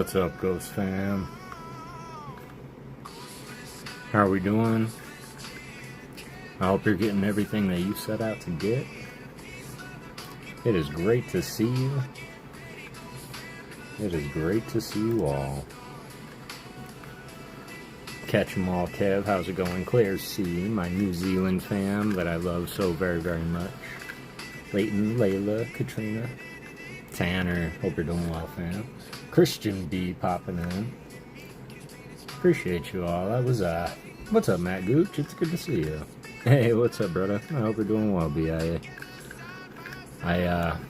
What's up, Ghost fam? How are we doing? I hope you're getting everything that you set out to get. It is great to see you. It is great to see you all. Catch 'em all, Kev. How's it going? Claire C, my New Zealand fam that I love so very, very much. Leighton, Layla, Katrina, Tanner. Hope you're doing well, fam. Christian B popping in. Appreciate you all. That was what's up, Matt Gooch? It's good to see you. Hey, what's up, brother? I hope you're doing well, BIA. I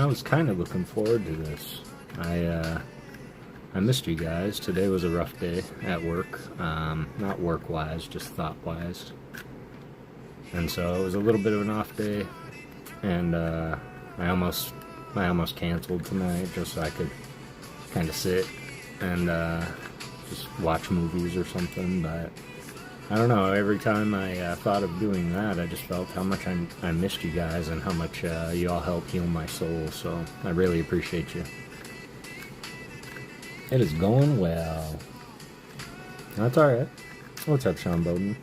was kind of looking forward to this. I missed you guys. Today was a rough day at work. Not work-wise, just thought-wise. And so it was a little bit of an off day, and I almost canceled tonight just so I could kind of sit and just watch movies or something. But I don't know, every time I thought of doing that, I just felt how much I missed you guys and how much you all helped heal my soul. So I really appreciate you. It is going well. That's alright. What's up, Sean Bowden?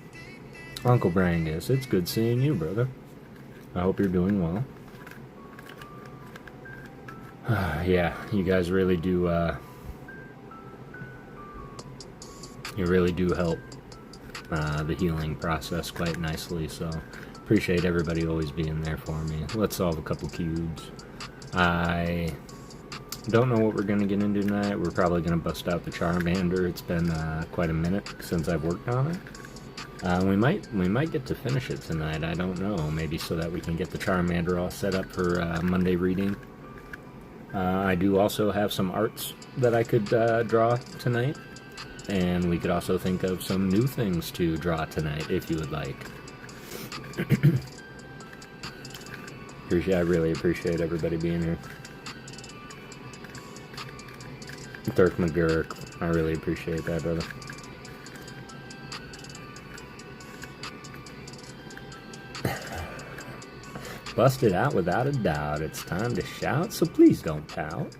Uncle Brangus, it's good seeing you, brother. I hope you're doing well. Yeah, you guys really do, you really do help the healing process quite nicely, so appreciate everybody always being there for me. Let's solve a couple cubes. I don't know what we're going to get into tonight. We're probably going to bust out the Charmander. It's been quite a minute since I've worked on it. We might get to finish it tonight. I don't know. Maybe so that we can get the Charmander all set up for Monday reading. I do also have some arts that I could draw tonight, and we could also think of some new things to draw tonight if you would like. I really appreciate everybody being here. Dirk McGurk, I really appreciate that, brother. Busted out without a doubt. It's time to shout, so please don't pout.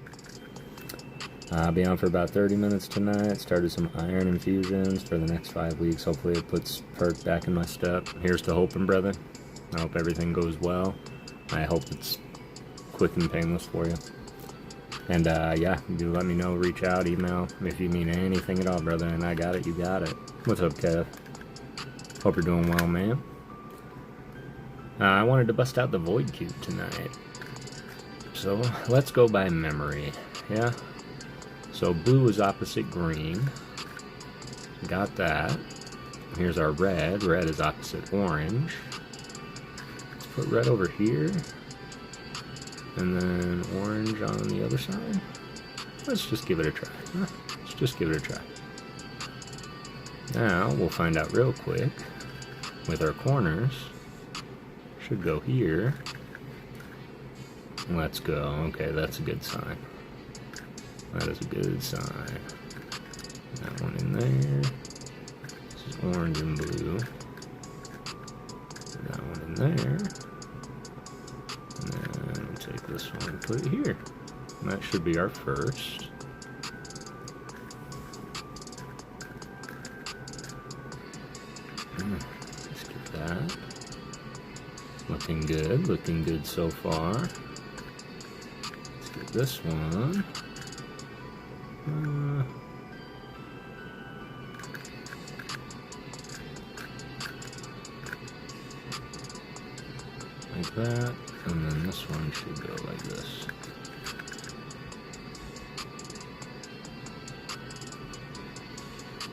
I'll be on for about 30 minutes tonight. Started some iron infusions for the next 5 weeks. Hopefully it puts perk back in my step. Here's to hoping, brother. I hope everything goes well. I hope it's quick and painless for you. And yeah, do let me know, reach out, email, if you mean anything at all, brother, and I got it, you got it. What's up, Kev? Hope you're doing well, man. I wanted to bust out the Void Cube tonight. So, let's go by memory, yeah? So, blue is opposite green. Got that. Here's our red. Red is opposite orange. Let's put red over here. And then orange on the other side. Let's just give it a try. Let's just give it a try. Now, we'll find out real quick with our corners. Should go here. Let's go. Okay, that's a good sign. That is a good sign. That one in there. This is orange and blue. That one in there. And then we'll take this one and put it here. And that should be our first. Let's get that. Looking good so far. Let's get this one. Like that, and then this one should go like this.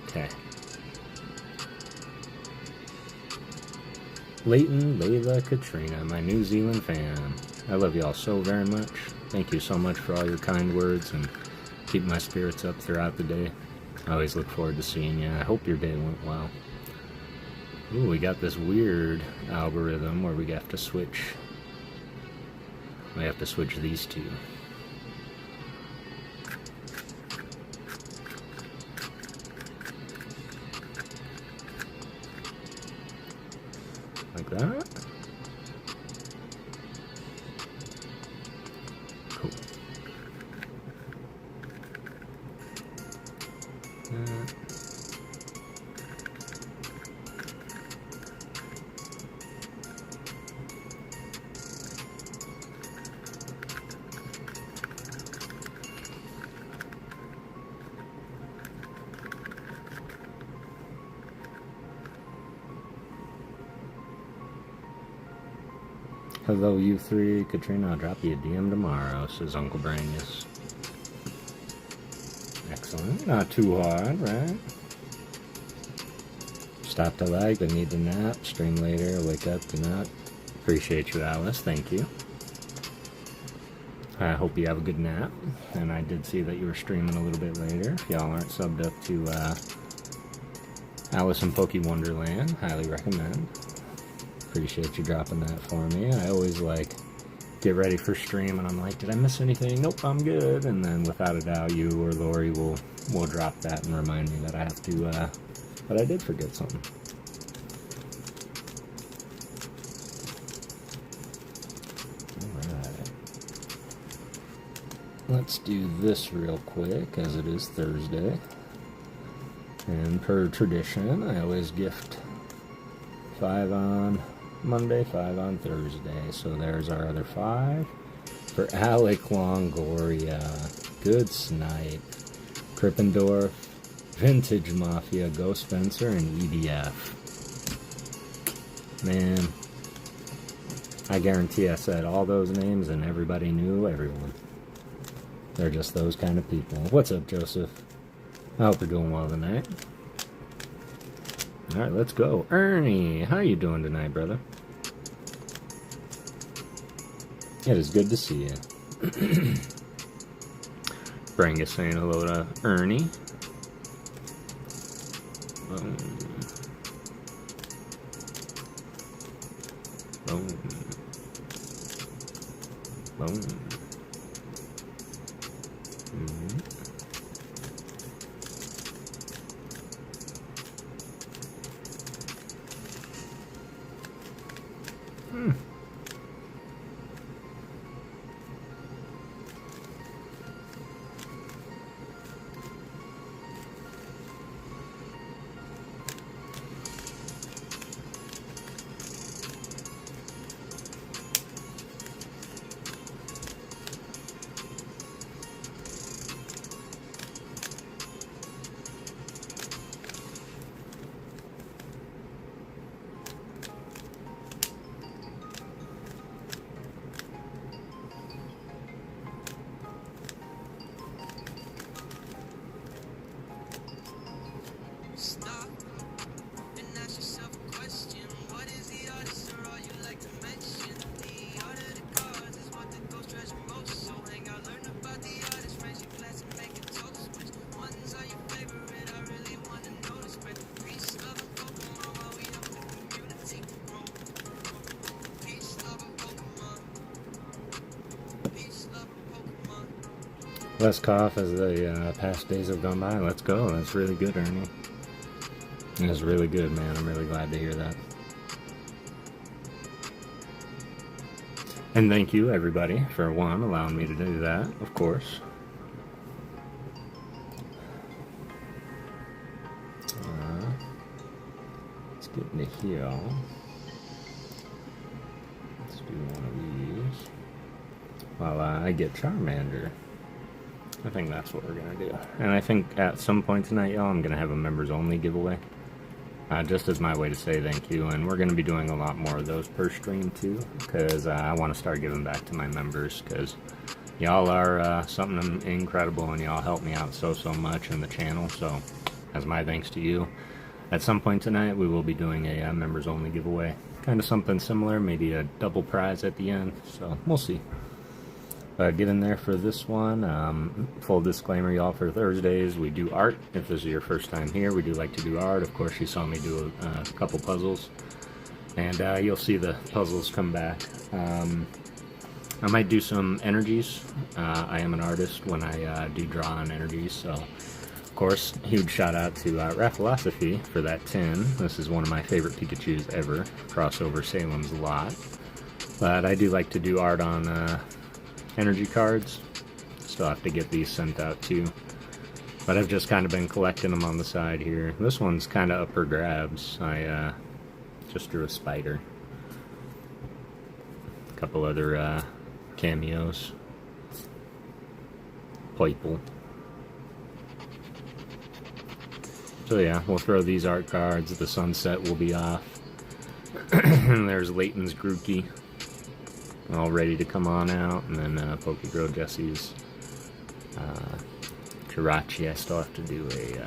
Okay. Leighton, Layla, Katrina, my New Zealand fan. I love y'all so very much. Thank you so much for all your kind words and keep my spirits up throughout the day. I always look forward to seeing you. I hope your day went well. Ooh, we got this weird algorithm where we have to switch. We have to switch these two. Like that. Cool. Hello, you three. Katrina, I'll drop you a DM tomorrow, says Uncle Brangus. Excellent. Not too hard, right? Stop to like, but need to nap. Stream later, wake up, do not. Appreciate you, Alice. Thank you. I hope you have a good nap. And I did see that you were streaming a little bit later. If y'all aren't subbed up to Alice in Poke Wonderland, highly recommend. Appreciate you dropping that for me. I always like get ready for stream and I'm like, did I miss anything? Nope, I'm good. And then without a doubt, you or Lori will drop that and remind me that I have to, but I did forget something. Alright. Let's do this real quick as it is Thursday. And per tradition, I always gift 5 on Monday, 5 on Thursday. So there's our other 5. For Alec Longoria, Good Snipe, Krippendorf, Vintage Mafia, Ghost Spencer, and EDF. Man, I guarantee I said all those names and everybody knew everyone. They're just those kind of people. What's up, Joseph? I hope you're doing well tonight. Alright, let's go. Ernie, how you doing tonight, brother? It is good to see you. Brangus saying hello to Ernie. Boom. Boom. Boom. Mm-hmm. Less cough as the past days have gone by. Let's go. That's really good, Ernie. That's really good, man. I'm really glad to hear that. And thank you, everybody, for one, allowing me to do that, of course. Let's get into here. Let's do one of these. While I get Charmander. I think that's what we're going to do. And I think at some point tonight, y'all, I'm going to have a members-only giveaway. Just as my way to say thank you. And we're going to be doing a lot more of those per stream, too. Because I want to start giving back to my members. Because y'all are something incredible. And y'all help me out so much in the channel. So, as my thanks to you. At some point tonight, we will be doing a members-only giveaway. Kind of something similar. Maybe a double prize at the end. So, we'll see. Get in there for this one. Full disclaimer, y'all, for Thursdays, we do art. If this is your first time here, we do like to do art. Of course, you saw me do a couple puzzles. And you'll see the puzzles come back. I might do some energies. I am an artist when I do draw on energies. So, of course, huge shout out to Raphilosophy for that 10. This is one of my favorite Pikachus ever. Crossover Salem's lot. But I do like to do art on energy cards. Still have to get these sent out too. But I've just kind of been collecting them on the side here. This one's kind of up for grabs. I just drew a spider. A couple other cameos. Purple. So yeah, we'll throw these art cards. The sunset will be off. There's Leighton's Grookey. all ready to come on out. And then PokéGhost Jesse's Jirachi. I still have to do a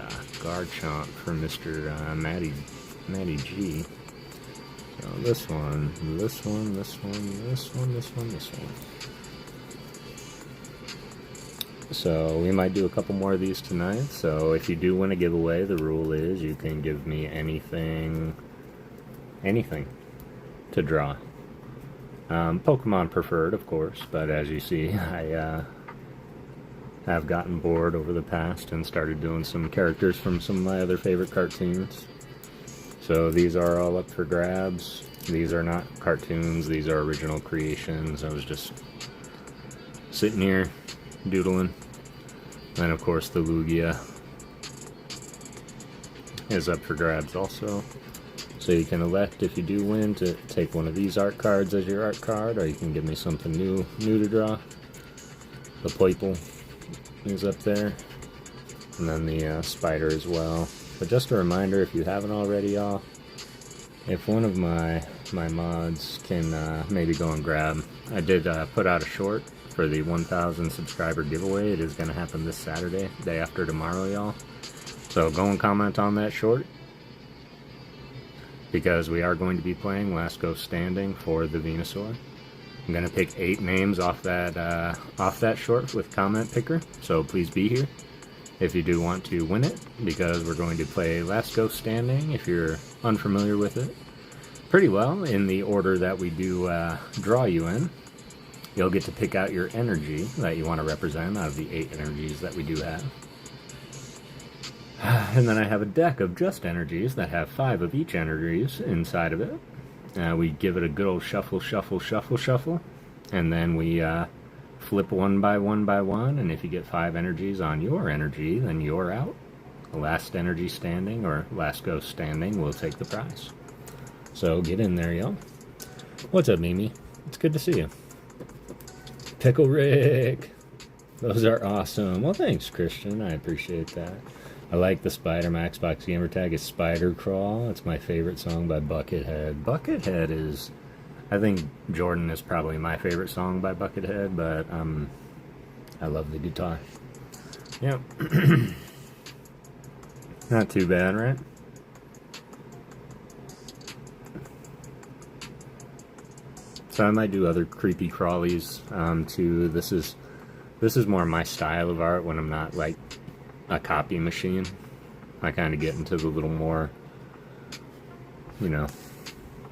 Garchomp for Mr. Matty G. So this one, this one, this one, this one, this one, this one. So we might do a couple more of these tonight. So if you do win a giveaway, the rule is you can give me anything to draw. Pokemon preferred, of course, but as you see, I have gotten bored over the past and started doing some characters from some of my other favorite cartoons. So these are all up for grabs. These are not cartoons, these are original creations. I was just sitting here doodling. And of course the Lugia is up for grabs also. So you can elect, if you do win, to take one of these art cards as your art card, or you can give me something new to draw. The Poiple is up there, and then the spider as well. But just a reminder, if you haven't already, y'all, if one of my mods can maybe go and grab, I did put out a short for the 1,000 subscriber giveaway. It is going to happen this Saturday, day after tomorrow, y'all. So go and comment on that short, because we are going to be playing Last Ghost Standing for the Venusaur. I'm going to pick 8 names off that short with comment picker, so please be here if you do want to win it, because we're going to play Last Ghost Standing, if you're unfamiliar with it, pretty well in the order that we do draw you in. You'll get to pick out your energy that you want to represent out of the 8 energies that we do have. And then I have a deck of just energies that have 5 of each energies inside of it. We give it a good old shuffle, shuffle, shuffle, shuffle. And then we flip one by one by one. And if you get 5 energies on your energy, then you're out. The last energy standing, or last ghost standing, will take the prize. So get in there, y'all. What's up, Mimi? It's good to see you. Pickle Rick! Those are awesome. Well, thanks, Christian. I appreciate that. I like the Spider. My Xbox gamer tag is Spider Crawl. It's my favorite song by Buckethead. Buckethead is... I think Jordan is probably my favorite song by Buckethead, but I love the guitar. Yep. Not too bad, right? So I might do other creepy crawlies too. This is more my style of art when I'm not like a copy machine. I kind of get into the little more, you know,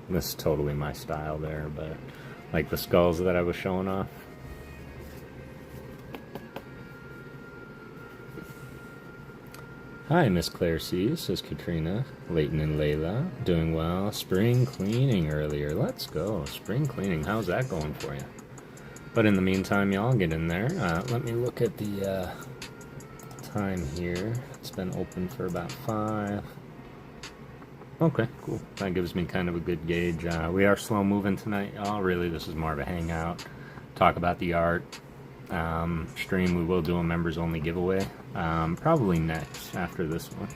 this is totally my style there, but like the skulls that I was showing off. Hi, Miss Claire C, says Katrina. Leighton and Layla, doing well. Spring cleaning earlier. Let's go. Spring cleaning. How's that going for you? But in the meantime, y'all, get in there. Let me look at the time here. It's been open for about 5. Okay, cool. That gives me kind of a good gauge. We are slow moving tonight, y'all. Really, this is more of a hangout. Talk about the art. Stream, we will do a members only giveaway. Probably next, after this one.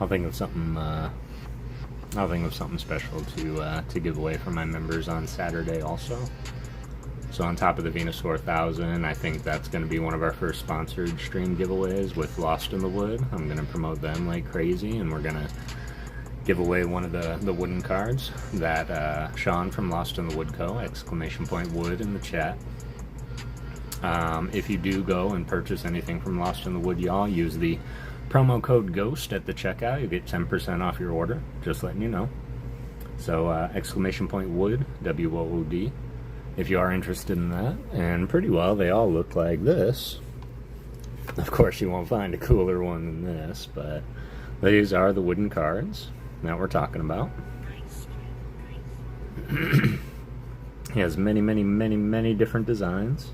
I'll think of something special to give away for my members on Saturday also. So on top of the Venusaur 1000, I think that's going to be one of our first sponsored stream giveaways with Lost in the Wood. I'm going to promote them like crazy, and we're going to give away one of the wooden cards that Sean from Lost in the Wood Co. !wood in the chat. If you do go and purchase anything from Lost in the Wood, y'all, use the promo code GHOST at the checkout. You get 10% off your order, just letting you know. So !wood, WOOD, if you are interested in that. And pretty well, they all look like this. Of course, you won't find a cooler one than this, but these are the wooden cards that we're talking about. He has many, many, many, many different designs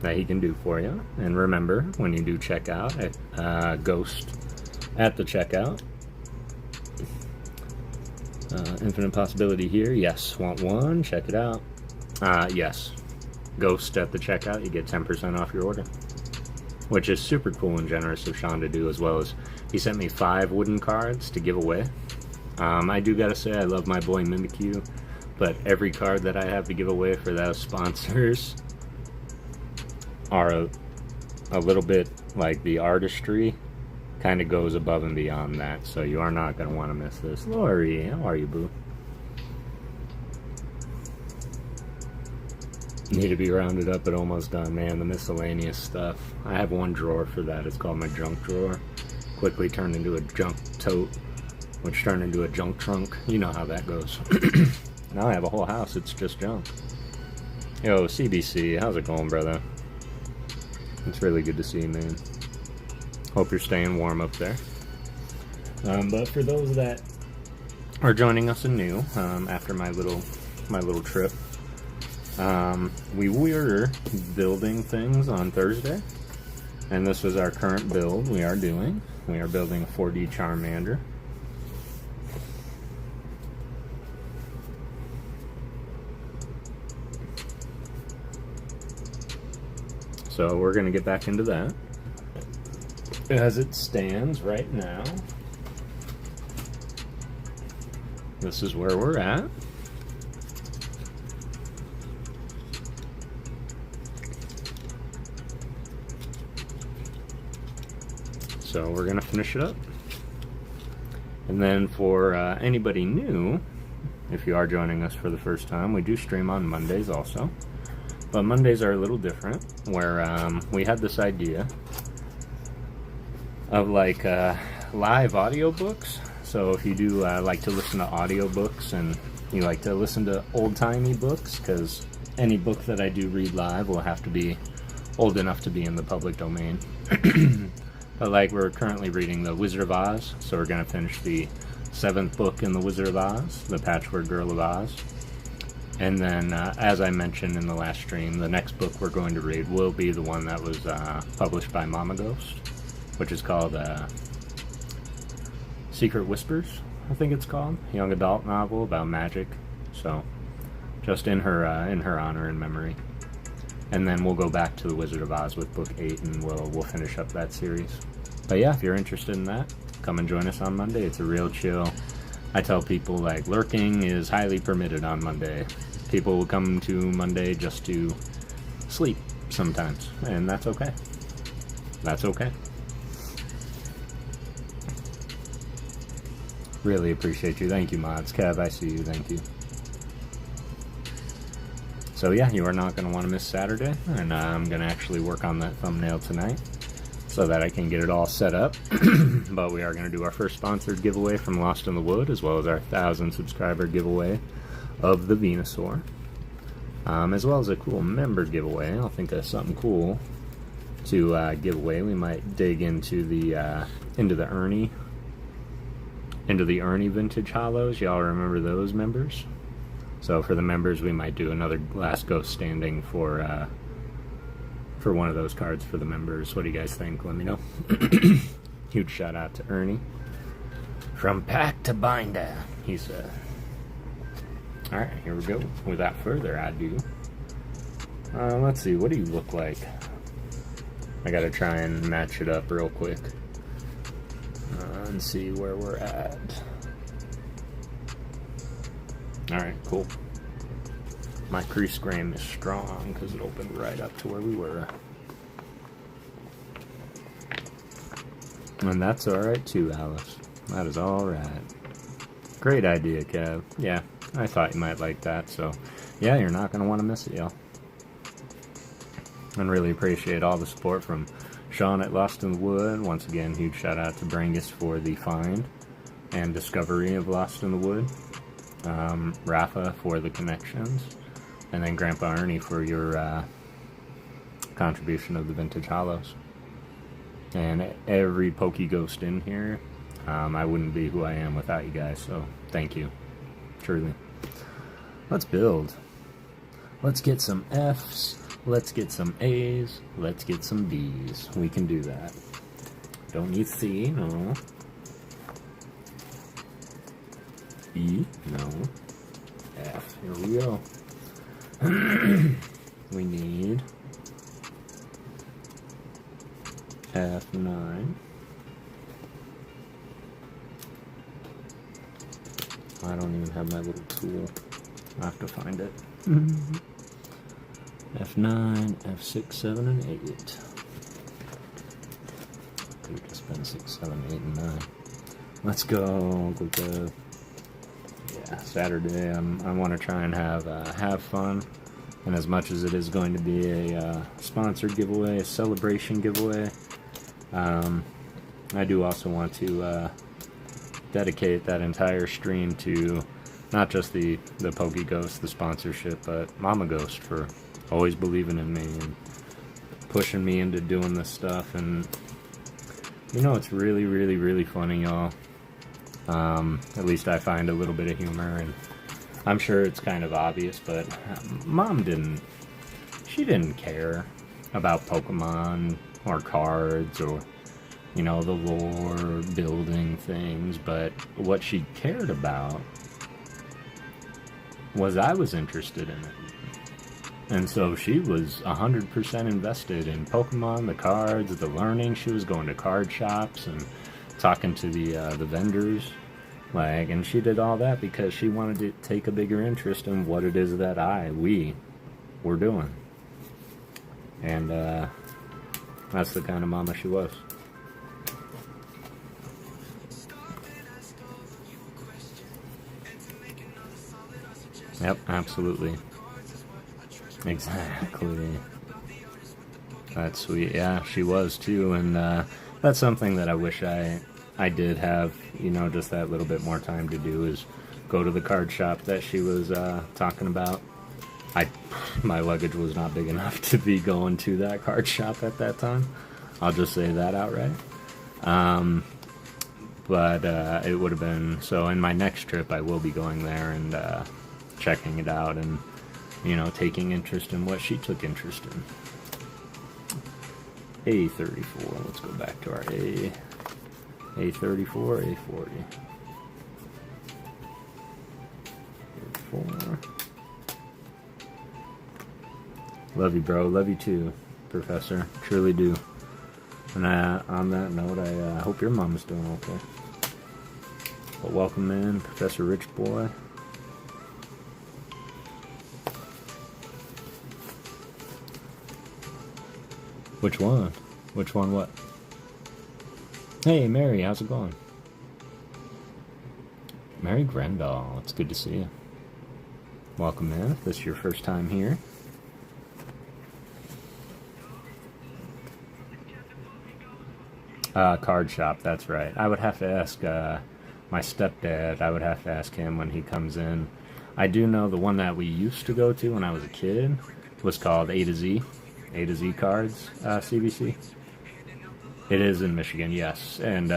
that he can do for you. And remember, when you do check out at Ghost at the checkout, Infinite possibility here. Yes, want one? Check it out. Yes. Ghost at the checkout, you get 10% off your order. Which is super cool and generous of Sean to do, as well as he sent me 5 wooden cards to give away. I do gotta say, I love my boy Mimikyu, but every card that I have to give away for those sponsors are a little bit like the artistry kind of goes above and beyond that, so you are not going to want to miss this. Lori, how are you, boo? Need to be rounded up but almost done, man. The miscellaneous stuff. I have one drawer for that. It's called my junk drawer. Quickly turned into a junk tote, which turned into a junk trunk. You know how that goes. Now I have a whole house. It's just junk. Yo, CBC, how's it going, brother? It's really good to see you, man. Hope you're staying warm up there. But for those that are joining us anew, after my little trip, we were building things on Thursday, and this was our current build we are doing. We are building a 4D Charmander. So we're going to get back into that. As it stands right now, this is where we're at. So we're going to finish it up. And then for anybody new, if you are joining us for the first time, we do stream on Mondays also. But Mondays are a little different, where we had this idea of like live audiobooks. So if you do like to listen to audiobooks and you like to listen to old-timey books, because any book that I do read live will have to be old enough to be in the public domain. But like we're currently reading The Wizard of Oz, so we're going to finish the 7th book in The Wizard of Oz, The Patchwork Girl of Oz. And then, as I mentioned in the last stream, the next book we're going to read will be the one that was published by Mama Ghost, which is called Secret Whispers, I think it's called. Young adult novel about magic. So, just in her honor and memory. And then we'll go back to The Wizard of Oz with book 8, and we'll finish up that series. But yeah, if you're interested in that, come and join us on Monday. It's a real chill. I tell people, like, lurking is highly permitted on Monday. People will come to Monday just to sleep sometimes, and that's okay. That's okay. Really appreciate you. Thank you, mods. Kev, I see you. Thank you. So yeah, you are not going to want to miss Saturday, and I'm going to actually work on that thumbnail tonight so that I can get it all set up. But we are going to do our first sponsored giveaway from Lost in the Wood, as well as our 1,000 subscriber giveaway of the Venusaur, as well as a cool member giveaway. I'll think of something cool to give away. We might dig into the Ernie vintage hollows. Y'all remember those members? So for the members, we might do another Last Ghost Standing for one of those cards for the members. What do you guys think? Let me know. Huge shout out to Ernie. From pack to binder, he said. Alright, here we go. Without further ado, let's see, what do you look like? I gotta try and match it up real quick and see where we're at. Alright, cool. My crease frame is strong because it opened right up to where we were. And that's alright too, Alice. That is alright. Great idea, Kev. Yeah, I thought you might like that, so yeah, you're not going to want to miss it, y'all. And really appreciate all the support from Sean at Lost in the Wood. Once again, huge shout out to Brangus for the find and discovery of Lost in the Wood. Rafa for the connections. And then Grandpa Ernie for your contribution of the Vintage Hollows. And every PokéGhost in here, I wouldn't be who I am without you guys, so thank you. Truly. Let's build. Let's get some F's. Let's get some A's. Let's get some B's. We can do that. Don't need C, no. E? No. F. Here we go. We need F9. I don't even have my little tool. I have to find it. F9, F6, 7, and 8. Could have just been 6, 7, 8, and 9. Let's go. Yeah, Saturday. I want to try and have fun. And as much as it is going to be a sponsored giveaway, a celebration giveaway, I do also want to dedicate that entire stream to not just the PokéGhost, the sponsorship, but Mama Ghost for always believing in me and pushing me into doing this stuff. And you know, it's really, really, really funny, y'all. At least I find a little bit of humor, and I'm sure it's kind of obvious, but Mom didn't care about Pokemon or cards or, you know, the lore, building things, but what she cared about was I was interested in it. And so she was 100% invested in Pokemon, the cards, the learning. She was going to card shops and talking to the vendors. And she did all that because she wanted to take a bigger interest in what it is that we were doing. And that's the kind of mama she was. Yep, absolutely. Exactly. That's sweet. Yeah, she was too, and that's something that I wish I did have, you know, just that little bit more time to do, is go to the card shop that she was talking about. My luggage was not big enough to be going to that card shop at that time. I'll just say that outright. But it would have been, so in my next trip I will be going there and checking it out and, you know, taking interest in what she took interest in. A34, let's go back to our A34, A40. 4. Love you, bro. Love you too, Professor. Truly do. And on that note, I hope your mom's doing okay. But welcome in, Professor Rich Boy. Which one? Which one what? Hey, Mary, how's it going? Mary Grendall, it's good to see you. Welcome in, if this is your first time here. Card shop, that's right. I would have to ask my stepdad, I would have to ask him when he comes in. I do know the one that we used to go to when I was a kid was called A to Z Cards, CBC. It is in Michigan, yes, and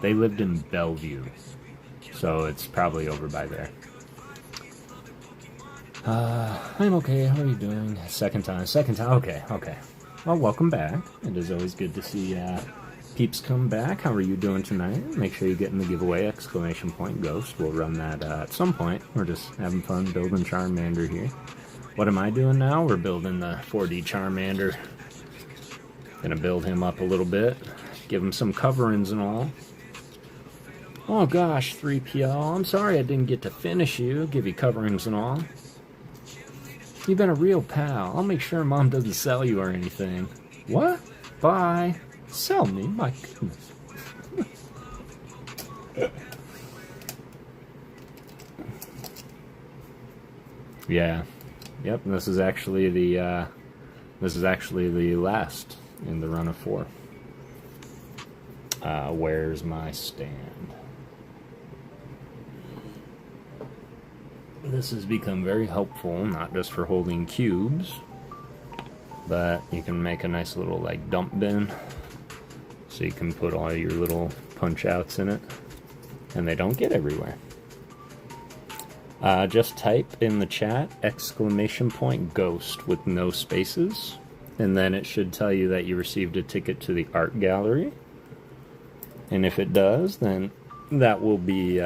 they lived in Bellevue, so it's probably over by there. I'm okay, how are you doing? Second time, okay. Well, welcome back. It is always good to see peeps come back. How are you doing tonight? Make sure you get in the giveaway, !Ghost. We'll run that at some point. We're just having fun building Charmander here. What am I doing now? We're building the 4D Charmander. Gonna build him up a little bit. Give him some coverings and all. Oh gosh, 3PL. I'm sorry I didn't get to finish you. Give you coverings and all. You've been a real pal. I'll make sure Mom doesn't sell you or anything. What? Bye. Sell me? My goodness. Yeah. Yep, this is actually the last in the run of 4. Where's my stand? This has become very helpful, not just for holding cubes, but you can make a nice little like dump bin, so you can put all your little punch outs in it, and they don't get everywhere. Just type in the chat !Ghost with no spaces, and then it should tell you that you received a ticket to the art gallery. And if it does, then that will be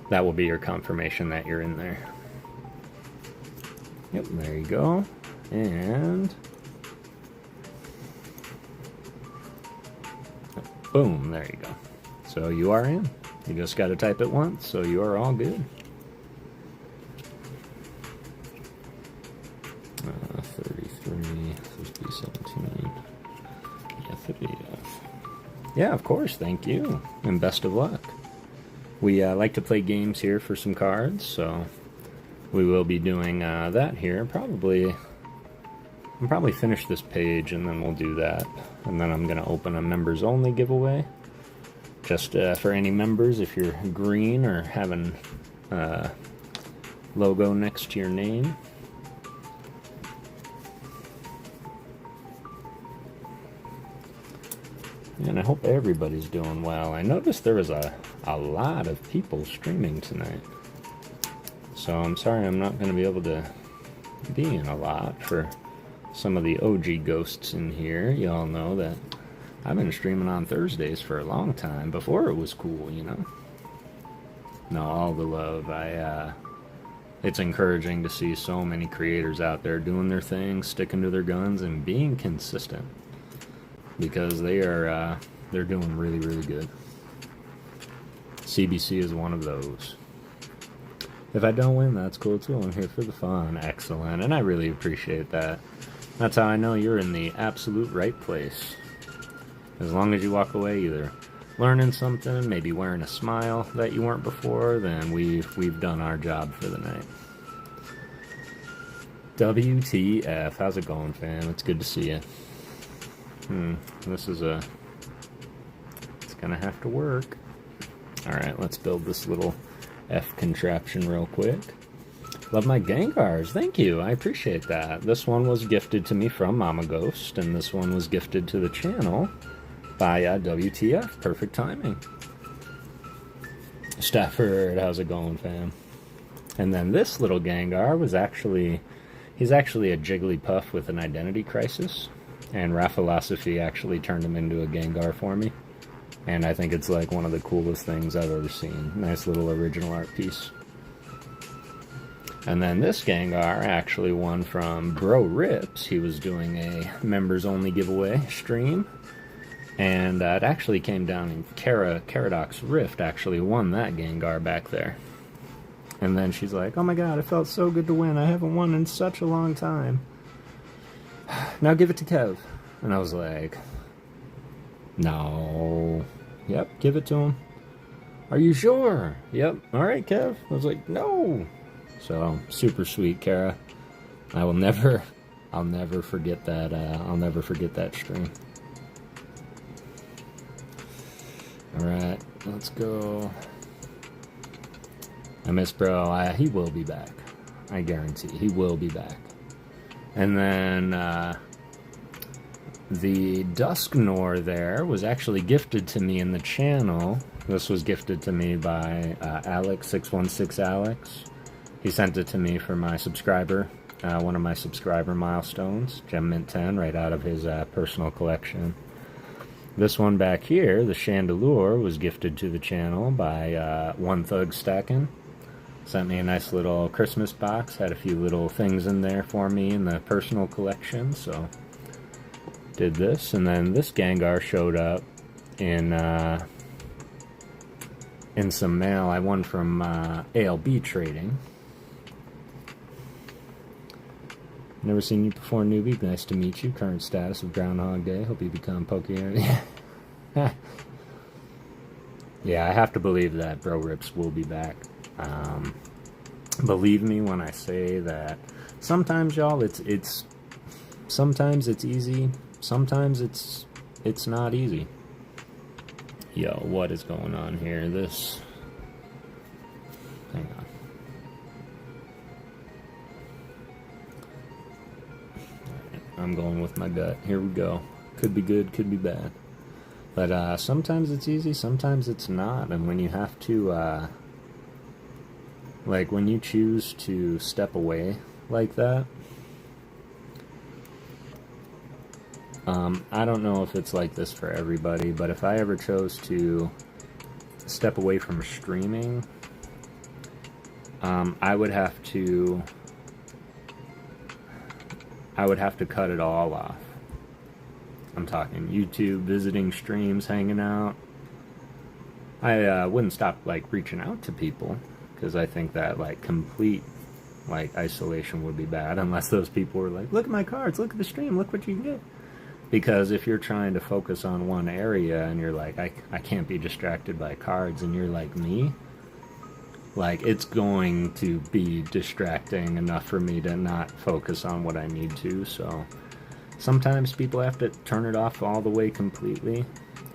that will be your confirmation that you're in there. Yep, there you go. And boom, there you go. So you are in. You just got to type it once, so you are all good. 33, 50, 17. Yeah, 50. Yeah, of course, thank you. And best of luck. We like to play games here for some cards, so we will be doing that here. I'll probably finish this page and then we'll do that. And then I'm going to open a members only giveaway. Just for any members, if you're green or having logo next to your name. And I hope everybody's doing well. I noticed there was a lot of people streaming tonight. So I'm sorry I'm not going to be able to be in a lot for some of the OG ghosts in here. You all know that I've been streaming on Thursdays for a long time, before it was cool, you know? No, all the love. It's encouraging to see so many creators out there doing their thing, sticking to their guns, and being consistent. Because they're doing really, really good. CBC is one of those. If I don't win, that's cool too. I'm here for the fun. Excellent. And I really appreciate that. That's how I know you're in the absolute right place. As long as you walk away either learning something, maybe wearing a smile that you weren't before, then we've done our job for the night. WTF. How's it going, fam? It's good to see you. It's gonna have to work. Alright, let's build this little F contraption real quick. Love my Gengars, thank you, I appreciate that. This one was gifted to me from Mama Ghost, and this one was gifted to the channel by WTF, perfect timing. Stafford, how's it going, fam? And then this little Gengar was he's actually a Jigglypuff with an identity crisis. And Raphilosophy actually turned him into a Gengar for me. And I think it's like one of the coolest things I've ever seen. Nice little original art piece. And then this Gengar actually won from Bro Rips. He was doing a members only giveaway stream. And it actually came down in Caradox Rift actually won that Gengar back there. And then she's like, oh my god, it felt so good to win. I haven't won in such a long time. Now give it to Kev. And I was like, no. Yep, give it to him. Are you sure? Yep. Alright, Kev. I was like, no. So, super sweet, Kara. I'll never forget that, I'll never forget that stream. Alright, let's go. I miss Bro. He will be back. I guarantee. He will be back. And then the Dusknor there was actually gifted to me in the channel. This was gifted to me by Alex616Alex. He sent it to me for my subscriber, one of my subscriber milestones, Gem Mint 10, right out of his personal collection. This one back here, the Chandelure, was gifted to the channel by One Thug Stackin'. Sent me a nice little Christmas box, had a few little things in there for me in the personal collection, so did this. And then this Gengar showed up in some mail I won from ALB Trading. Never seen you before, newbie. Nice to meet you. Current status of Groundhog Day. Hope you become PokéGhost. Yeah, I have to believe that Bro Rips will be back. Believe me when I say that sometimes, y'all, it's sometimes it's easy, sometimes it's not easy. Yo, what is going on here? Hang on. Alright, I'm going with my gut. Here we go. Could be good, could be bad. But sometimes it's easy, sometimes it's not. And when you have to like, when you choose to step away like that, I don't know if it's like this for everybody, but if I ever chose to step away from streaming, I would have to cut it all off. I'm talking YouTube, visiting streams, hanging out. I wouldn't stop like reaching out to people, because I think that like complete like isolation would be bad, unless those people were like, look at my cards, look at the stream, look what you can get. Because if you're trying to focus on one area and you're like, I can't be distracted by cards, and you're like me, like it's going to be distracting enough for me to not focus on what I need to. So sometimes people have to turn it off all the way completely,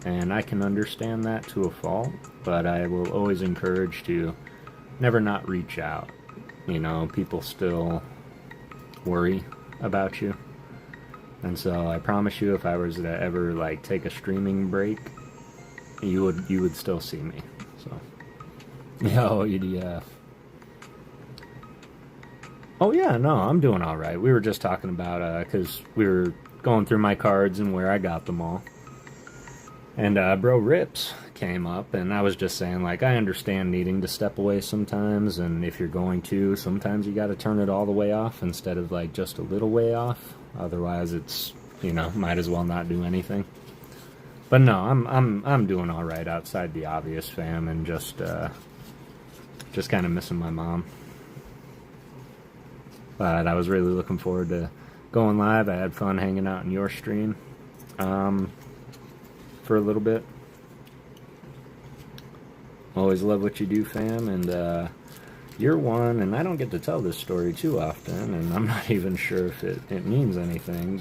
and I can understand that to a fault, but I will always encourage to never not reach out. You know, people still worry about you. And so I promise you, if I was to ever like take a streaming break, you would still see me. So, yo, EDF. Oh yeah, no, I'm doing all right. We were just talking about because we were going through my cards and where I got them all, and Bro Rips came up, and I was just saying, like, I understand needing to step away sometimes, and if you're going to, sometimes you got to turn it all the way off instead of like just a little way off. Otherwise, it's, you know, might as well not do anything. But no, I'm doing all right outside the obvious, fam, and just kind of missing my mom. But I was really looking forward to going live. I had fun hanging out in your stream for a little bit. Always love what you do, fam, and you're one, and I don't get to tell this story too often, and I'm not even sure if it means anything,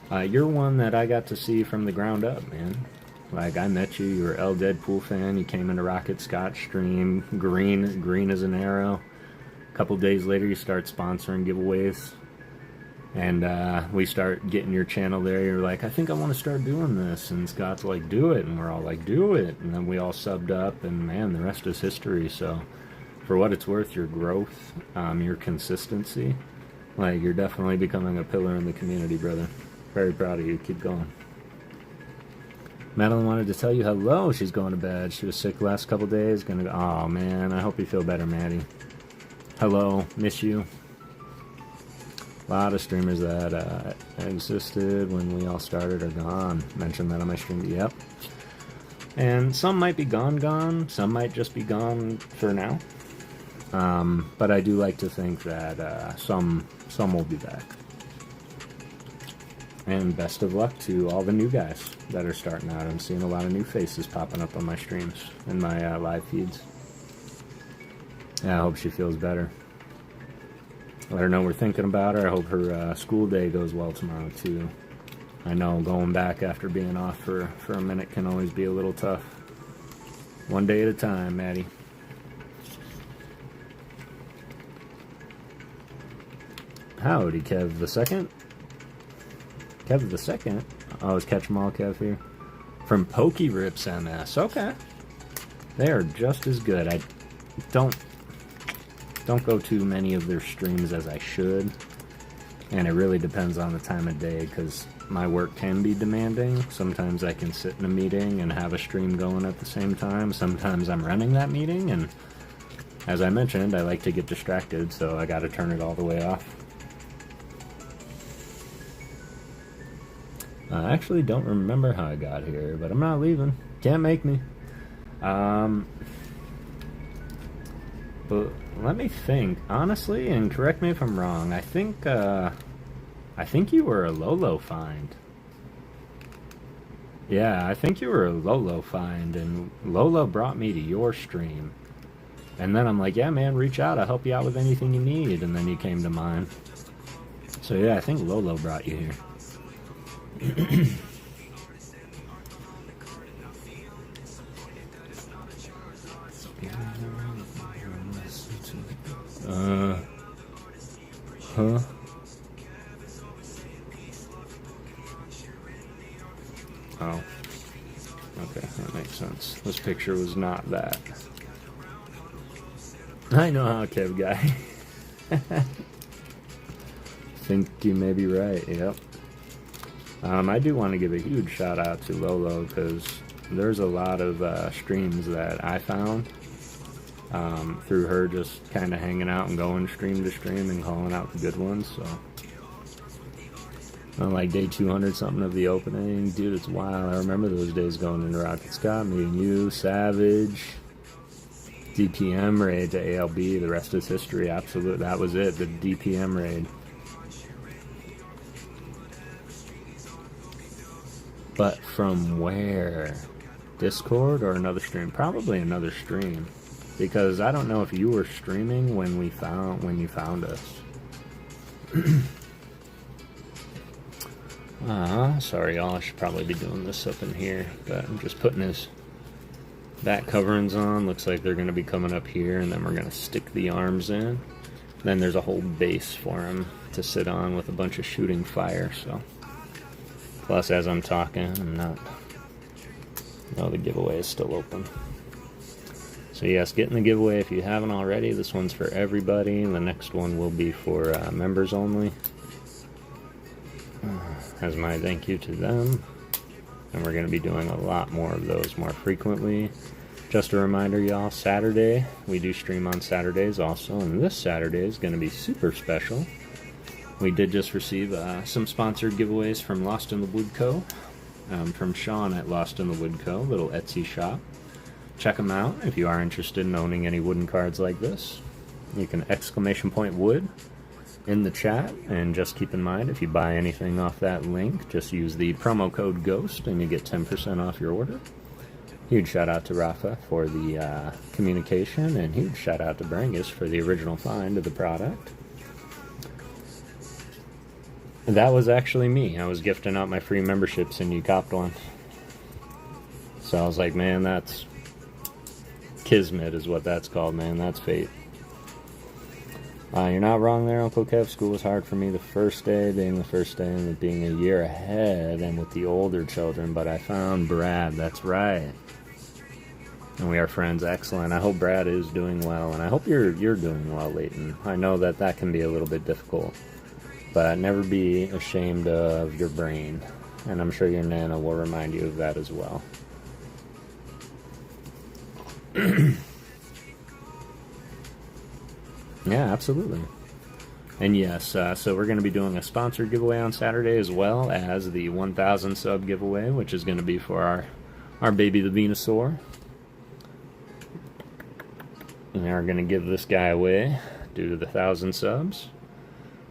but you're one that I got to see from the ground up, man. Like, I met you were L Deadpool fan, you came into Rocket Scotch stream, green as an arrow. A couple days later, you start sponsoring giveaways, and we start getting your channel there. You're like, I think I want to start doing this, and Scott's like, do it, and we're all like, do it, and then we all subbed up, and man, the rest is history. So for what it's worth, your growth, your consistency, like, you're definitely becoming a pillar in the community, brother. Very proud of you. Keep going. Madeline wanted to tell you hello. She's going to bed. She was sick the last couple days. Gonna go. Oh man, I hope you feel better, Maddie. Hello, miss you. A lot of streamers that existed when we all started are gone. Mentioned that on my stream. Yep. And some might be gone. Some might just be gone for now. But I do like to think that some will be back. And best of luck to all the new guys that are starting out. I'm seeing a lot of new faces popping up on my streams and my live feeds. Yeah, I hope she feels better. Let her know we're thinking about her. I hope her school day goes well tomorrow, too. I know going back after being off for a minute can always be a little tough. One day at a time, Maddie. Howdy, Kev the second. Kev the second? Oh, it's Catch 'em All Kev here. From PokéRips MS. Okay. They are just as good. I don't go to many of their streams as I should. And it really depends on the time of day, because my work can be demanding. Sometimes I can sit in a meeting and have a stream going at the same time. Sometimes I'm running that meeting, and as I mentioned, I like to get distracted, so I gotta turn it all the way off. I actually don't remember how I got here, but I'm not leaving. Can't make me. But let me think. Honestly, and correct me if I'm wrong, I think you were a Lolo find. Yeah, I think you were a Lolo find, and Lolo brought me to your stream. And then I'm like, yeah, man, reach out. I'll help you out with anything you need. And then you came to mine. So yeah, I think Lolo brought you here. Huh? Oh. Okay, that makes sense. This picture was not that. I know how, Kev guy. Think you may be right, yep. I do want to give a huge shout out to Lolo, because there's a lot of streams that I found through her just kind of hanging out and going stream to stream and calling out the good ones. So on like day 200 something of the opening, dude, it's wild. I remember those days going into Rocket Scott, me and you, Savage, DPM raid to ALB. The rest is history. Absolutely, that was it. The DPM raid. But from where? Discord or another stream? Probably another stream, because I don't know if you were streaming when you found us. Sorry y'all, I should probably be doing this up in here, but I'm just putting his back coverings on. Looks like they're going to be coming up here, and then we're going to stick the arms in. Then there's a whole base for him to sit on with a bunch of shooting fire. So, plus as I'm talking, the giveaway is still open. So yes, get in the giveaway if you haven't already. This one's for everybody. The next one will be for members only. As my thank you to them. And we're going to be doing a lot more of those more frequently. Just a reminder, y'all, Saturday, we do stream on Saturdays also, and this Saturday is going to be super special. We did just receive some sponsored giveaways from Lost in the Wood Co. From Sean at Lost in the Wood Co., little Etsy shop. Check them out if you are interested in owning any wooden cards like this. You can !wood in the chat, and just keep in mind, if you buy anything off that link, just use the promo code GHOST and you get 10% off your order. Huge shout out to Rafa for the communication, and huge shout out to Brangus for the original find of the product. That was actually me. I was gifting out my free memberships and you copped one. So I was like, man, that's kismet is what that's called, man. That's fate. You're not wrong there, Uncle Kev. School was hard for me the first day, being the first day, and it being a year ahead, and with the older children, but I found Brad. That's right. And we are friends. Excellent. I hope Brad is doing well, and I hope you're doing well, Leighton. I know that can be a little bit difficult, but never be ashamed of your brain, and I'm sure your Nana will remind you of that as well. Yeah, absolutely. And yes, so we're going to be doing a sponsored giveaway on Saturday, as well as the 1,000 sub giveaway, which is going to be for our baby the Venusaur. And we're going to give this guy away due to the 1,000 subs.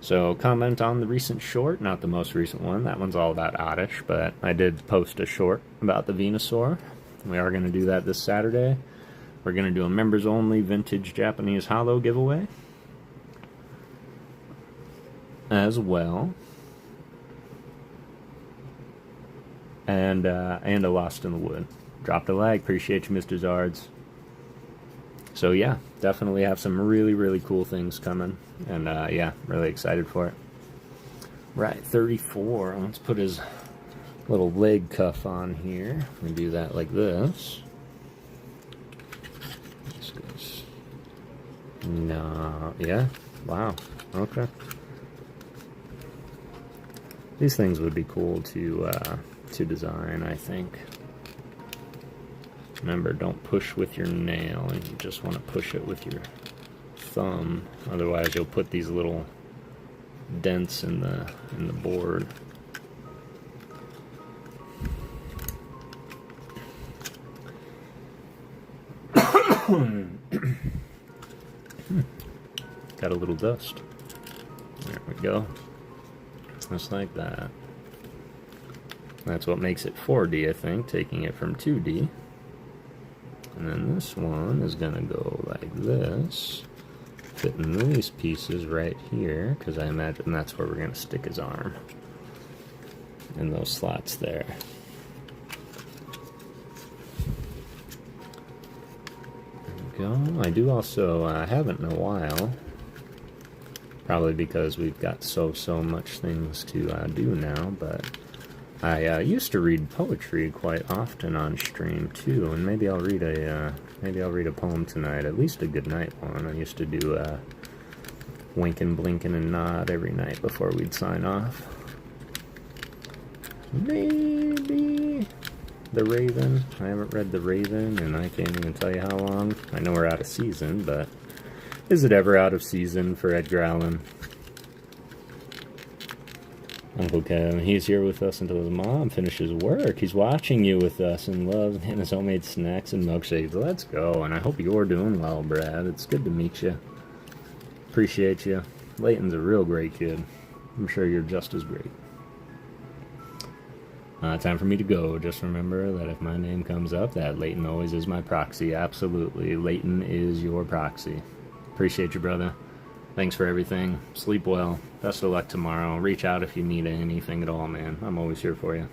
So comment on the recent short, not the most recent one. That one's all about Oddish, but I did post a short about the Venusaur. We are going to do that this Saturday. We're going to do a members only vintage Japanese holo giveaway as well, and a Lost in the Wood. Dropped a like. Appreciate you, Mr. Zards. So yeah, definitely have some really, really cool things coming, and yeah, really excited for it. Right, 34. Let's put his little leg cuff on here. We do that like this. No, yeah, wow, okay. These things would be cool to design, I think. Remember, don't push with your nail, and you just want to push it with your thumb. Otherwise, you'll put these little dents in the board. Got a little dust. There we go. Just like that. That's what makes it 4D, I think, taking it from 2D. And then this one is gonna go like this, fitting these pieces right here, because I imagine that's where we're gonna stick his arm, in those slots there. There we go. I do also, I haven't in a while, probably because we've got so much things to do now, but I used to read poetry quite often on stream too, and maybe I'll read a poem tonight, at least a good night one. I used to do winking, blinking, and nod every night before we'd sign off. Maybe The Raven. I haven't read The Raven, and I can't even tell you how long. I know we're out of season, but is it ever out of season for Edgar Allan? Uncle Kev, he's here with us until his mom finishes work. He's watching you with us and loves his homemade snacks and milkshakes. Let's go, and I hope you're doing well, Brad. It's good to meet you. Appreciate you. Layton's a real great kid. I'm sure you're just as great. Time for me to go. Just remember that if my name comes up, that Layton always is my proxy. Absolutely. Layton is your proxy. Appreciate you, brother. Thanks for everything. Sleep well. Best of luck tomorrow. Reach out if you need anything at all, man. I'm always here for you.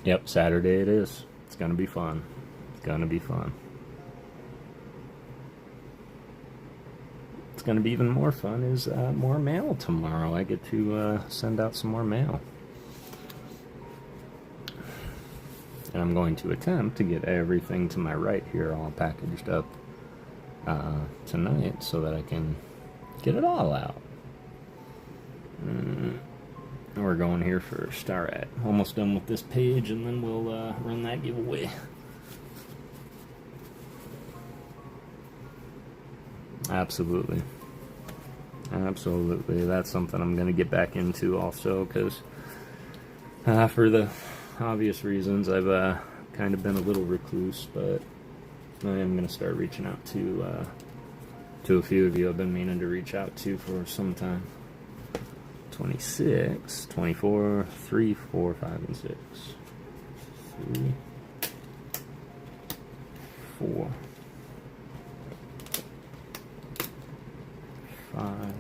Yep, Saturday it is. It's gonna be fun. It's gonna be fun. It's gonna be even more fun is more mail tomorrow. I get to send out some more mail. And I'm going to attempt to get everything to my right here all packaged up tonight so that I can get it all out. We're going here first. Alright, almost done with this page, and then we'll run that giveaway. Absolutely. Absolutely. That's something I'm going to get back into also, because for the obvious reasons, I've kind of been a little recluse, but I am going to start reaching out to a few of you I've been meaning to reach out to for some time. 26, 24, 3, 4, 5, and 6. 3, 4, 5.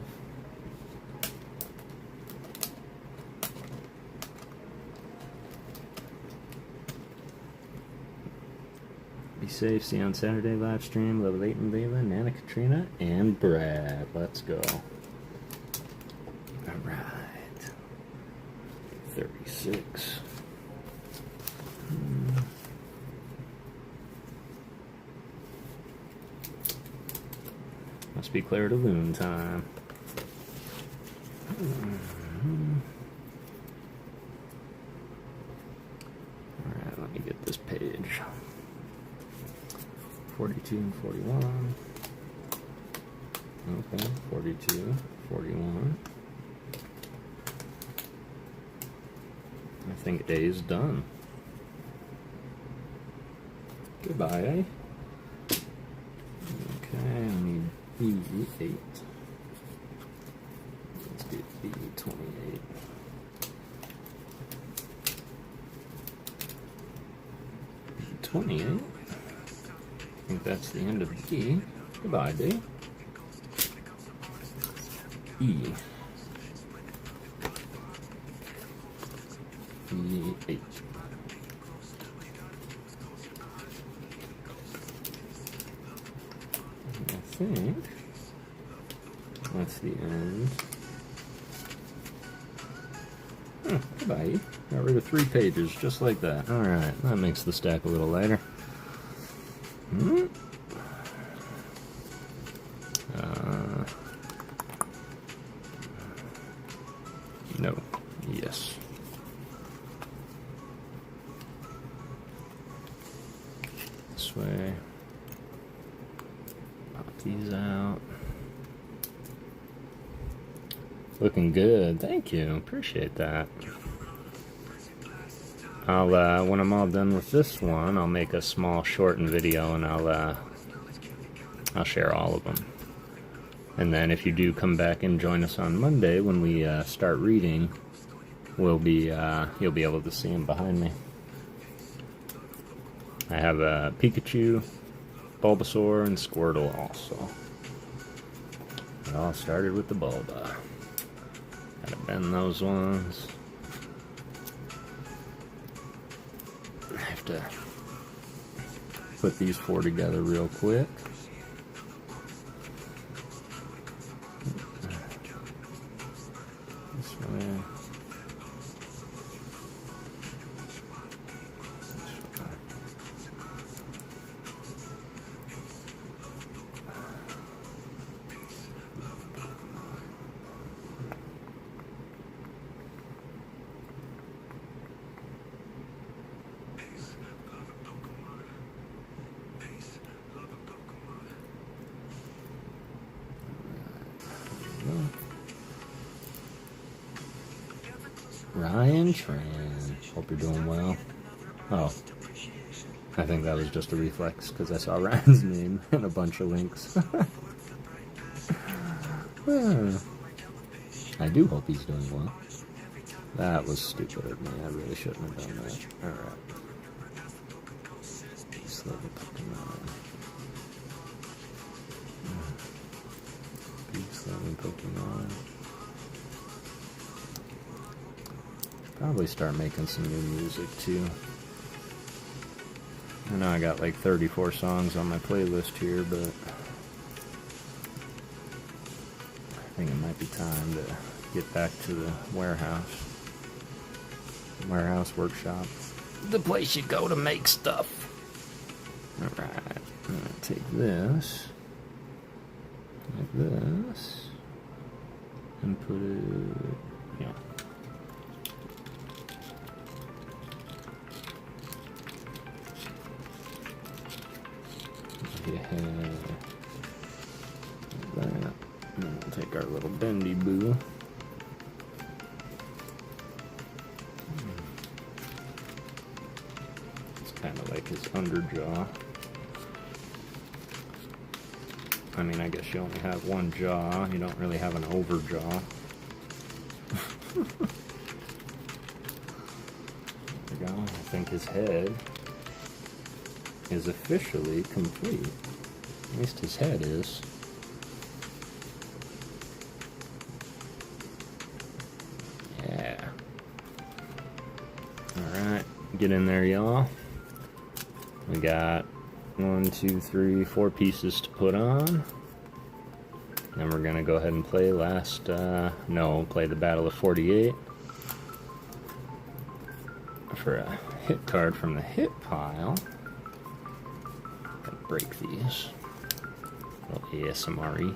Be safe. See you on Saturday live stream. Love Layton, Believin, Nana, Katrina, and Brad. Let's go. Alright. 36. Must be Claire de Lune time. Alright, let me get this page. 42 and 41. Okay, 42, 41. I think A is done. Goodbye, eh? Okay, I need B8. Let's do B28. B28? I think that's the end of D. Goodbye, D. E. E8. I think that's the end. Goodbye. Got rid of 3 pages, just like that. Alright, that makes the stack a little lighter. No. Yes. This way. Pop these out. Looking good. Thank you. Appreciate that. I'll when I'm all done with this one, I'll make a small shortened video, and I'll share all of them. And then if you do come back and join us on Monday when we start reading, you'll be able to see them behind me. I have a Pikachu, Bulbasaur, and Squirtle also. It all started with the Bulba. Gotta bend those ones. I have to put these 4 together real quick. This way. Ryan Tran. Hope you're doing well. Oh, I think that was just a reflex because I saw Ryan's name and a bunch of links. I do hope he's doing well. That was stupid of me. I really shouldn't have done that. Alright. Slowly Pokemon. Big slowly Pokemon. Probably start making some new music too. I know I got like 34 songs on my playlist here, but I think it might be time to get back to the warehouse workshop, the place you go to make stuff. Alright, I'm gonna take this, like this, and put it, yeah. Yeah, like that. And then we'll take our little bendy boo. It's kind of like his underjaw. I mean, I guess you only have one jaw. You don't really have an overjaw. There we go. I think his head is officially complete. At least his head is. Yeah. Alright, get in there, y'all. We got 1, 2, 3, 4 pieces to put on. Then we're gonna go ahead and play play the Battle of 48 for a hit card from the hit pile. Gotta break these. A little ASMR-y.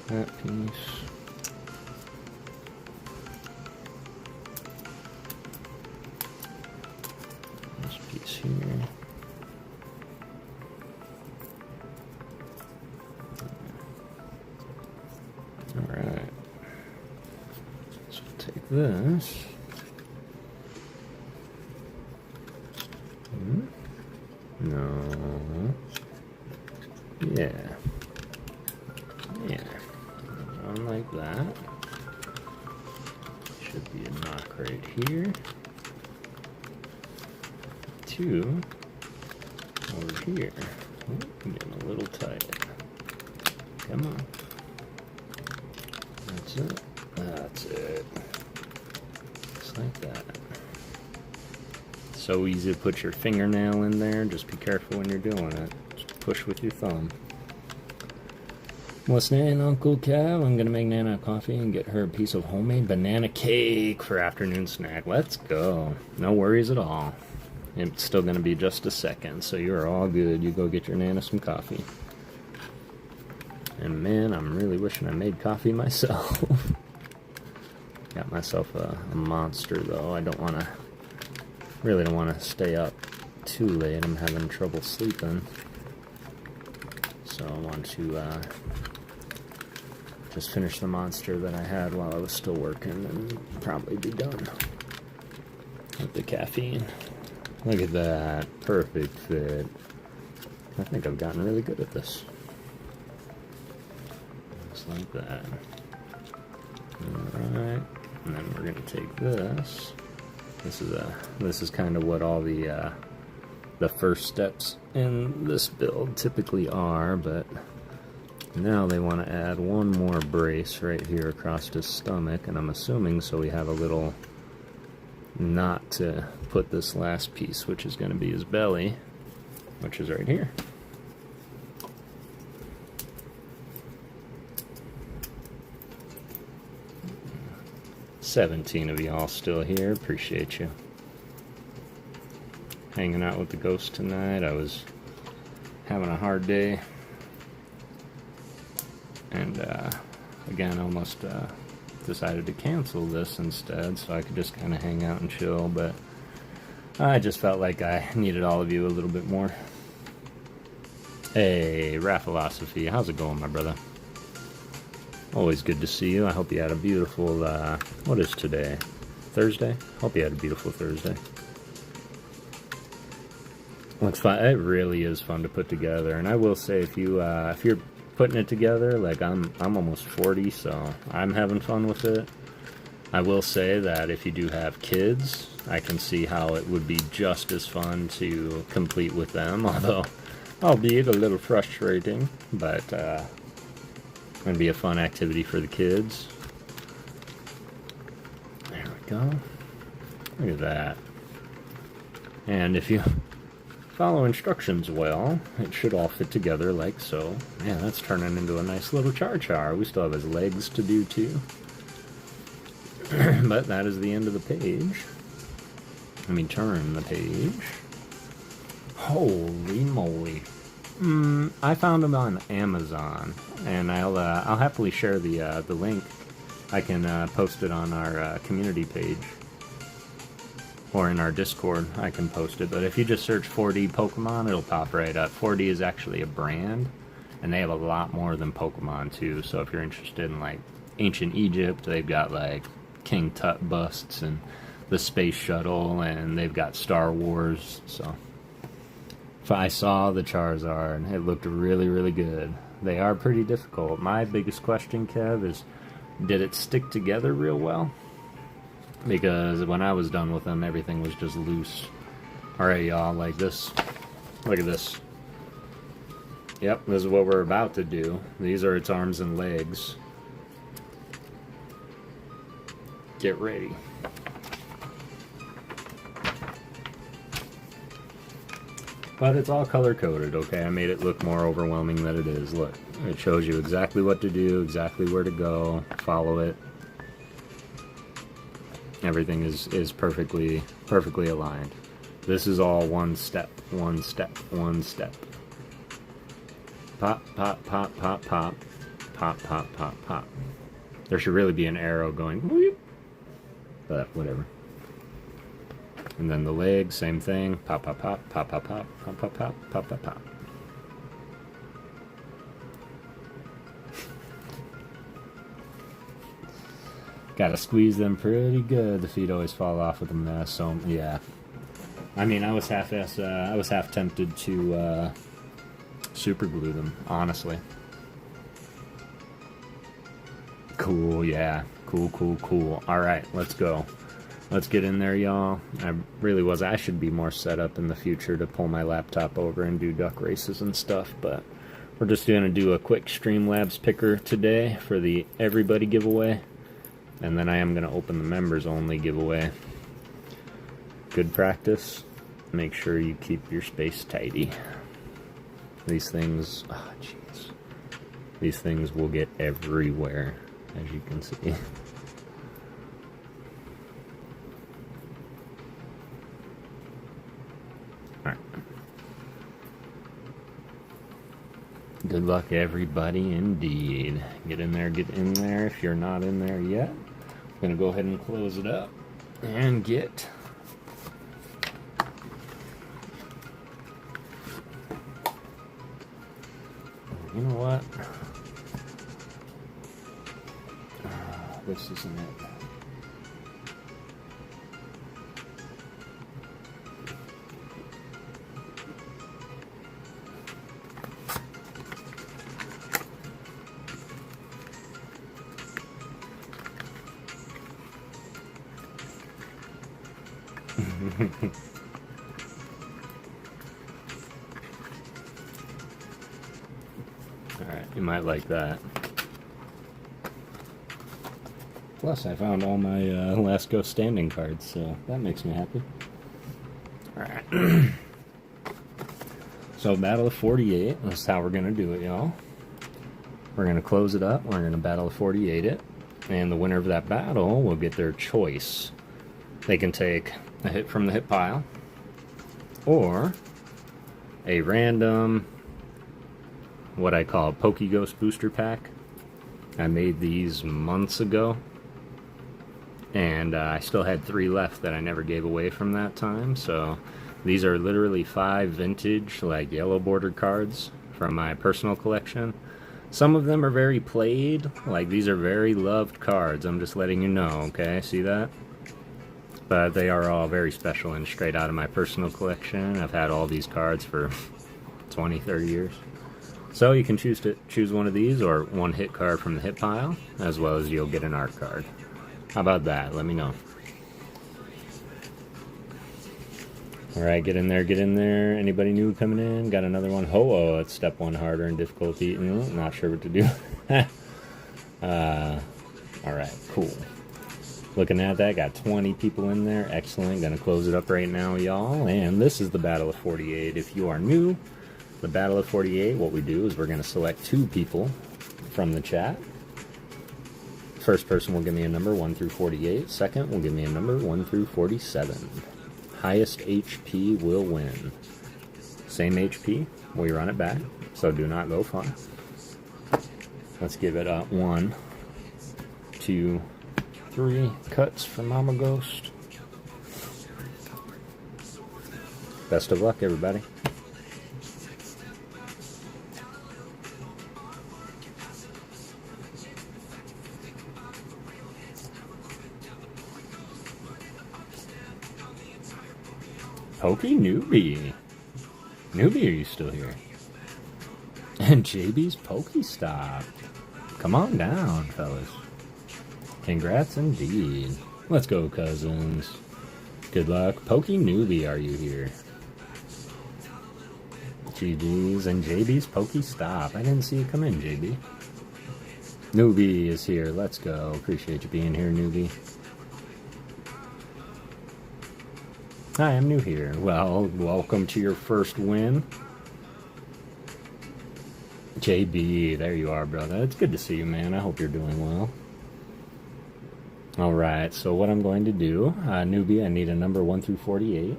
That piece. This piece here. Alright. So take this. No. Yeah. Yeah. One like that. Should be a knock right here. 2 over here. Oh, getting a little tight. Come on. That's it. That's it. Just like that. So easy to put your fingernail in there. Just be careful when you're doing it. Just push with your thumb. What's that, Uncle Kev? I'm gonna make Nana a coffee and get her a piece of homemade banana cake for afternoon snack. Let's go. No worries at all. It's still gonna be just a second, so you're all good. You go get your Nana some coffee. And man, I'm really wishing I made coffee myself. Got myself a monster though. I really don't want to stay up too late. I'm having trouble sleeping. So I want to just finish the monster that I had while I was still working and probably be done with the caffeine. Look at that. Perfect fit. I think I've gotten really good at this. Just like that. Alright. And then we're going to take this. This is kind of what all the first steps in this build typically are, but now they want to add one more brace right here across his stomach, and I'm assuming so we have a little knot to put this last piece, which is going to be his belly, which is right here. "17 of y'all still here. Appreciate you. Hanging out with the ghost tonight. I was having a hard day. And, again, almost decided to cancel this instead so I could just kind of hang out and chill. But I just felt like I needed all of you a little bit more. Hey, Raphilosophy, how's it going, my brother? Always good to see you. I hope you had a beautiful, what is today? Thursday? Hope you had a beautiful Thursday. Looks fun. It really is fun to put together, and I will say, if you're putting it together, like I'm almost 40, so I'm having fun with it. I will say that if you do have kids, I can see how it would be just as fun to complete with them, although albeit a little frustrating, but going to be a fun activity for the kids. There we go. Look at that. And if you follow instructions well, it should all fit together like so. Man, that's turning into a nice little Char. We still have his legs to do too. But that is the end of the page. Let me turn the page. Holy moly. I found them on Amazon, and I'll happily share the link. I can post it on our community page, or in our Discord. I can post it. But if you just search 4D Pokemon, it'll pop right up. 4D is actually a brand, and they have a lot more than Pokemon too. So if you're interested in like ancient Egypt, they've got like King Tut busts and the space shuttle, and they've got Star Wars. So if I saw the Charizard, it looked really, really good. They are pretty difficult. My biggest question, Kev, is did it stick together real well? Because when I was done with them, everything was just loose. Alright, y'all, like this. Look at this. Yep, this is what we're about to do. These are its arms and legs. Get ready. But it's all color-coded, okay? I made it look more overwhelming than it is. Look, it shows you exactly what to do, exactly where to go, follow it. Everything is perfectly aligned. This is all one step, one step, one step. Pop, pop, pop, pop, pop. Pop, pop, pop, pop. There should really be an arrow going, whoop, but whatever. And then the leg, same thing. Pop, pop, pop, pop, pop, pop, pop, pop, pop, pop, pop, pop. Gotta squeeze them pretty good. The feet always fall off with a mess. So yeah, I mean, I was half tempted to super glue them, honestly. Cool, yeah, cool. All right, let's go. Let's get in there, y'all. I should be more set up in the future to pull my laptop over and do duck races and stuff, but we're just going to do a quick Streamlabs picker today for the everybody giveaway, and then I am going to open the members only giveaway. Good practice. Make sure you keep your space tidy. These things, oh jeez. These things will get everywhere, as you can see. Good luck, everybody, indeed. Get in there if you're not in there yet. I'm going to go ahead and close it up and get... You know what? This isn't it. Alright, you might like that. Plus, I found all my Last Ghost Standing cards, so that makes me happy. Alright. So, Battle of 48, that's how we're going to do it, y'all. We're going to close it up, we're going to Battle of 48 it, and the winner of that battle will get their choice. They can take a hit from the hit pile, or a random, what I call a PokéGhost booster pack. I made these months ago, and I still had 3 left that I never gave away from that time. So these are literally 5 vintage, like yellow bordered cards from my personal collection. Some of them are very played, like these are very loved cards, I'm just letting you know, okay? See that? But they are all very special and straight out of my personal collection. I've had all these cards for 20, 30 years. So you can choose one of these or one hit card from the hit pile, as well as you'll get an art card. How about that? Let me know. Alright, get in there, get in there. Anybody new coming in? Got another one? Ho-Oh, it's step 1 harder in difficulty. Not sure what to do. Alright, cool. Looking at that, got 20 people in there. Excellent. Gonna close it up right now, y'all. And this is the Battle of 48. If you are new, the Battle of 48, what we do is we're gonna select 2 people from the chat. First person will give me a number 1 through 48. Second will give me a number 1 through 47. Highest HP will win. Same HP, we run it back, so do not go far. Let's give it a 1, 2, 3 cuts for Mama Ghost. Best of luck, everybody. Pokey Newbie. Newbie, are you still here? And JB's Pokestop. Come on down, fellas. Congrats indeed. Let's go, cousins. Good luck. Pokey Newbie, are you here? GG's and JB's Pokestop. I didn't see you come in, JB. Newbie is here. Let's go. Appreciate you being here, Newbie. Hi, I'm new here. Well, welcome to your first win. JB, there you are, brother. It's good to see you, man. I hope you're doing well. Alright, so what I'm going to do, newbie, I need a number 1 through 48.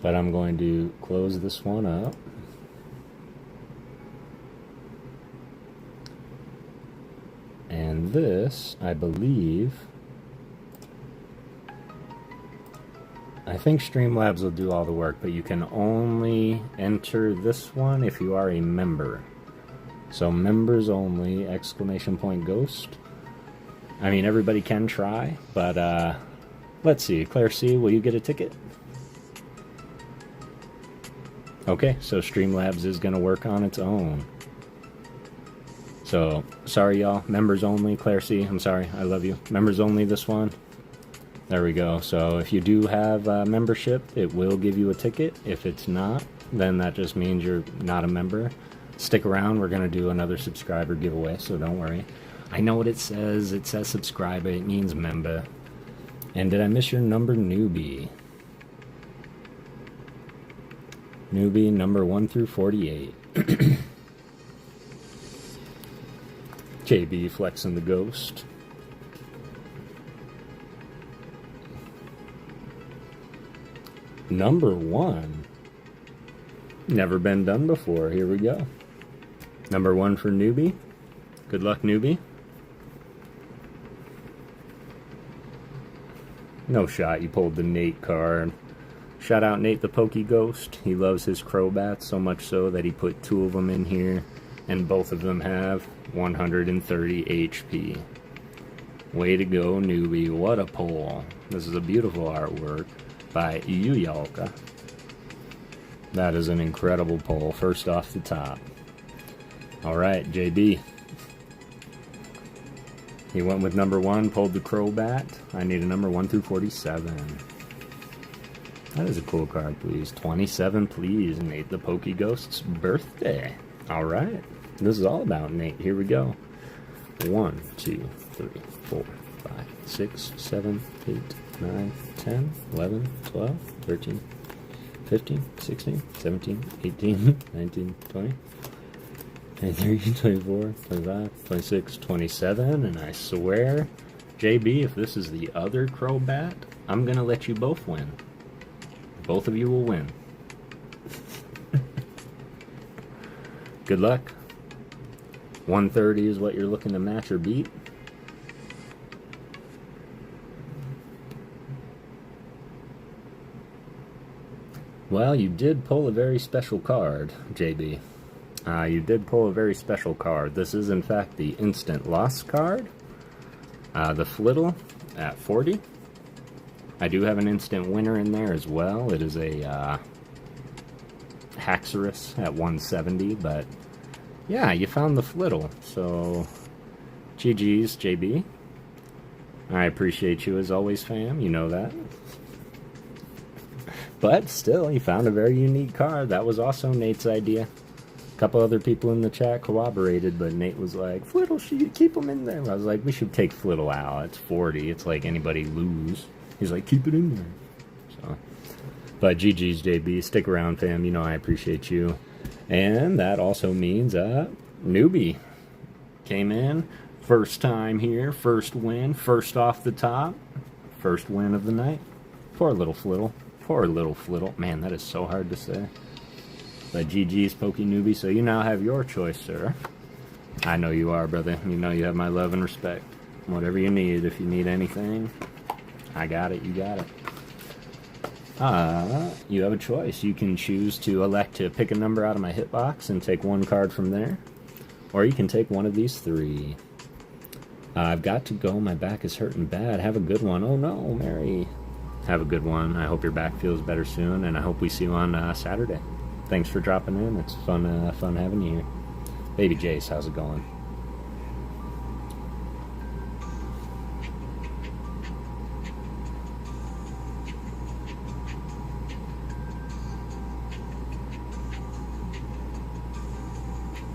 But I'm going to close this one up. And this, I believe... I think Streamlabs will do all the work, but you can only enter this one if you are a member. So members only, exclamation point ghost. I mean, everybody can try, but let's see. Claire C, will you get a ticket? Okay, so Streamlabs is going to work on its own. So, sorry y'all, members only, Claire C, I'm sorry, I love you. Members only this one. There we go. So if you do have membership, it will give you a ticket. If it's not, then that just means you're not a member. Stick around. We're going to do another subscriber giveaway, so don't worry. I know what it says. It says subscriber. It means member. And did I miss your number, Newbie? Newbie, number 1 through 48. JB flexing the ghost. Number 1. Never been done before. Here we go. Number 1 for Newbie. Good luck, Newbie. No shot, you pulled the Nate card. Shout out Nate the PokéGhost. He loves his Crobats so much so that he put 2 of them in here, and both of them have 130 HP. Way to go, Newbie. What a pull. This is a beautiful artwork by Yuyalka. That is an incredible pull, first off the top. Alright, JB. He went with number 1, pulled the Crobat. I need a number 1 through 47. That is a cool card, please. 27, please. Nate the PokéGhost's birthday. Alright. This is all about Nate. Here we go. 1, 2, 3, 4, 5, 6, 7, 8, 9, 10, 11, 12, 13, 15, 16, 17, 18, 19, 20, 23, 24, 25, 26, 27, and I swear, JB, if this is the other Crobat, I'm gonna let you both win. Both of you will win. Good luck. 130 is what you're looking to match or beat. Well, you did pull a very special card, JB. You did pull a very special card. This is, in fact, the Instant Loss card. The Flittle at 40. I do have an instant winner in there as well. It is a Haxorus at 170, but yeah, you found the Flittle. So, GG's, JB. I appreciate you as always, fam. You know that. But still, you found a very unique card. That was also Nate's idea. A couple other people in the chat corroborated, but Nate was like, Flittle, keep them in there. I was like, we should take Flittle out. It's 40. It's like anybody lose. He's like, keep it in there. So, but GG's, JB. Stick around, fam. You know I appreciate you. And that also means newbie came in. First time here. First win. First off the top. First win of the night. Poor little Flittle. Poor little Flittle. Man, that is so hard to say. But GG's, Pokey Newbie, so you now have your choice, sir. I know you are, brother. You know you have my love and respect. Whatever you need, if you need anything, I got it, you got it. You have a choice. You can choose to elect to pick a number out of my hitbox and take one card from there. Or you can take one of these three. I've got to go. My back is hurting bad. Have a good one. Oh, no, Mary. Have a good one. I hope your back feels better soon, and I hope we see you on Saturday. Thanks for dropping in. It's fun having you here. Baby Jace, how's it going?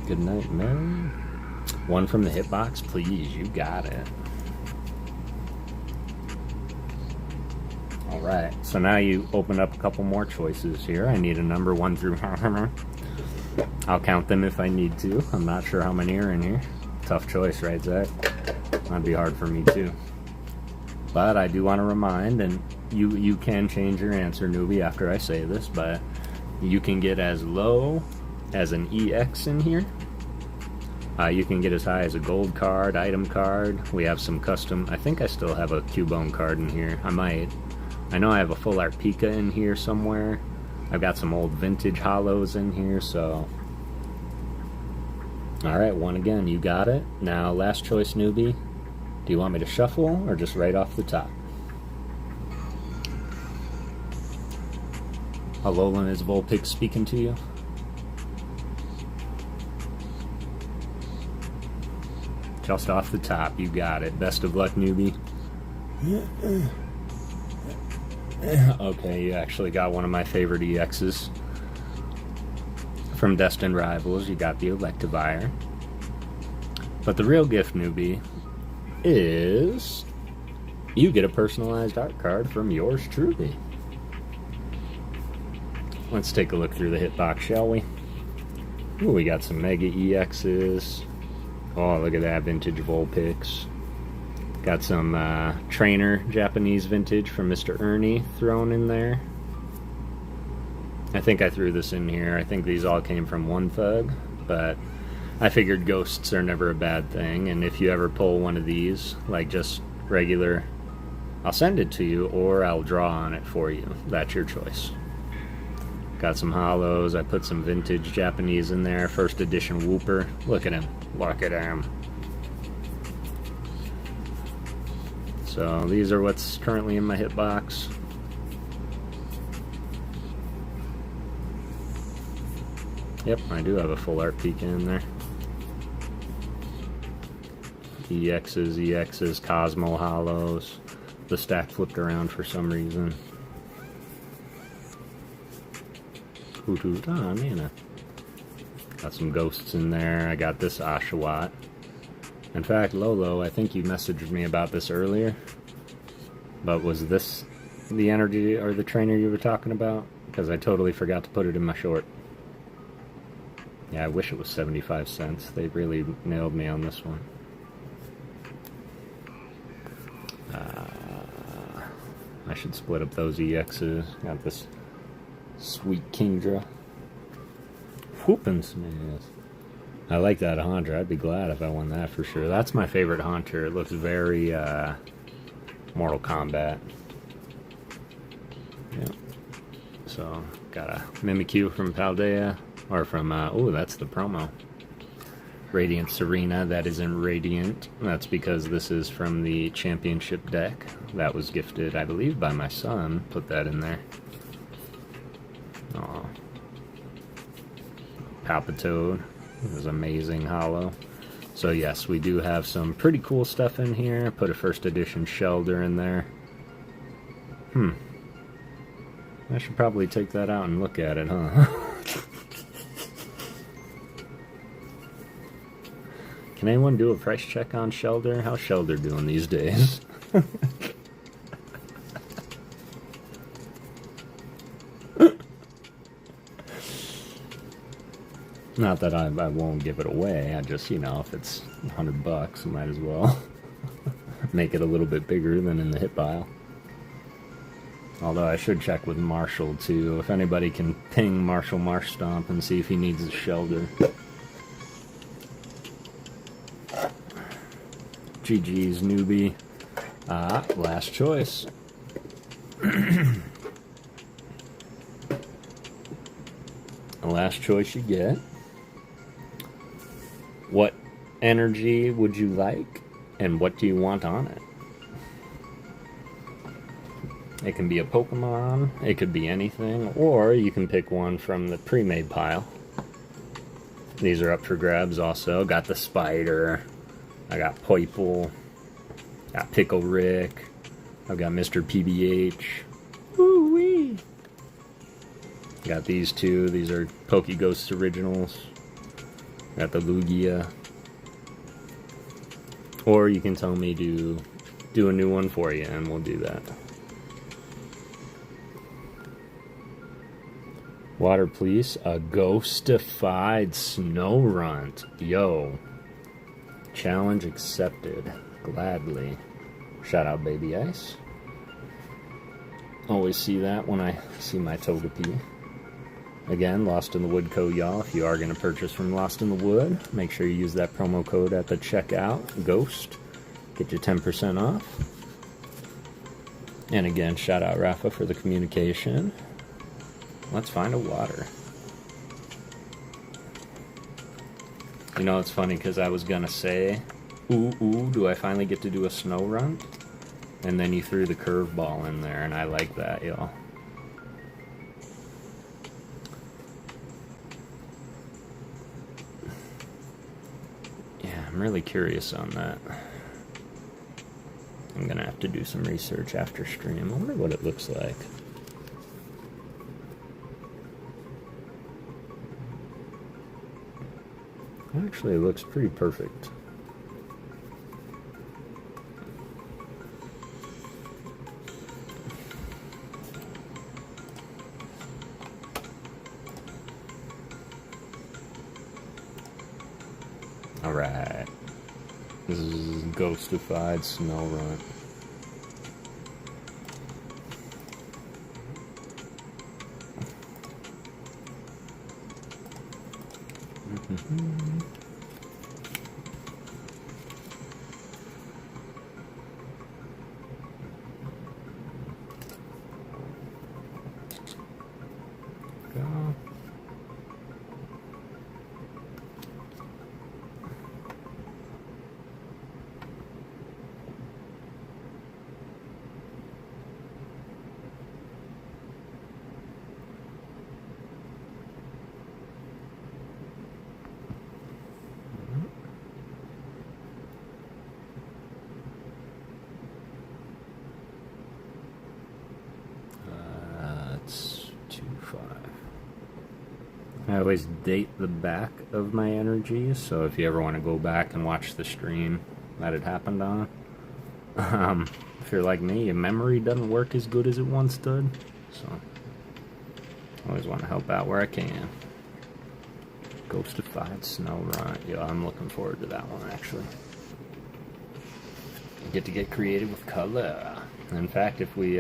Good night, Mary. One from the hitbox, please. You got it. Alright, so now you open up a couple more choices here. I need a number 1 through... I'll count them if I need to. I'm not sure how many are in here. Tough choice, right, Zach? That'd be hard for me, too. But I do want to remind, and you can change your answer, newbie, after I say this, but you can get as low as an EX in here. You can get as high as a gold card, item card. We have some custom... I think I still have a Cubone card in here. I might... I know I have a full art Pika in here somewhere. I've got some old vintage hollows in here, so... Alright, one again, you got it. Now, last choice, newbie. Do you want me to shuffle, or just right off the top? Alolan, is Vulpix speaking to you? Just off the top, you got it. Best of luck, newbie. Okay, you actually got one of my favorite EXs. From Destined Rivals, you got the Electivire. But the real gift, newbie, is you get a personalized art card from yours truly. Let's take a look through the hitbox, shall we? Ooh, we got some Mega EXs. Oh, look at that, vintage Vulpix. Got some Trainer Japanese vintage from Mr. Ernie thrown in there. I think I threw this in here. I think these all came from One Thug, but I figured ghosts are never a bad thing, and if you ever pull one of these, like just regular, I'll send it to you, or I'll draw on it for you. That's your choice. Got some hollows. I put some vintage Japanese in there. First edition Wooper. Look at him. Look at him. So these are what's currently in my hitbox. Yep, I do have a full art Pika in there. EXs, Cosmo Hollows. The stack flipped around for some reason. Ah, man. Got some ghosts in there. I got this Oshawott. In fact, Lolo, I think you messaged me about this earlier. But was this the energy or the trainer you were talking about? Because I totally forgot to put it in my short. Yeah, I wish it was 75 cents. They really nailed me on this one. I should split up those EXs. Got this sweet Kingdra. Whoopin' smash. I like that Haunter. I'd be glad if I won that for sure. That's my favorite Haunter. It looks very Mortal Kombat. Yeah. So, got a Mimikyu from Paldea. Or from, oh, that's the promo. Radiant Serena, that isn't Radiant. That's because this is from the championship deck. That was gifted, I believe, by my son. Put that in there. Aw. Palpitoad. It was amazing holo. So yes, we do have some pretty cool stuff in here. Put a first edition Shelder in there. I should probably take that out and look at it, huh? Can anyone do a price check on Shelder? How's Shelder doing these days? Not that I won't give it away. I just, you know, if it's $100, I might as well make it a little bit bigger than in the hit pile. Although I should check with Marshall too. If anybody can ping Marshall Marshstomp and see if he needs a Shelder. GG's, newbie. Last choice. The last choice you get. What energy would you like, and what do you want on it? It can be a Pokemon, it could be anything, or you can pick one from the pre-made pile. These are up for grabs also. Got the Spider, I got Poiple, got Pickle Rick, I've got Mr. PBH. Woo-wee! Got these two, these are PokéGhost originals. Got the Lugia. Or you can tell me to do a new one for you, and we'll do that. Water Police, a ghostified Snorunt. Yo. Challenge accepted. Gladly. Shout out Baby Ice. Always see that when I see my Togepi. Again, Lost in the Wood code, y'all. If you are going to purchase from Lost in the Wood, make sure you use that promo code at the checkout, GHOST. Get you 10% off. And again, shout out Rafa for the communication. Let's find a water. You know, it's funny because I was going to say, ooh, do I finally get to do a Snorunt? And then you threw the curveball in there, and I like that, y'all. I'm really curious on that. I'm gonna have to do some research after stream. I wonder what it looks like. Actually, it looks pretty perfect. Alright. This is ghostified Snorunt. Go. I always date the back of my energies, so if you ever want to go back and watch the stream that it happened on, if you're like me, your memory doesn't work as good as it once did, so I always want to help out where I can. Ghostified Snorunt, yeah, I'm looking forward to that one actually. You get to get creative with color. In fact, if we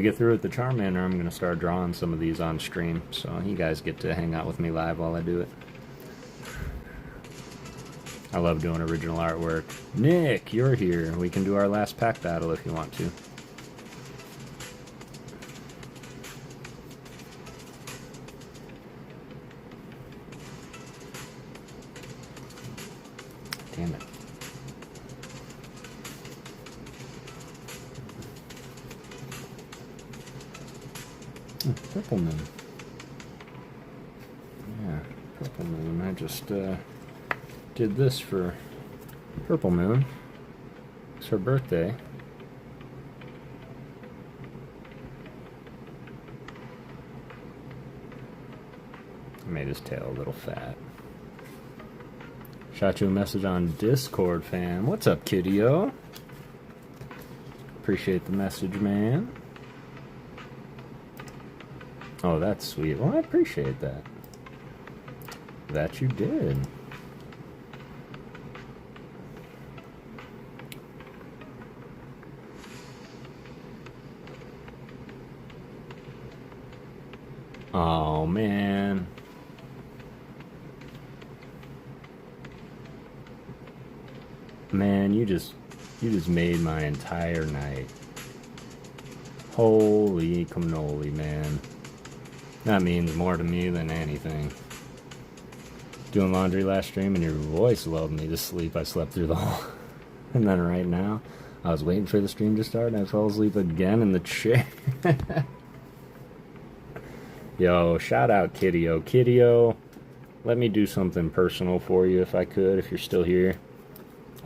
get through with the Charmander, I'm going to start drawing some of these on stream, so you guys get to hang out with me live while I do it. I love doing original artwork. Nick, you're here. We can do our last pack battle if you want to. Purple Moon. Yeah, Purple Moon. I just did this for Purple Moon. It's her birthday. I made his tail a little fat. Shot you a message on Discord, fam. What's up, Kitty-O? Appreciate the message, man. Oh, that's sweet. Well, I appreciate that. That you did. Oh, man. Man, you just made my entire night. Holy cannoli, man. That means more to me than anything. Doing laundry last stream and your voice lulled me to sleep. I slept through the whole... And then right now, I was waiting for the stream to start and I fell asleep again in the chair. Yo, shout out Kitty-O. Kitty-O, let me do something personal for you if I could, if you're still here.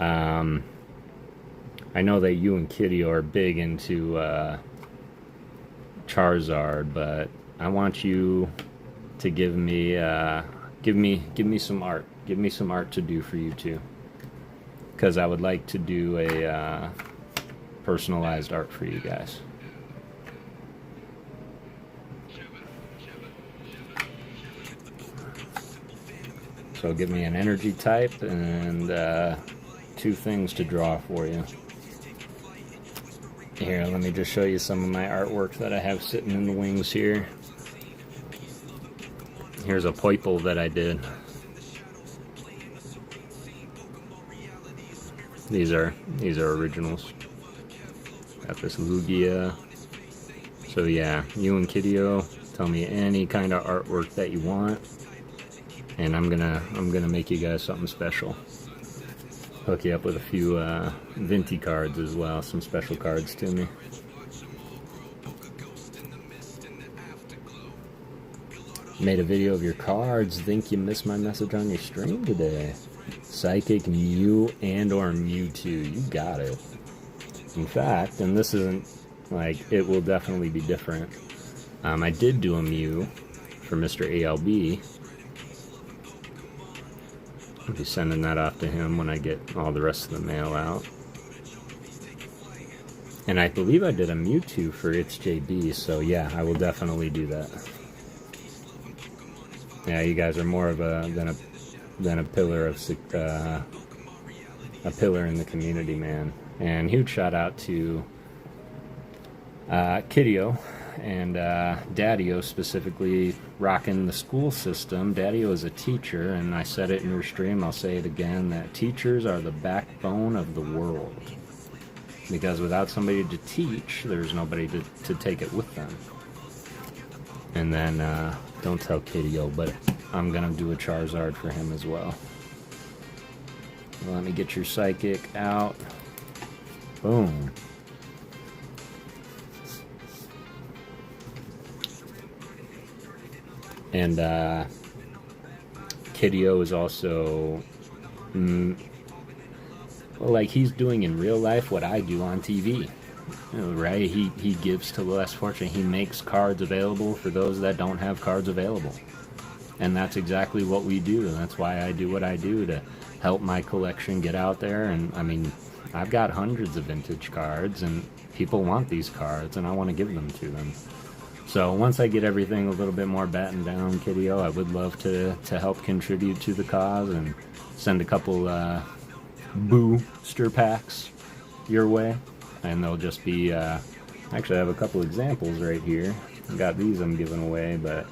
I know that you and Kitty-O are big into Charizard, but I want you to give me some art. Give me some art to do for you too, because I would like to do a personalized art for you guys. So give me an energy type and 2 things to draw for you. Here, let me just show you some of my artwork that I have sitting in the wings here. Here's a Poiple that I did. These are originals. Got this Lugia. So yeah, you and Kitty-O, tell me any kind of artwork that you want, and I'm gonna make you guys something special. Hook you up with a few Vinty cards as well, some special cards to me. Made a video of your cards. Think you missed my message on your stream today. Psychic, Mew, and or Mewtwo. You got it. In fact, and this isn't like, it will definitely be different. I did do a Mew for Mr. ALB. I'll be sending that off to him when I get all the rest of the mail out. And I believe I did a Mewtwo for It's JB, so yeah, I will definitely do that. Yeah, you guys are more of than a pillar of a pillar in the community, man. And huge shout out to Kitty-O and Daddy-O specifically, rocking the school system. Daddy-O is a teacher, and I said it in your stream, I'll say it again, that teachers are the backbone of the world. Because without somebody to teach, there's nobody to take it with them. And then, don't tell Kitty-O, but I'm gonna do a Charizard for him as well. Let me get your Psychic out. Boom. And Kitty-O is also, like, he's doing in real life what I do on TV, right? He gives to the less fortunate. He makes cards available for those that don't have cards available. And that's exactly what we do. And that's why I do what I do, to help my collection get out there. And I mean, I've got hundreds of vintage cards, and people want these cards, and I want to give them to them. So once I get everything a little bit more battened down, Kitty-O, I would love to help contribute to the cause and send a couple booster packs your way. And they'll just be, actually I have a couple examples right here. I've got these I'm giving away, but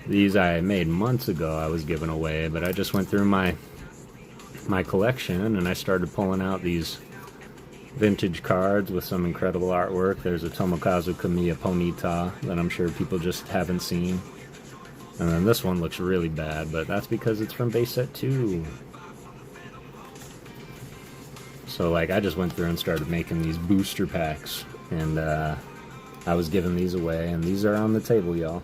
these I made months ago I was giving away, but I just went through my collection and I started pulling out these vintage cards with some incredible artwork. There's a Tomokazu Kamiya Ponyta that I'm sure people just haven't seen. And then this one looks really bad, but that's because it's from base set 2. So like, I just went through and started making these booster packs, and I was giving these away, and these are on the table, y'all,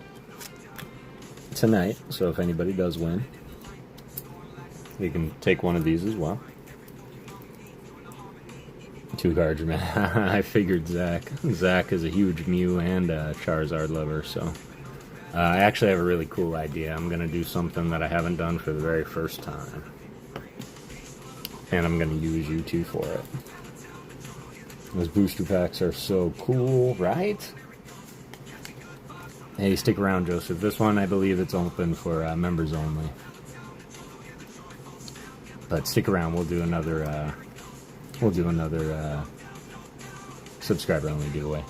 tonight. So if anybody does win, you can take one of these as well. 2 cards, man. I figured Zach. Zach is a huge Mew and Charizard lover, so I actually have a really cool idea. I'm going to do something that I haven't done for the very first time, and I'm going to use you two for it. Those booster packs are so cool, right? Hey, stick around, Joseph. This one, I believe it's open for members only. But stick around. We'll do another subscriber-only giveaway.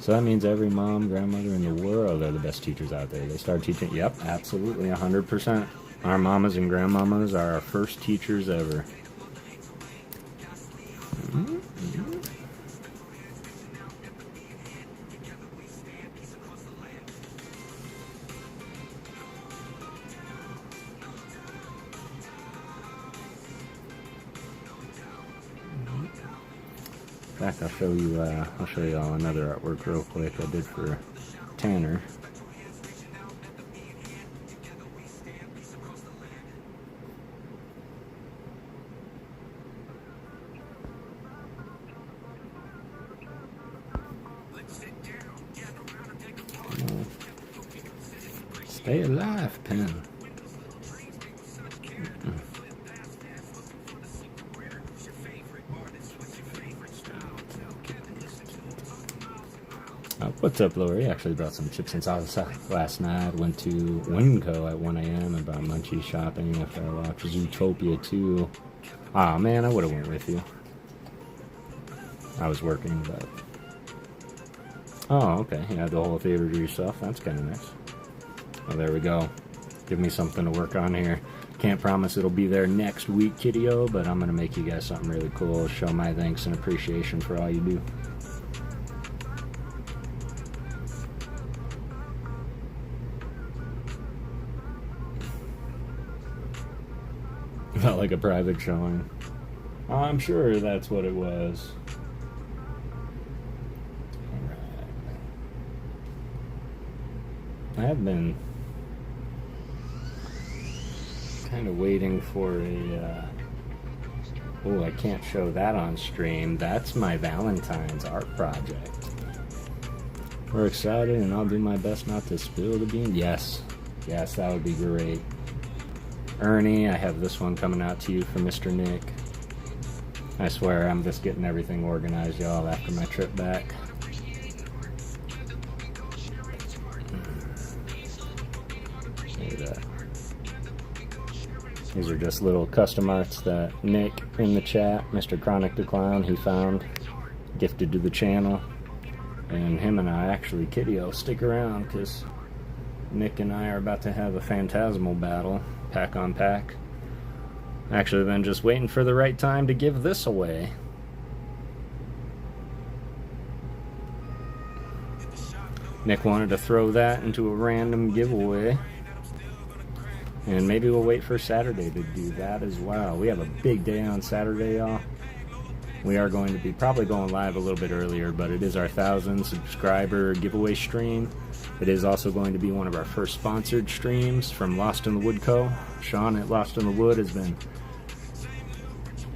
So that means every mom, grandmother in the world are the best teachers out there. They start teaching. Yep, absolutely, 100%. Our mamas and grandmamas are our first teachers ever. In fact, I'll show you all another artwork real quick I did for Tanner. Stay alive, pen. What's up, Lori? Actually brought some chips and salsa last night. Went to Winco at 1 a.m. and brought munchie shopping after I watched Zootopia 2. Aw, man, I would have went with you. I was working, but... Oh, okay. You had the whole theater to yourself. That's kind of nice. Well, there we go. Give me something to work on here. Can't promise it'll be there next week, kiddo, but I'm going to make you guys something really cool. Show my thanks and appreciation for all you do. Felt like a private showing. I'm sure that's what it was. Alright. I have been kind of waiting for a... Oh, I can't show that on stream. That's my Valentine's art project. We're excited, and I'll do my best not to spill the beans. Yes. Yes, that would be great. Ernie, I have this one coming out to you for Mr. Nick. I swear I'm just getting everything organized, y'all, after my trip back. Look at that. These are just little custom arts that Nick in the chat, Mr. Chronic the Clown, he found, gifted to the channel. And him and I, actually, Kiddio, stick around, because Nick and I are about to have a phantasmal battle. Pack on pack. Actually, then just waiting for the right time to give this away. Nick wanted to throw that into a random giveaway. And maybe we'll wait for Saturday to do that as well. We have a big day on Saturday, y'all. We are going to be probably going live a little bit earlier, but it is our 1,000 subscriber giveaway stream. It is also going to be one of our first sponsored streams from Lost in the Wood Co. Sean at Lost in the Wood has been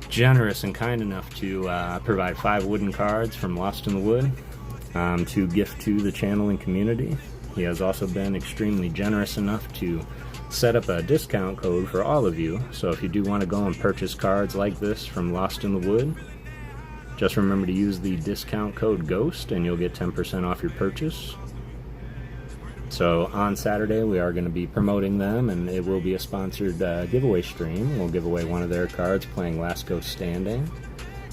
generous and kind enough to provide 5 wooden cards from Lost in the Wood to gift to the channel and community. He has also been extremely generous enough to set up a discount code for all of you. So if you do want to go and purchase cards like this from Lost in the Wood, just remember to use the discount code GHOST and you'll get 10% off your purchase. So on Saturday we are going to be promoting them, and it will be a sponsored giveaway stream. We'll give away one of their cards playing Last Ghost Standing.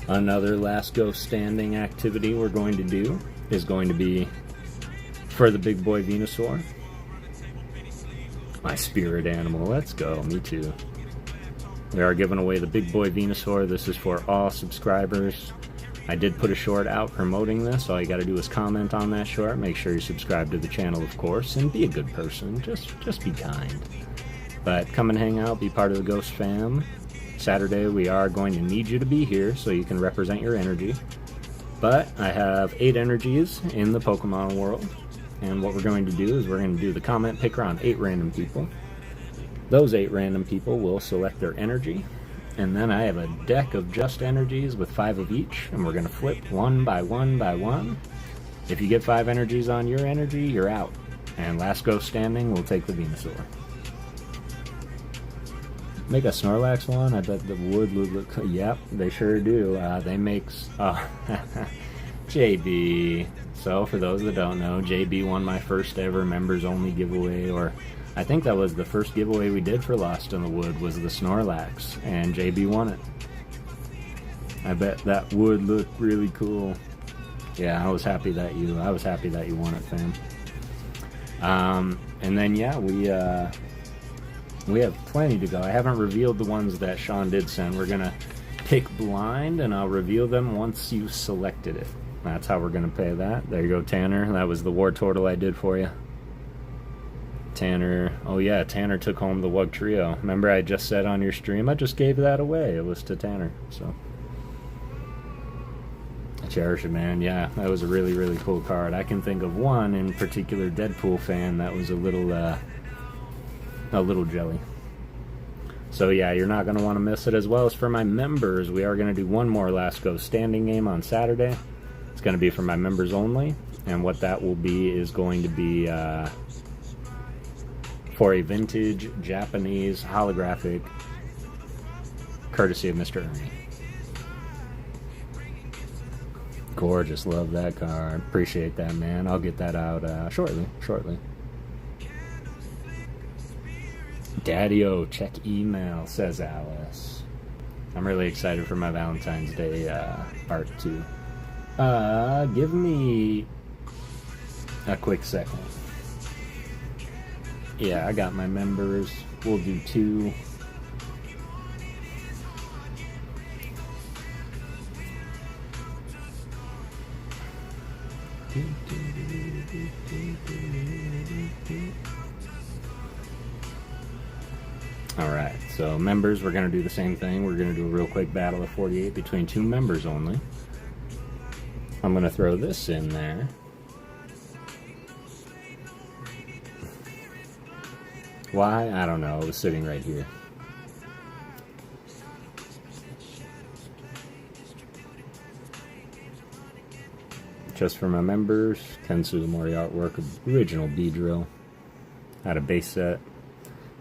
Another Last Ghost Standing activity we're going to do is going to be for the big boy Venusaur. My spirit animal, let's go, me too. We are giving away the big boy Venusaur. This is for all subscribers. I did put a short out promoting this. All you got to do is comment on that short. Make sure you subscribe to the channel, of course, and be a good person. Just be kind. But come and hang out, be part of the Ghost fam. Saturday, we are going to need you to be here so you can represent your energy. But I have 8 energies in the Pokemon world, and what we're going to do is we're going to do the comment picker on 8 random people. Those 8 random people will select their energy, and then I have a deck of just energies with 5 of each, and we're going to flip one by one by one. If you get 5 energies on your energy, you're out, and last ghost standing will take the Venusaur. Make a Snorlax one? I bet the wood would look... Yep, they sure do. They make... Oh, JB. So, for those that don't know, JB won my first ever members only giveaway, or I think that was the first giveaway we did for Lost in the Wood, was the Snorlax, and JB won it. I bet that would look really cool. Yeah, I was happy that you won it, fam. And then, yeah, we have plenty to go. I haven't revealed the ones that Sean did send. We're going to pick blind, and I'll reveal them once you've selected it. That's how we're going to pay that. There you go, Tanner. That was the War Turtle I did for you. Tanner. Oh, yeah, Tanner took home the Wug Trio. Remember I just said on your stream, I just gave that away. It was to Tanner, so. I cherish it, man. Yeah, that was a really, really cool card. I can think of one in particular Deadpool fan that was a little jelly. So yeah, you're not going to want to miss it. As well as for my members, we are going to do one more Last Ghost Standing game on Saturday. It's going to be for my members only, and what that will be is going to be for a vintage Japanese holographic, courtesy of Mr. Ernie. Gorgeous, love that card. Appreciate that, man. I'll get that out shortly. Daddy-o, check email, says Alice. I'm really excited for my Valentine's Day art, too. Give me a quick second. Yeah, I got my members. We'll do 2. Alright, so members, we're going to do the same thing. We're going to do a real quick battle of 48 between 2 members only. I'm going to throw this in there. Why? I don't know. It was sitting right here. Just for my members, Kensu Mori artwork, original Beedrill. Had a base set.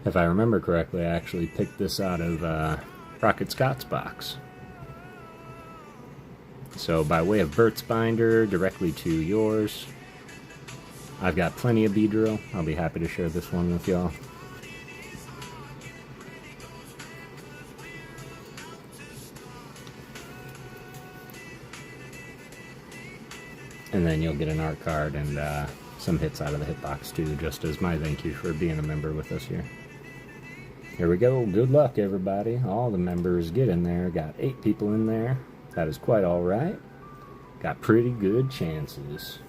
If I remember correctly, I actually picked this out of Rocket Scott's box. So by way of Bert's binder, directly to yours, I've got plenty of Beedrill. I'll be happy to share this one with y'all. And then you'll get an art card and some hits out of the hitbox too, just as my thank you for being a member with us here. Here we go. Good luck, everybody. All the members get in there. Got 8 people in there. That is quite all right. Got pretty good chances.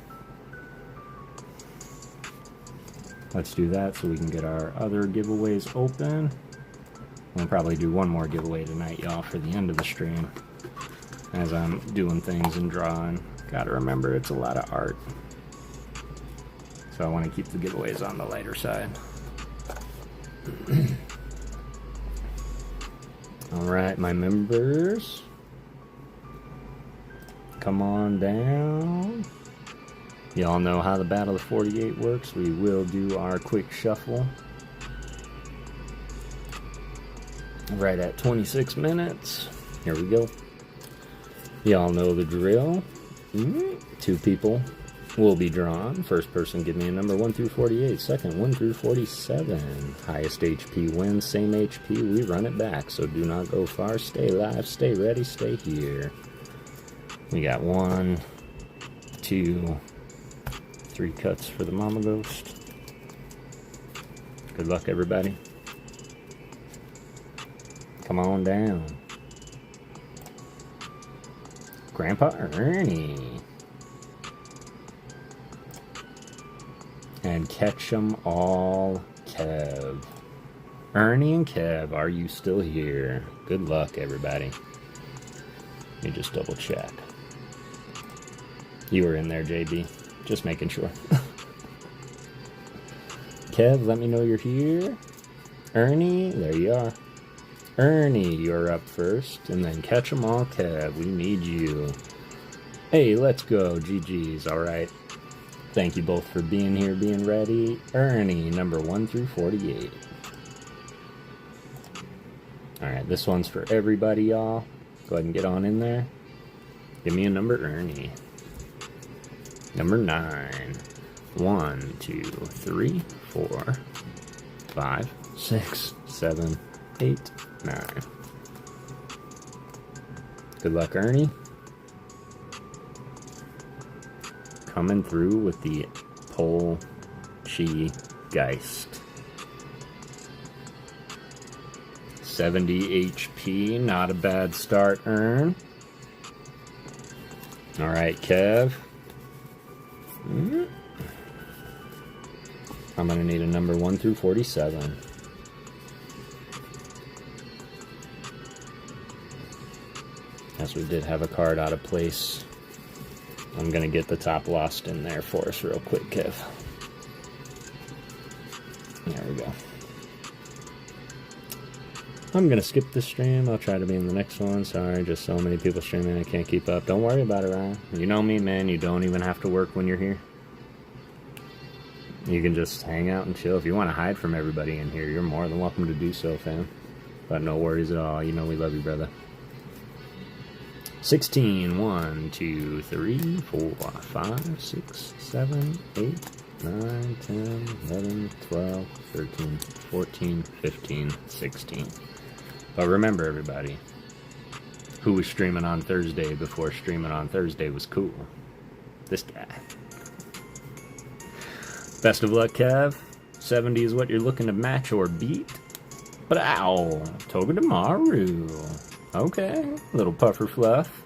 Let's do that so we can get our other giveaways open. We'll probably do one more giveaway tonight, y'all, for the end of the stream, as I'm doing things and drawing. Gotta remember, it's a lot of art. So I want to keep the giveaways on the lighter side. Alright, my members. Come on down. Y'all know how the Battle of 48 works. We will do our quick shuffle. Right at 26 minutes. Here we go. Y'all know the drill. 2 people will be drawn. First person give me a number 1 through 48. Second 1 through 47. Highest HP wins. Same HP, we run it back. So do not go far. Stay live, stay ready, stay here. We got 1, 2, 3 cuts for the Mama Ghost. Good luck, everybody. Come on down. Grandpa Ernie. And catch 'em all, Kev. Ernie and Kev, are you still here? Good luck, everybody. Let me just double check. You were in there, JB. Just making sure. Kev, let me know you're here. Ernie, there you are. Ernie, you're up first. And then catch 'em all, Kev. We need you. Hey, let's go. GG's. All right. Thank you both for being here, being ready. Ernie, number 1 through 48. All right, this one's for everybody, y'all. Go ahead and get on in there. Give me a number, Ernie. Number 9. 1, 2, 3, 4, 5, 6, 7, 8, 9. Good luck, Ernie. Coming through with the PokéGhost. 70 HP, not a bad start, Ern. Alright, Kev. I'm going to need a number 1 through 47. As we did have a card out of place. I'm going to get the top lost in there for us real quick, Kev. There we go. I'm going to skip this stream. I'll try to be in the next one. Sorry, just so many people streaming. I can't keep up. Don't worry about it, Ryan. You know me, man. You don't even have to work when you're here. You can just hang out and chill. If you want to hide from everybody in here, you're more than welcome to do so, fam. But no worries at all. You know we love you, brother. 16. 1, 2, 3, 4, 5, 6, 7, 8, 9, 10, 11, 12, 13, 14, 15, 16. But remember, everybody, who was streaming on Thursday before streaming on Thursday was cool? This guy. Best of luck, Kev. 70 is what you're looking to match or beat. But ow, Togedemaru. Okay, little puffer fluff.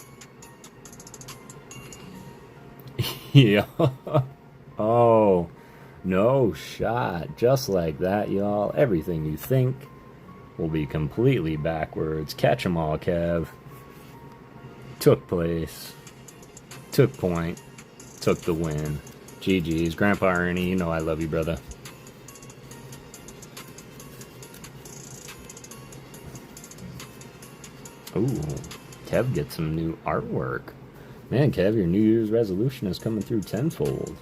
Yeah. Oh, no shot. Just like that, y'all. Everything you think will be completely backwards. Catch 'em all, Kev. Took place. Took point. Took the win. GG's. Grandpa Ernie, you know I love you, brother. Ooh, Kev gets some new artwork. Man, Kev, your New Year's resolution is coming through tenfold.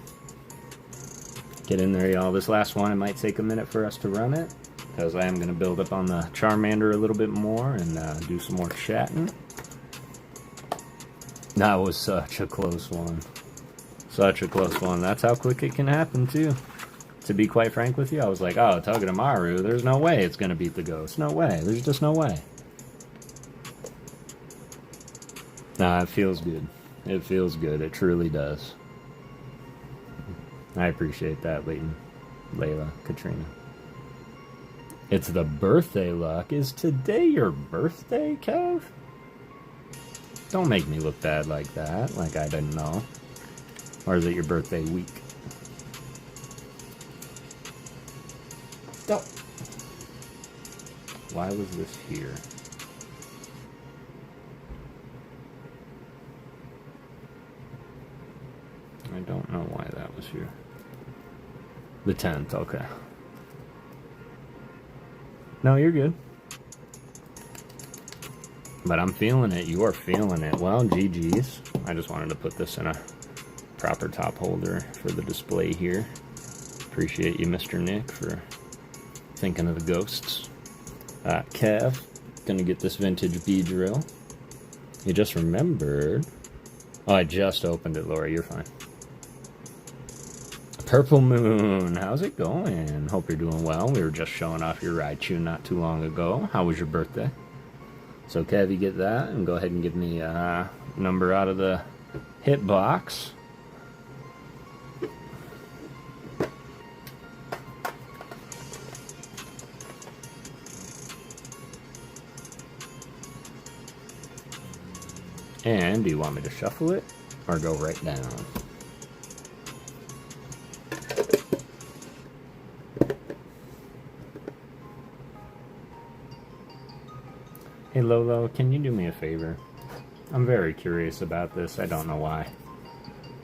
Get in there, y'all. This last one, it might take a minute for us to run it, because I am going to build up on the Charmander a little bit more and do some more chatting. That was such a close one. Such a close one. That's how quick it can happen, too. To be quite frank with you, I was like, oh, Togedemaru, there's no way it's going to beat the ghost. No way. There's just no way. Nah, it feels good. It feels good. It truly does. I appreciate that, Leighton, Layla, Katrina. It's the birthday luck. Is today your birthday, Kev? Don't make me look bad like that, like I didn't know. Or is it your birthday week? Oh. Why was this here? I don't know why that was here. The 10th, okay. No, you're good. But I'm feeling it. You are feeling it. Well, GG's. I just wanted to put this in a proper top holder for the display here. Appreciate you, Mr. Nick, for thinking of the ghosts. Kev, gonna get this vintage B-drill. You just remembered. Oh, I just opened it, Laura. You're fine. Purple Moon, how's it going? Hope you're doing well. We were just showing off your Raichu not too long ago. How was your birthday? So, Kev, you get that, and go ahead and give me a number out of the hit box. And do you want me to shuffle it or go right down? Hey Lolo, can you do me a favor? I'm very curious about this. I don't know why.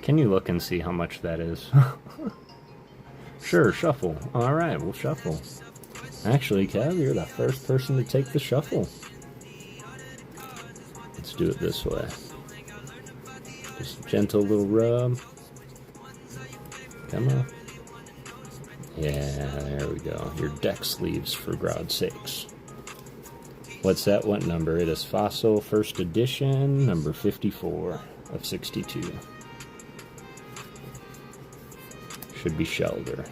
Can you look and see how much that is? Sure, shuffle. Alright, we'll shuffle. Actually, Kev, you're the first person to take the shuffle. Let's do it this way. Just a gentle little rub. Come on. Yeah, there we go. Your deck sleeves, for God's sakes. What's that? What number? It is Fossil First Edition, number 54 of 62. Should be Shelter.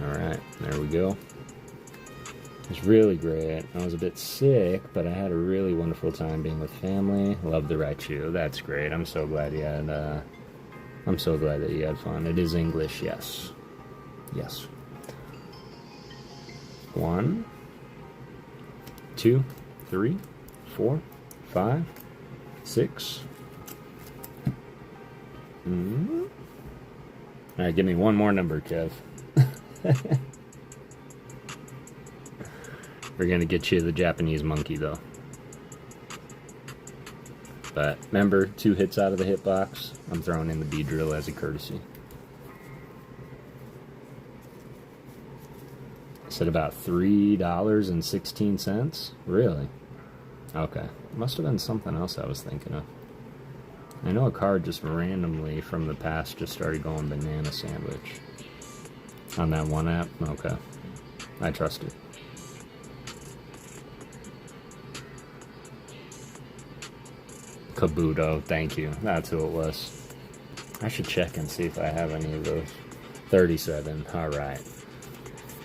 Alright, there we go. It's really great. I was a bit sick, but I had a really wonderful time being with family. Love the Raichu. That's great. I'm so glad you had I'm so glad that you had fun. It is English, yes. Yes. 1, 2, 3, 4, 5, 6. Alright, give me one more number, Kev. We're gonna get you the Japanese monkey, though. But remember, 2 hits out of the hitbox. I'm throwing in the Beedrill as a courtesy. It's at about $3.16. Really? Okay. Must have been something else I was thinking of. I know a card just randomly from the past just started going banana sandwich. On that one app? Okay. I trust it. Kabuto, thank you. That's who it was. I should check and see if I have any of those. 37, alright.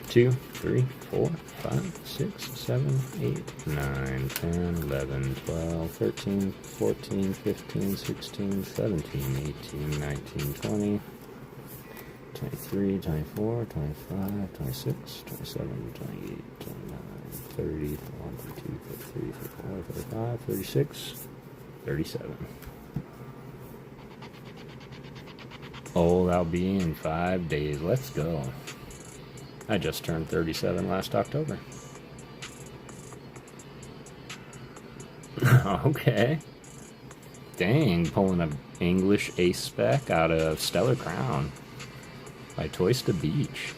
2, 3, 4, 5, 6, 7, 8, 9, 10, 11, 12, 13, 14, 15, 16, 17, 18, 19, 20, 23, 24, 25, 26, 27, 28, 29, 30, 31, 32, 33, 34, 35, 36, 37. Oh, that'll be in 5 days. Let's go. I just turned 37 last October. Okay. Dang, pulling an English ace spec out of Stellar Crown by Toysta Beach.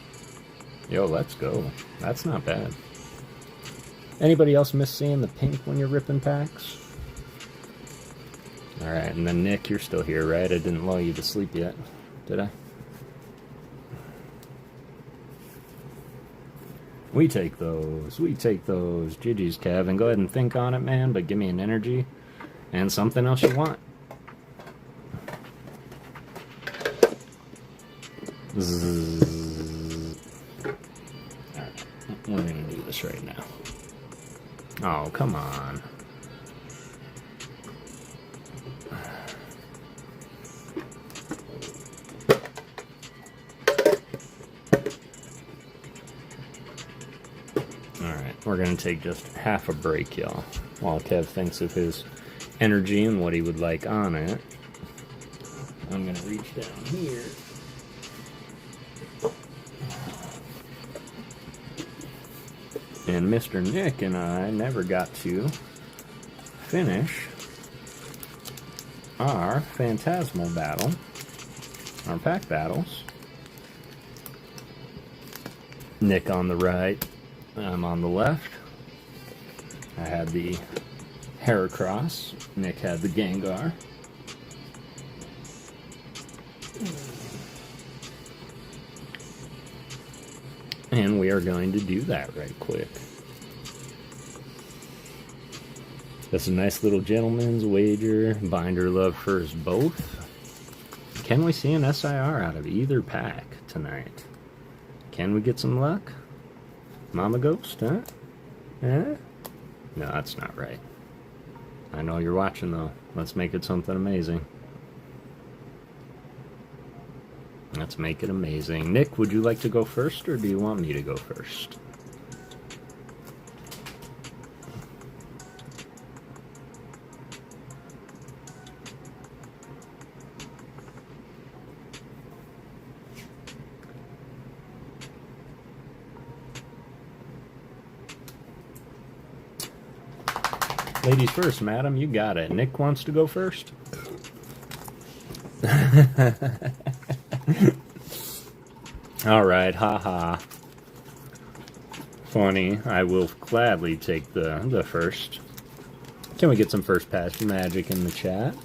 Yo, let's go. That's not bad. Anybody else miss seeing the pink when you're ripping packs? Alright, and then Nick, you're still here, right? I didn't lull you to sleep yet, did I? We take those. We take those. GG's, Kevin. Go ahead and think on it, man, but give me an energy and something else you want. Alright, we're gonna do this right now. Oh, come on. We're going to take just half a break, y'all, while Kev thinks of his energy and what he would like on it. I'm going to reach down here. And Mr. Nick and I never got to finish our Phantasmal battle, our pack battles. Nick on the right. I'm on the left. I had the Heracross. Nick had the Gengar. And we are going to do that right quick. That's a nice little gentleman's wager. Binder love for us both. Can we see an SIR out of either pack tonight? Can we get some luck? Mama Ghost, huh? Huh? No, that's not right. I know you're watching, though. Let's make it something amazing. Let's make it amazing. Nick, would you like to go first, or do you want me to go first? Ladies first, madam. You got it. Nick wants to go first? Alright, haha. Funny, I will gladly take the first. Can we get some first pass magic in the chat?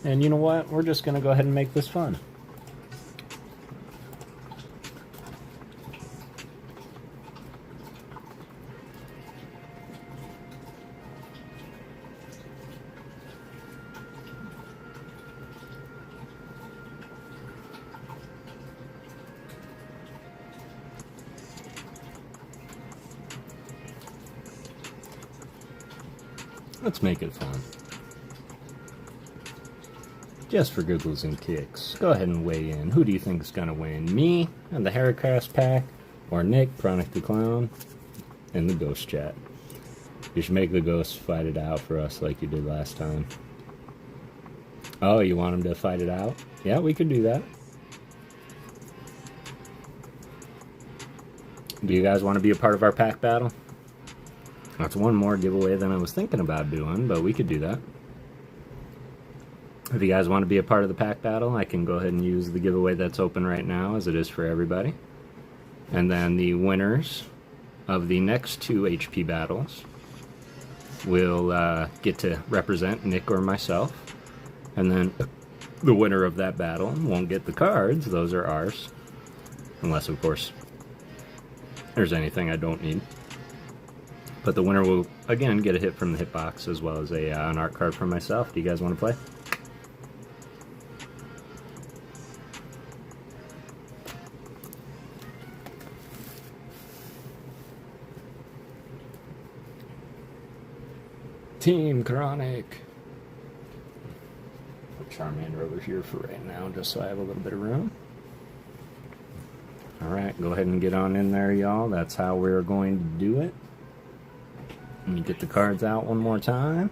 And you know what? We're just going to go ahead and make this fun. Let's make it fun. Just for giggles and kicks. Go ahead and weigh in. Who do you think is going to win? Me and the Heracross pack? Or Nick, Chronic the Clown, in the Ghost chat? You should make the Ghost fight it out for us like you did last time. Oh, you want him to fight it out? Yeah, we could do that. Do you guys want to be a part of our pack battle? That's one more giveaway than I was thinking about doing, but we could do that. If you guys want to be a part of the pack battle, I can go ahead and use the giveaway that's open right now, as it is for everybody. And then the winners of the next 2 HP battles will get to represent Nick or myself. And then the winner of that battle won't get the cards. Those are ours. Unless, of course, there's anything I don't need. But the winner will, again, get a hit from the hitbox, as well as an art card from myself. Do you guys want to play? Team Chronic. Put Charmander over here for right now, just so I have a little bit of room. Alright, go ahead and get on in there, y'all. That's how we're going to do it. Let me get the cards out one more time.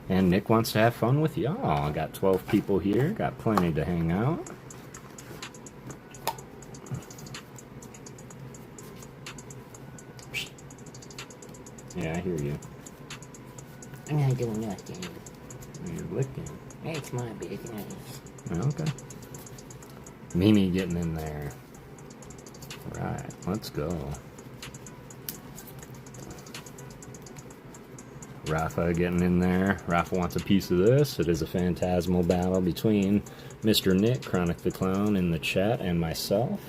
And Nick wants to have fun with y'all. I got 12 people here. Got plenty to hang out. Yeah, I hear you. I'm not doing nothing. You're licking. It's my business. Okay. Mimi getting in there. Right, let's go. Rafa getting in there. Rafa wants a piece of this. It is a phantasmal battle between Mr. Nick, Chronic the Clown, in the chat, and myself.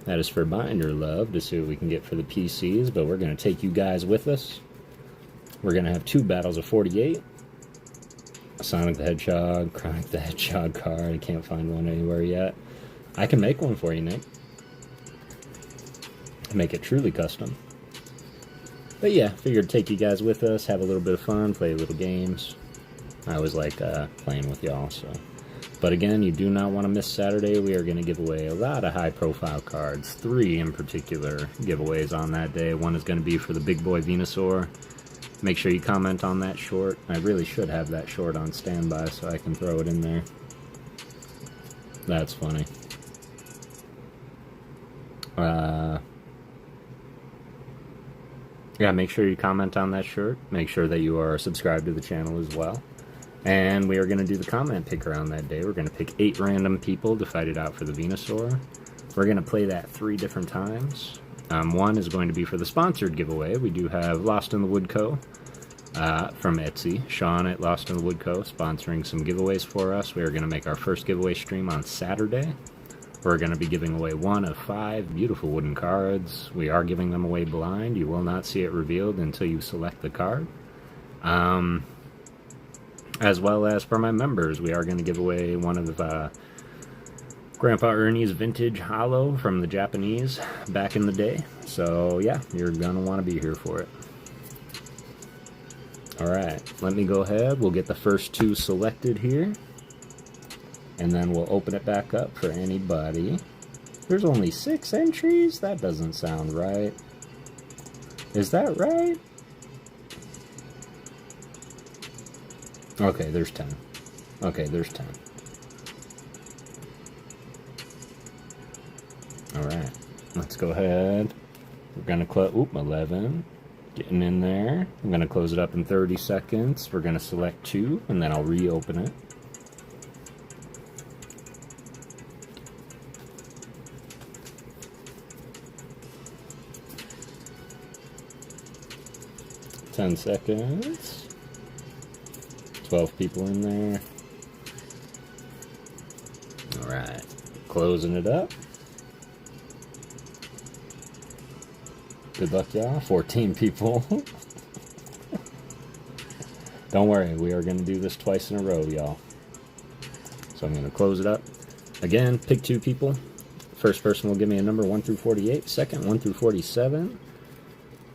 That is for Binder Love, to see what we can get for the PCs, but we're going to take you guys with us. We're going to have 2 battles of 48. Sonic the Hedgehog, Chronic the Hedgehog card. I can't find one anywhere yet. I can make one for you, Nick. Make it truly custom. But yeah, figured take you guys with us, have a little bit of fun, play little games. I always like playing with y'all, so. But again, you do not want to miss Saturday. We are going to give away a lot of high-profile cards. 3 in particular giveaways on that day. One is going to be for the big boy Venusaur. Make sure you comment on that short. I really should have that short on standby so I can throw it in there. That's funny. Yeah, make sure you comment on that shirt. Make sure that you are subscribed to the channel as well. And we are going to do the comment picker on that day. We're going to pick 8 random people to fight it out for the Venusaur. We're going to play that 3 different times. One is going to be for the sponsored giveaway. We do have Lost in the Wood Co. From Etsy. Sean at Lost in the Wood Co. sponsoring some giveaways for us. We are going to make our first giveaway stream on Saturday. We're going to be giving away 1 of 5 beautiful wooden cards. We are giving them away blind. You will not see it revealed until you select the card. As well as for my members, we are going to give away one of Grandpa Ernie's vintage holo from the Japanese back in the day. So yeah, you're going to want to be here for it. Alright, let me go ahead. We'll get the first 2 selected here. And then we'll open it back up for anybody. There's only 6 entries? That doesn't sound right. Is that right? Okay, there's 10. Okay, there's 10. Alright, let's go ahead. We're gonna close. Oop, 11. Getting in there. I'm going to close it up in 30 seconds. We're going to select 2, and then I'll reopen it. $10 seconds. 12 people in there. Alright. Closing it up. Good luck, y'all. 14 people. Don't worry, we are going to do this twice in a row, y'all. So I'm going to close it up. Again, pick 2 people. First person will give me a number 1 through 48. Second, 1 through 47.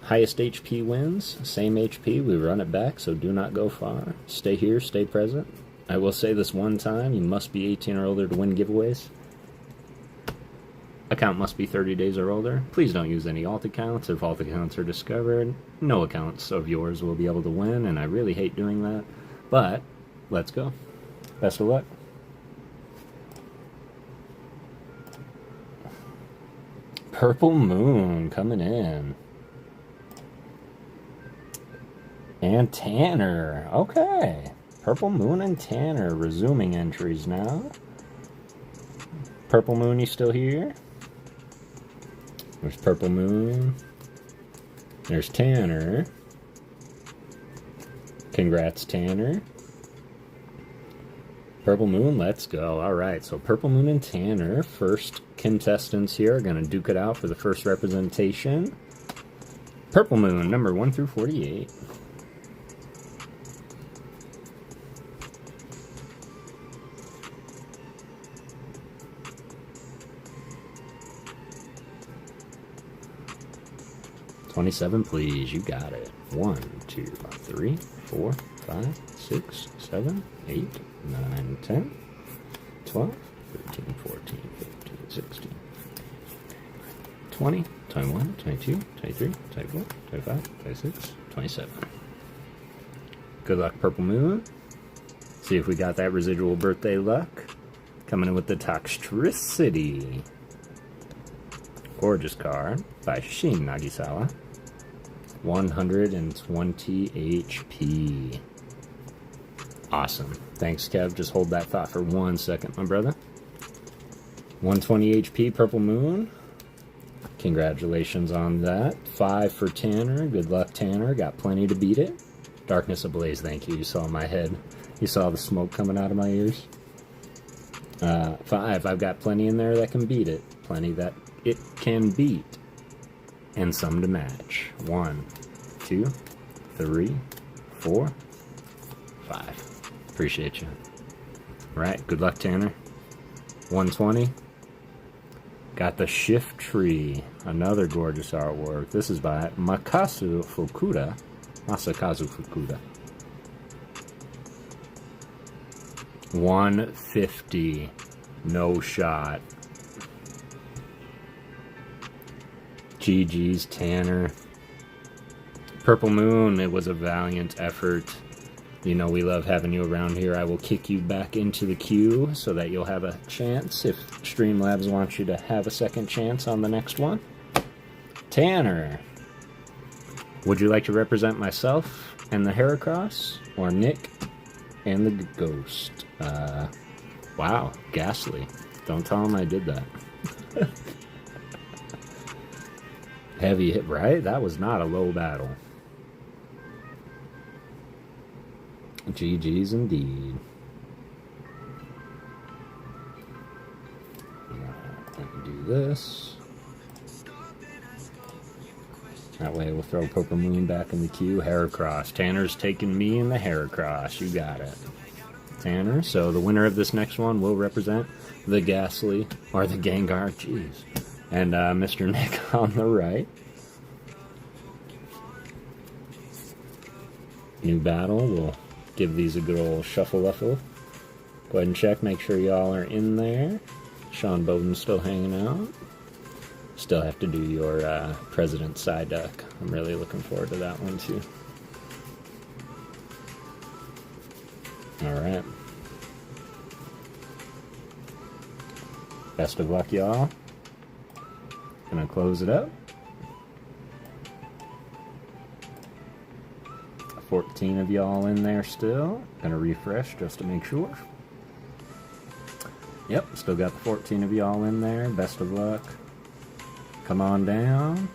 Highest HP wins. Same HP. We run it back, so do not go far. Stay here, stay present. I will say this one time, you must be 18 or older to win giveaways. Account must be 30 days or older. Please don't use any alt accounts. If alt accounts are discovered, no accounts of yours will be able to win, and I really hate doing that. But, let's go. Best of luck. Purple Moon coming in. And Tanner. Okay. Purple Moon and Tanner resuming entries now. Purple Moon, you still here? There's Purple Moon. There's Tanner. Congrats, Tanner. Purple Moon, let's go. Alright, so Purple Moon and Tanner, first contestants here, are going to duke it out for the first representation. Purple Moon, number 1 through 48. $27, please. You got it. 1, 2, 3, 4, 5, 6, 7, 8, 9, 10, 12, 13, 14, 15, 16, 20, 21, 22, 23, 24, 25, 26, 27. Good luck, Purple Moon. See if we got that residual birthday luck. Coming in with the Toxtricity. Gorgeous card by Shin Nagisawa. 120 HP. Awesome. Thanks, Kev. Just hold that thought for 1 second, my brother. 120 HP, Purple Moon. Congratulations on that. 5 for Tanner. Good luck, Tanner. Got plenty to beat it. Darkness Ablaze, thank you. You saw my head. You saw the smoke coming out of my ears. 5. I've got plenty in there that can beat it. Plenty that it can beat. And some to match. 1, 2, 3, 4, 5. Appreciate you. Right, good luck, Tanner. 120. Got the Shift Tree. Another gorgeous artwork. This is by Masakazu Fukuda. 150. No shot. GG's, Tanner. Purple Moon, it was a valiant effort. You know we love having you around here. I will kick you back into the queue so that you'll have a chance if Streamlabs wants you to have a second chance on the next one. Tanner, would you like to represent myself and the Heracross, or Nick and the Ghost? Wow, Ghastly. Don't tell him I did that. Heavy hit, right? That was not a low battle. GG's indeed. Let me do this. That way we'll throw Purple Moon back in the queue. Heracross. Tanner's taking me in the Heracross. You got it. Tanner. So the winner of this next one will represent the Ghastly, or the Gengar. Jeez. And Mr. Nick on the right. New battle. We'll give these a good old shuffle-uffle. Go ahead and check. Make sure y'all are in there. Sean Bowden's still hanging out. Still have to do your President Psyduck. I'm really looking forward to that one too. Alright. Best of luck, y'all. Gonna close it up. 14 of y'all in there still. Gonna refresh just to make sure. Yep, still got the 14 of y'all in there. Best of luck. Come on down.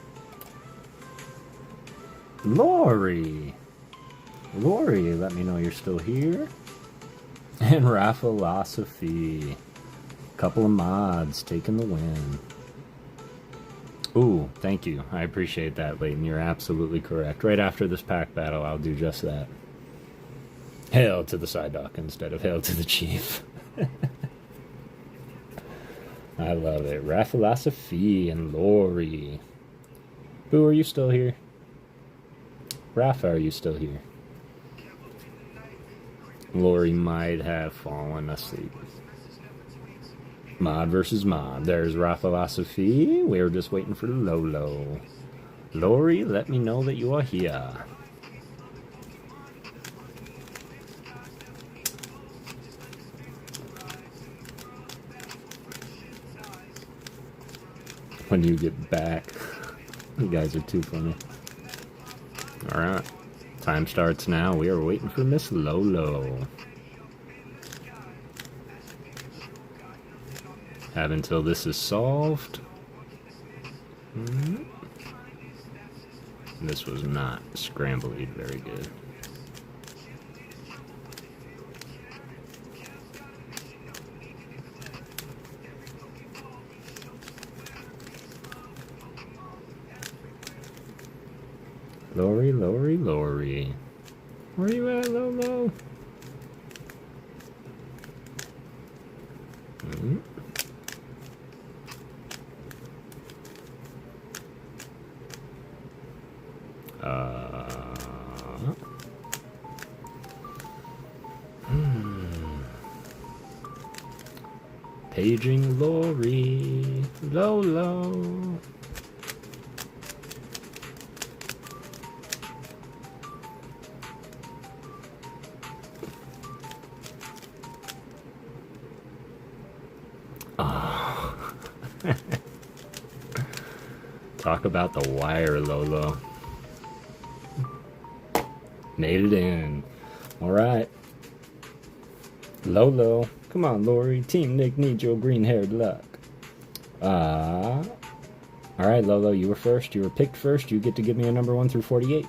Lori! Lori, let me know you're still here. And Raphilosophy. Couple of mods taking the win. Ooh, thank you. I appreciate that, Leighton. You're absolutely correct. Right after this pack battle, I'll do just that. Hail to the Psyduck instead of hail to the Chief. I love it. Raphilosophy and Lori. Boo, are you still here? Rafa, are you still here? Lori might have fallen asleep. Mod versus mod. There's Raphilosophy. We were just waiting for Lolo. Lori, let me know that you are here. When you get back. You guys are too funny. Alright. Time starts now. We are waiting for Miss Lolo. Have until this is solved. This was not scrambled very good. Lori, Lori, Lori. Where you at, Lolo? Paging Lori, Lolo. Oh. Talk about the wire, Lolo. Made it in. Alright. Lolo. Come on, Lori. Team Nick needs your green-haired luck. Alright, Lolo, you were first. You were picked first. You get to give me a number 1 through 48.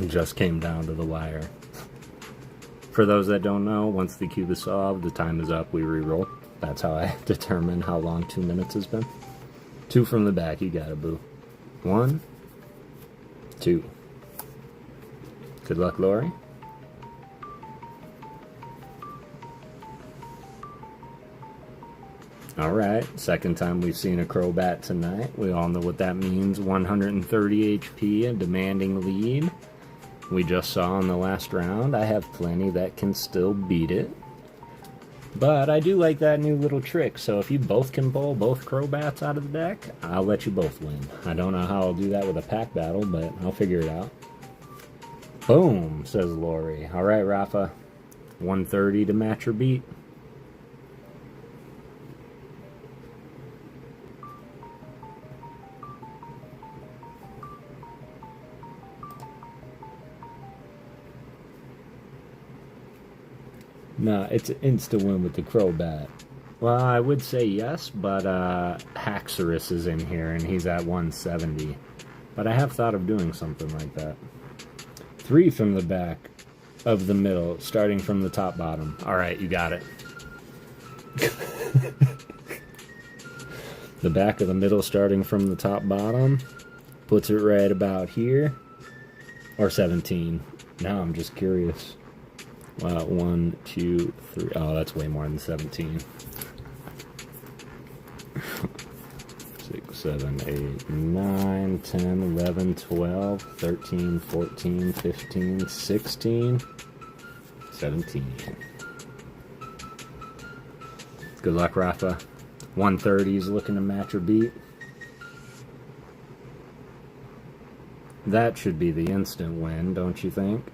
Just came down to the wire. For those that don't know, once the cube is solved, the time is up, we re-roll. That's how I determine how long 2 minutes has been. 2 from the back, you got it, boo. 1, 2. Good luck, Lori. Alright, second time we've seen a Crobat tonight. We all know what that means. 130 HP, a demanding lead. We just saw in the last round. I have plenty that can still beat it. But I do like that new little trick, so if you both can pull both Crobats out of the deck, I'll let you both win. I don't know how I'll do that with a pack battle, but I'll figure it out. Boom, says Lori. Alright, Rafa. 130 to match or beat. No, it's an insta-win with the Crobat. Well, I would say yes, but Haxorus is in here, and he's at 170. But I have thought of doing something like that. 3 from the back of the middle, starting from the top bottom. Alright, you got it. The back of the middle, starting from the top bottom, puts it right about here. Or 17. Now I'm just curious. 1, 2, 3. Oh, that's way more than 17. 6, 7, 8, 9, 10, 11, 12, 13, 14, 15, 16, 17. Good luck, Rafa. 130 is looking to match or beat. That should be the instant win, don't you think?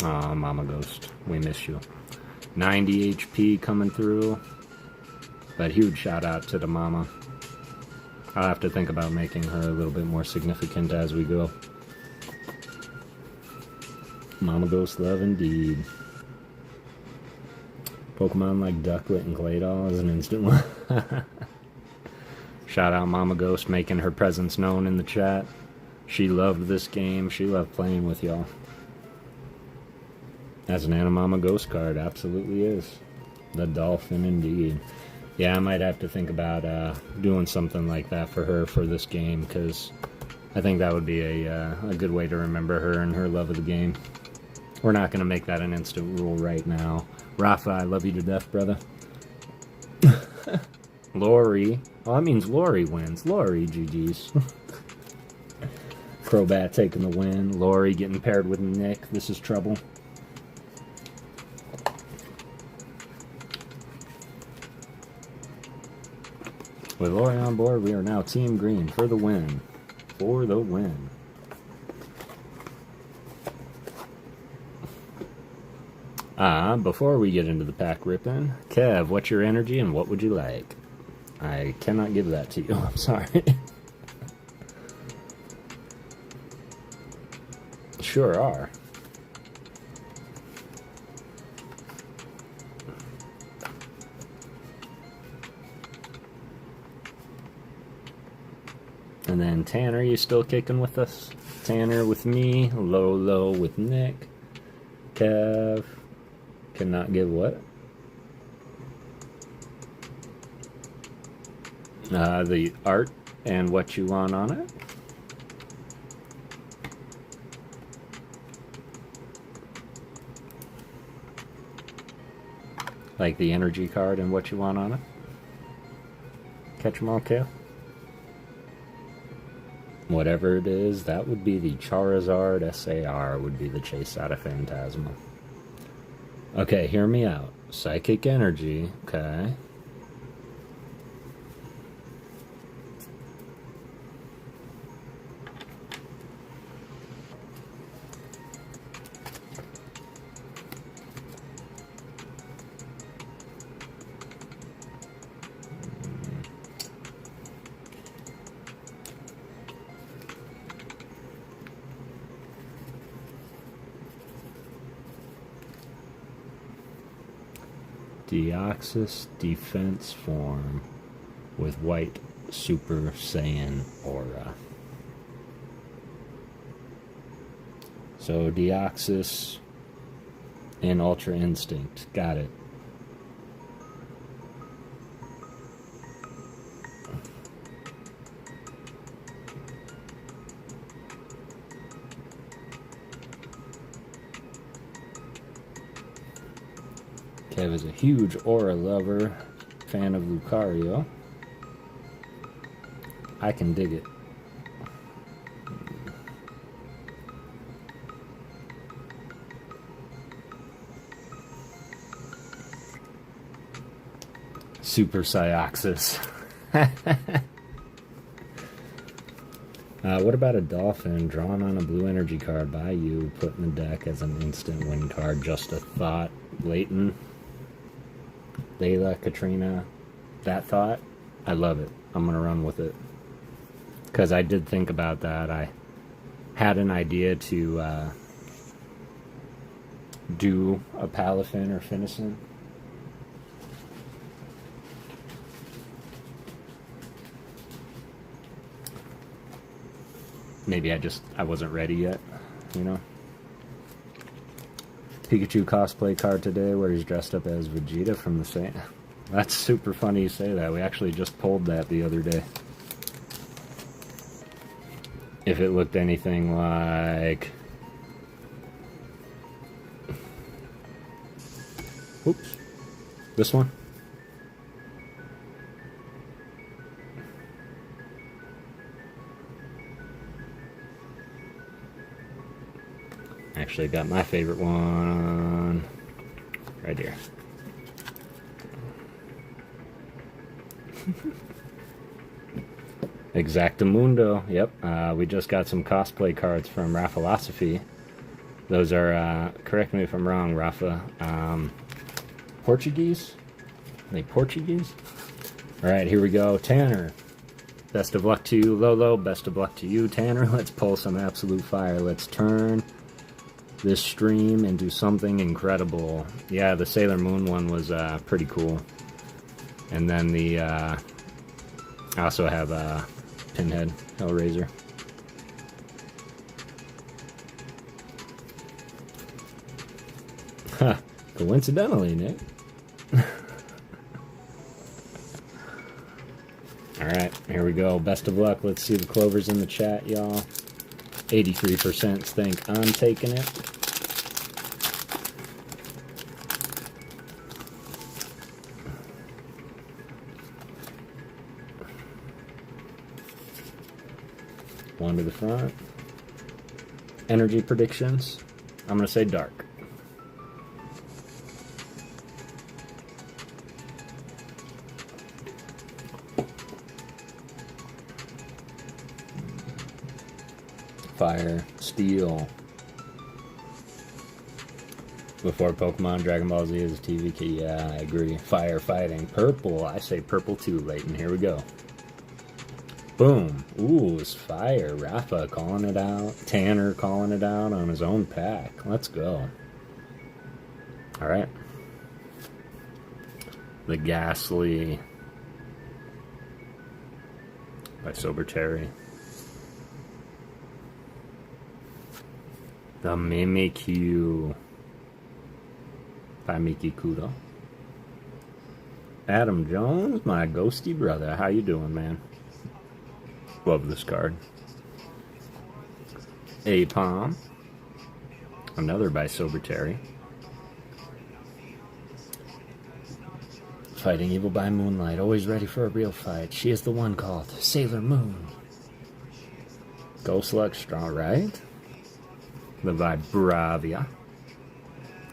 Aw, Mama Ghost, we miss you. 90 HP coming through. But huge shout out to the mama. I'll have to think about making her a little bit more significant as we go. Mama Ghost love indeed. Pokemon like Ducklet and Claydol is an instant one. Shout out Mama Ghost making her presence known in the chat. She loved this game. She loved playing with y'all. As an Animama Ghost card, absolutely is. The Dolphin indeed. Yeah, I might have to think about doing something like that for her for this game, because I think that would be a good way to remember her and her love of the game. We're not going to make that an instant rule right now. Rafa, I love you to death, brother. Lori. Oh, that means Lori wins. Lori, GG's. Crobat taking the win. Lori getting paired with Nick. This is trouble. With Lori on board, we are now Team Green for the win. For the win. Before we get into the pack ripping, Kev, what's your energy and what would you like? I cannot give that to you. I'm sorry. Sure are. And then Tanner, you still kicking with us? Tanner with me, Lolo with Nick, Kev, cannot give what? The art and what you want on it. Like the energy card and what you want on it. Catch 'em all, Kev. Whatever it is, that would be the Charizard SAR, would be the chase out of Phantasmal. Okay, hear me out. Psychic Energy, okay. Deoxys defense form with white Super Saiyan aura. So Deoxys and Ultra Instinct. Got it. Kev is a huge aura lover, fan of Lucario. I can dig it. Super Cyoxys. What about a Dolphin drawn on a blue energy card by you, put in the deck as an instant win card? Just a thought. Leighton. Layla, Katrina, that thought, I love it. I'm going to run with it. Because I did think about that. I had an idea to do a Palafin or Finison. Maybe I wasn't ready yet, you know? Pikachu cosplay card today where he's dressed up as Vegeta from the same. That's super funny you say that. We actually just pulled that the other day. If it looked anything like... Oops. This one? Actually got my favorite one right here. Exactamundo. Yep. We just got some cosplay cards from Raphilosophy. Those are, correct me if I'm wrong, Rafa, Portuguese? Are they Portuguese? Alright, here we go. Tanner. Best of luck to you, Lolo. Best of luck to you, Tanner. Let's pull some absolute fire. Let's turn this stream into something incredible. Yeah, the Sailor Moon one was pretty cool. And then the I also have Pinhead Hellraiser. Ha! Coincidentally, Nick. Alright, here we go. Best of luck. Let's see the clovers in the chat, y'all. 83% think I'm taking it. One to the front. Energy predictions. I'm going to say dark. Fire, steel. Before Pokemon, Dragon Ball Z is a TV kid. Yeah, I agree. Fire, fighting. Purple. I say purple too, Leighton. Here we go. Boom. Ooh, it's fire. Rafa calling it out. Tanner calling it out on his own pack. Let's go. Alright. The Ghastly by Sober Cherry. The Mimikyu by Miki Kudo. Adam Jones, my ghosty brother. How you doing, man? Love this card. A-Palm. Another by Sober Terry. Fighting Evil by Moonlight. Always ready for a real fight. She is the one called Sailor Moon. Ghost Luck Strong, right? The Vibravia.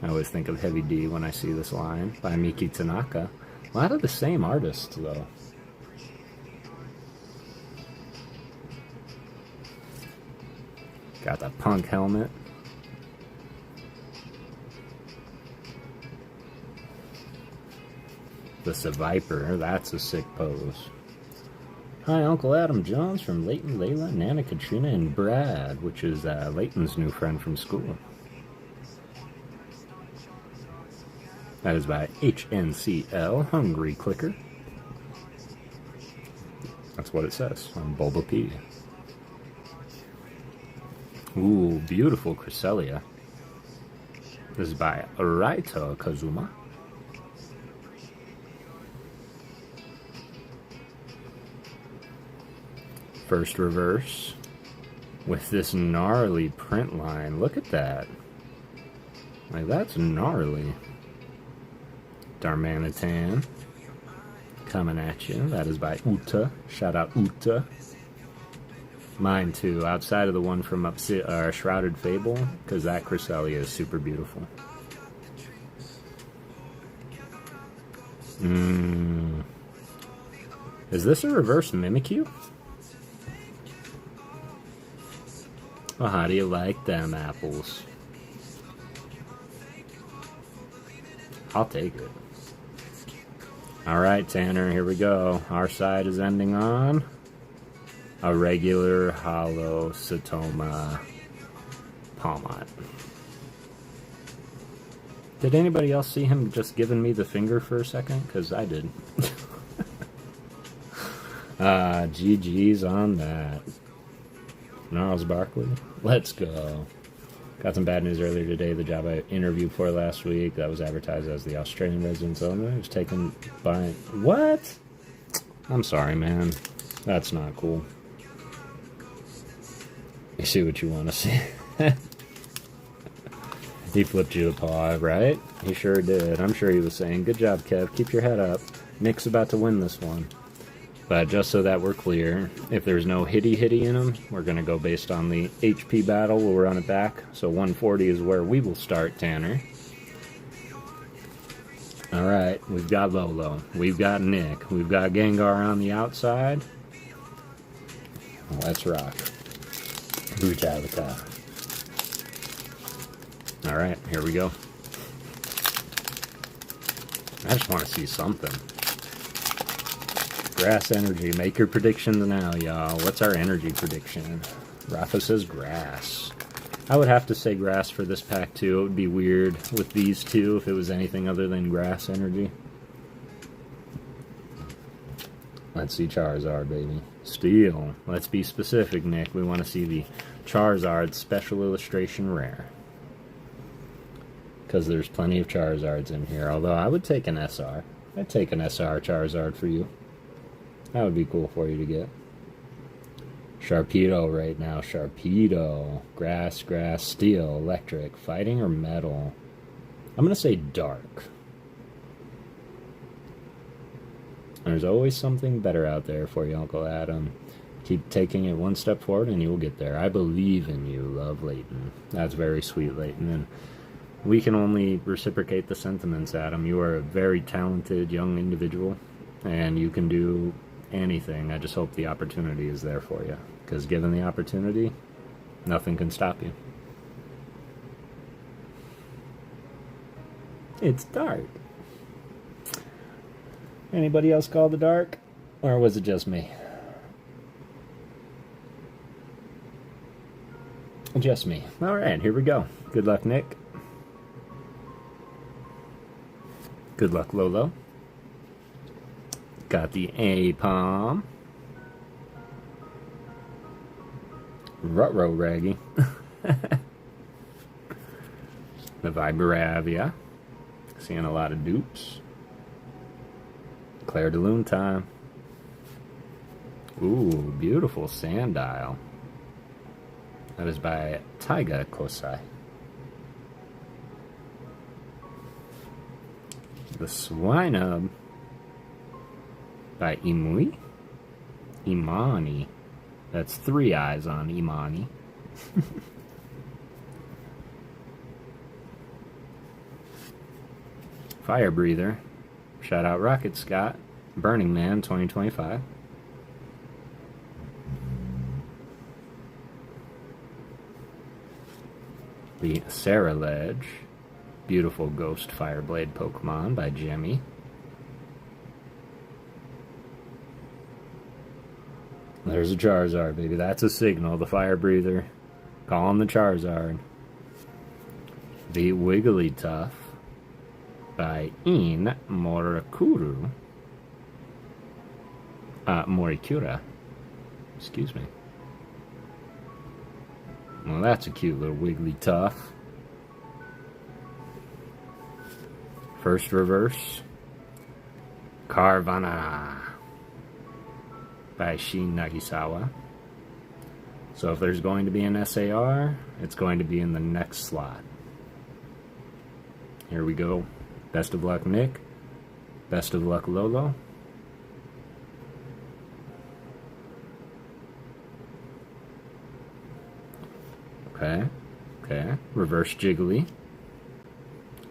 I always think of Heavy D when I see this line. By Miki Tanaka. A lot of the same artists, though. Got the punk helmet. The Seviper. That's a sick pose. Hi, Uncle Adam Jones from Leighton, Layla, Nana, Katrina, and Brad, which is Leighton's new friend from school. That is by HNCL, Hungry Clicker. That's what it says on Bulbapedia. Ooh, beautiful Cresselia. This is by Raito Kazuma. First reverse with this gnarly print line. Look at that. Like, that's gnarly. Darmanitan coming at you. That is by Uta. Shout out Uta. Mine too, outside of the one from Shrouded Fable, because that Cresselia is super beautiful. Is this a reverse Mimikyu? Well, how do you like them apples? I'll take it. Alright, Tanner, here we go. Our side is ending on a regular hollow Satoma Palmot. Did anybody else see him just giving me the finger for a second? Because I did. GG's on that. Gnarls Barkley. Let's go. Got some bad news earlier today. The job I interviewed for last week, that was advertised as the Australian residence owner, was taken by... What? I'm sorry, man. That's not cool. You see what you want to see. He flipped you a paw, right? He sure did. I'm sure he was saying, good job, Kev. Keep your head up. Nick's about to win this one. But just so that we're clear, if there's no hitty in them, we're going to go based on the HP battle. We'll run it back. So 140 is where we will start, Tanner. Alright, we've got Lolo. We've got Nick. We've got Gengar on the outside. Let's rock. Brutalica. Alright, here we go. I just want to see something. Grass energy. Make your predictions now, y'all. What's our energy prediction? Rafa says grass. I would have to say grass for this pack, too. It would be weird with these two if it was anything other than grass energy. Let's see Charizard, baby. Steel. Let's be specific, Nick. We want to see the Charizard Special Illustration Rare. Because there's plenty of Charizards in here. Although I would take an SR. I'd take an SR Charizard for you. That would be cool for you to get. Sharpedo right now. Sharpedo. Grass, grass, steel, electric, fighting, or metal? I'm going to say dark. There's always something better out there for you, Uncle Adam. Keep taking it one step forward and you will get there. I believe in you, love Leighton. That's very sweet, Leighton. And we can only reciprocate the sentiments, Adam. You are a very talented young individual and you can do anything. I just hope the opportunity is there for you. Because given the opportunity, nothing can stop you. It's dark. Anybody else call the dark? Or was it just me? Just me. Alright, here we go. Good luck, Nick. Good luck, Lolo. Got the A-Palm. Ruh-roh, Raggy. The Vibraravia. Seeing a lot of dupes. Claire de Lune time. Ooh, beautiful Sandile. That is by Taiga Kosai. The Swinub by Imui. Imani. That's 3 eyes on Imani. Fire Breather. Shout out Rocket Scott. Burning Man 2025. The Saraledge. Beautiful Ghost Fireblade Pokemon by Jemmy. There's a Charizard, baby. That's a signal. The Fire Breather. Calling the Charizard. The Wigglytuff by In Morikuru. Morikura. Excuse me. Well, that's a cute little Wigglytuff. First reverse. Carvana by Shin Nagisawa. So if there's going to be an SAR, it's going to be in the next slot. Here we go. Best of luck, Nick. Best of luck, Lolo. Okay. Okay. Reverse Jiggly.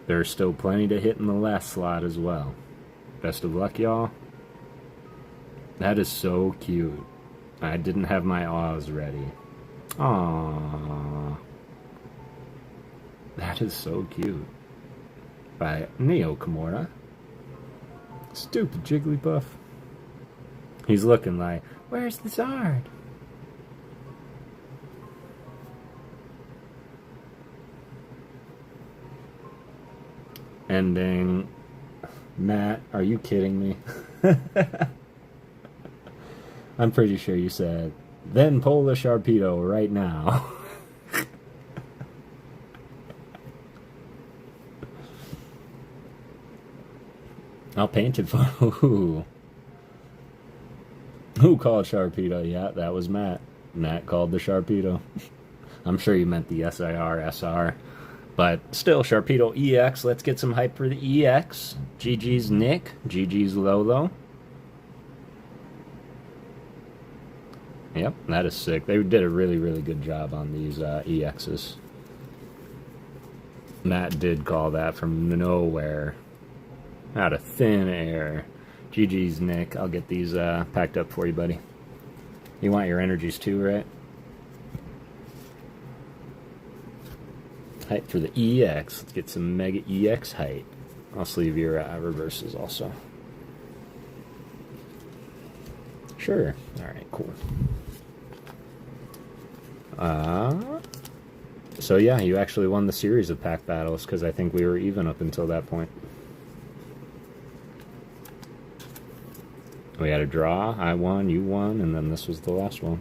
There's still plenty to hit in the last slot as well. Best of luck, y'all. That is so cute. I didn't have my Oz ready. Aww. That is so cute. By Neo Kimura. Stupid Jigglypuff. He's looking like, where's the Zard? Ending. Matt, are you kidding me? I'm pretty sure you said, then pull the Sharpedo right now. I'll paint it for who? Who called Sharpedo? Yeah, that was Matt. Matt called the Sharpedo. I'm sure you meant the SIR. But still, Sharpedo EX. Let's get some hype for the EX. GG's Nick. GG's Lolo. Yep, that is sick. They did a really, really good job on these EXs. Matt did call that from nowhere. Out of thin air. GG's Nick. I'll get these packed up for you, buddy. You want your energies too, right? Hype for the EX. Let's get some Mega EX hype. I'll sleeve your reverses also. Sure. Alright, cool. So yeah, you actually won the series of pack battles, because I think we were even up until that point. We had a draw, I won, you won, and then this was the last one.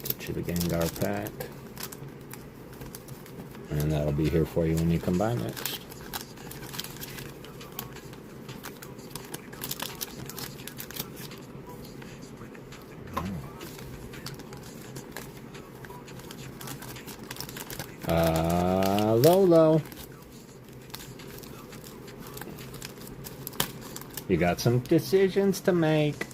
Get you the Gengar pack. And that'll be here for you when you come by next. Lolo. You got some decisions to make.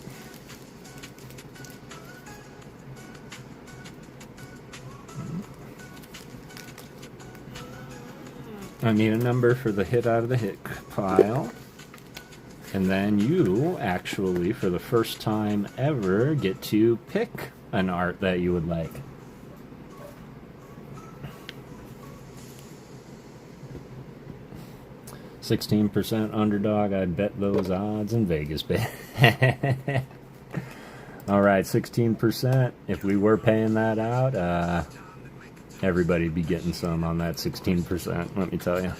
I need a number for the hit out of the hit pile. And then you actually, for the first time ever, get to pick an art that you would like. $16% underdog. I'd bet those odds in Vegas, bet. Alright, 16%. If we were paying that out, everybody'd be getting some on that 16%, let me tell you.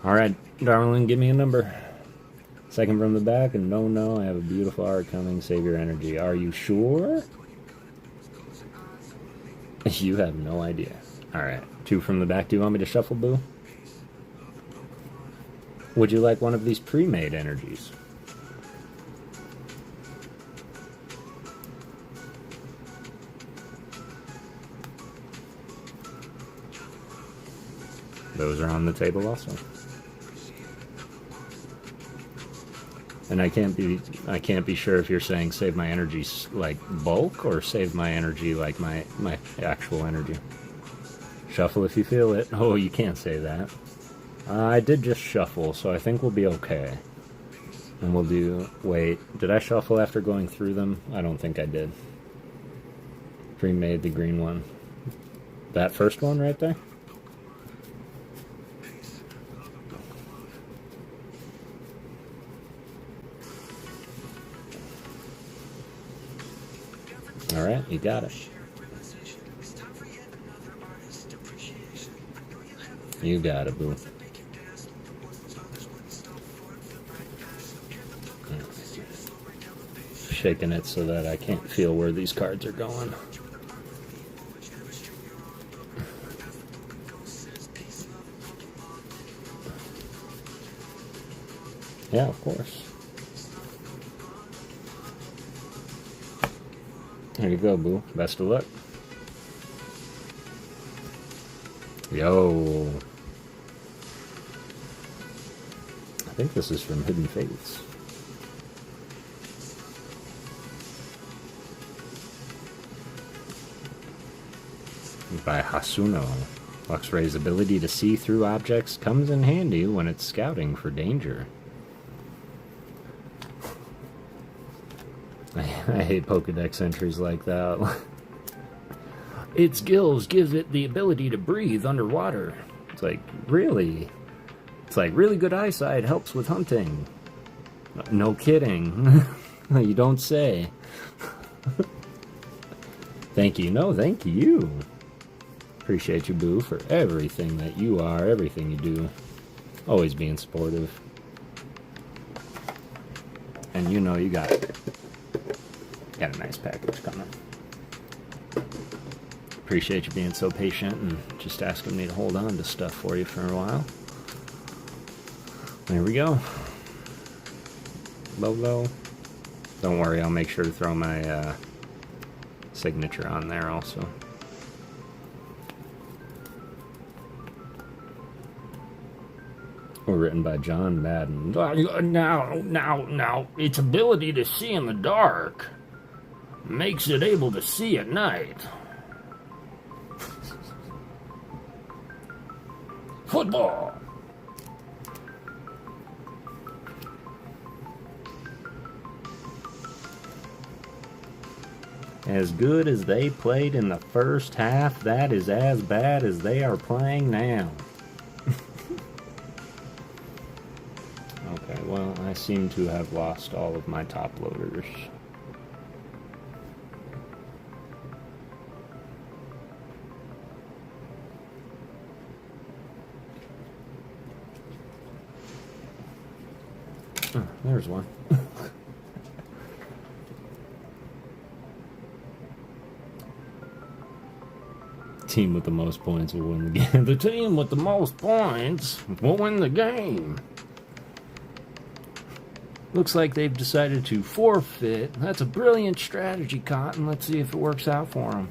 Alright, darling, give me a number. Second from the back, and no, I have a beautiful art coming. Save your energy. Are you sure? You have no idea. Alright, 2 from the back. Do you want me to shuffle, boo? Would you like one of these pre-made energies? Those are on the table also. And I can't be sure if you're saying save my energy like bulk or save my energy like my actual energy. Shuffle if you feel it. Oh, you can't say that. I did just shuffle, so I think we'll be okay. And we'll do... Wait, did I shuffle after going through them? I don't think I did. Pre-made the green one. That first one right there? Alright, you got it. You got it, boo. Shaking it so that I can't feel where these cards are going. Yeah, of course. There you go, boo. Best of luck. Yo. I think this is from Hidden Fates. By Hasuno. Luxray's ability to see through objects comes in handy when it's scouting for danger. I hate Pokedex entries like that. Its gills give it the ability to breathe underwater. It's like, really? It's like, really good eyesight helps with hunting. No kidding. You don't say. Thank you. No, thank you. Appreciate you, boo, for everything that you are, everything you do. Always being supportive. And you know you got it. Got a nice package coming. Appreciate you being so patient and just asking me to hold on to stuff for you for a while. There we go. Logo. Don't worry, I'll make sure to throw my signature on there also. Or written by John Madden. Now, its ability to see in the dark makes it able to see at night. Football! As good as they played in the first half, that is as bad as they are playing now. seem to have lost all of my top loaders. Oh, there's one. Team with the most points will win the game. The team with the most points will win the game. Looks like they've decided to forfeit. That's a brilliant strategy, Cotton. Let's see if it works out for them.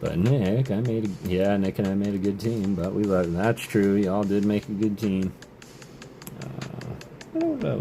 But Nick, Nick and I made a good team, but we love it. That's true. Y'all did make a good team. I don't know.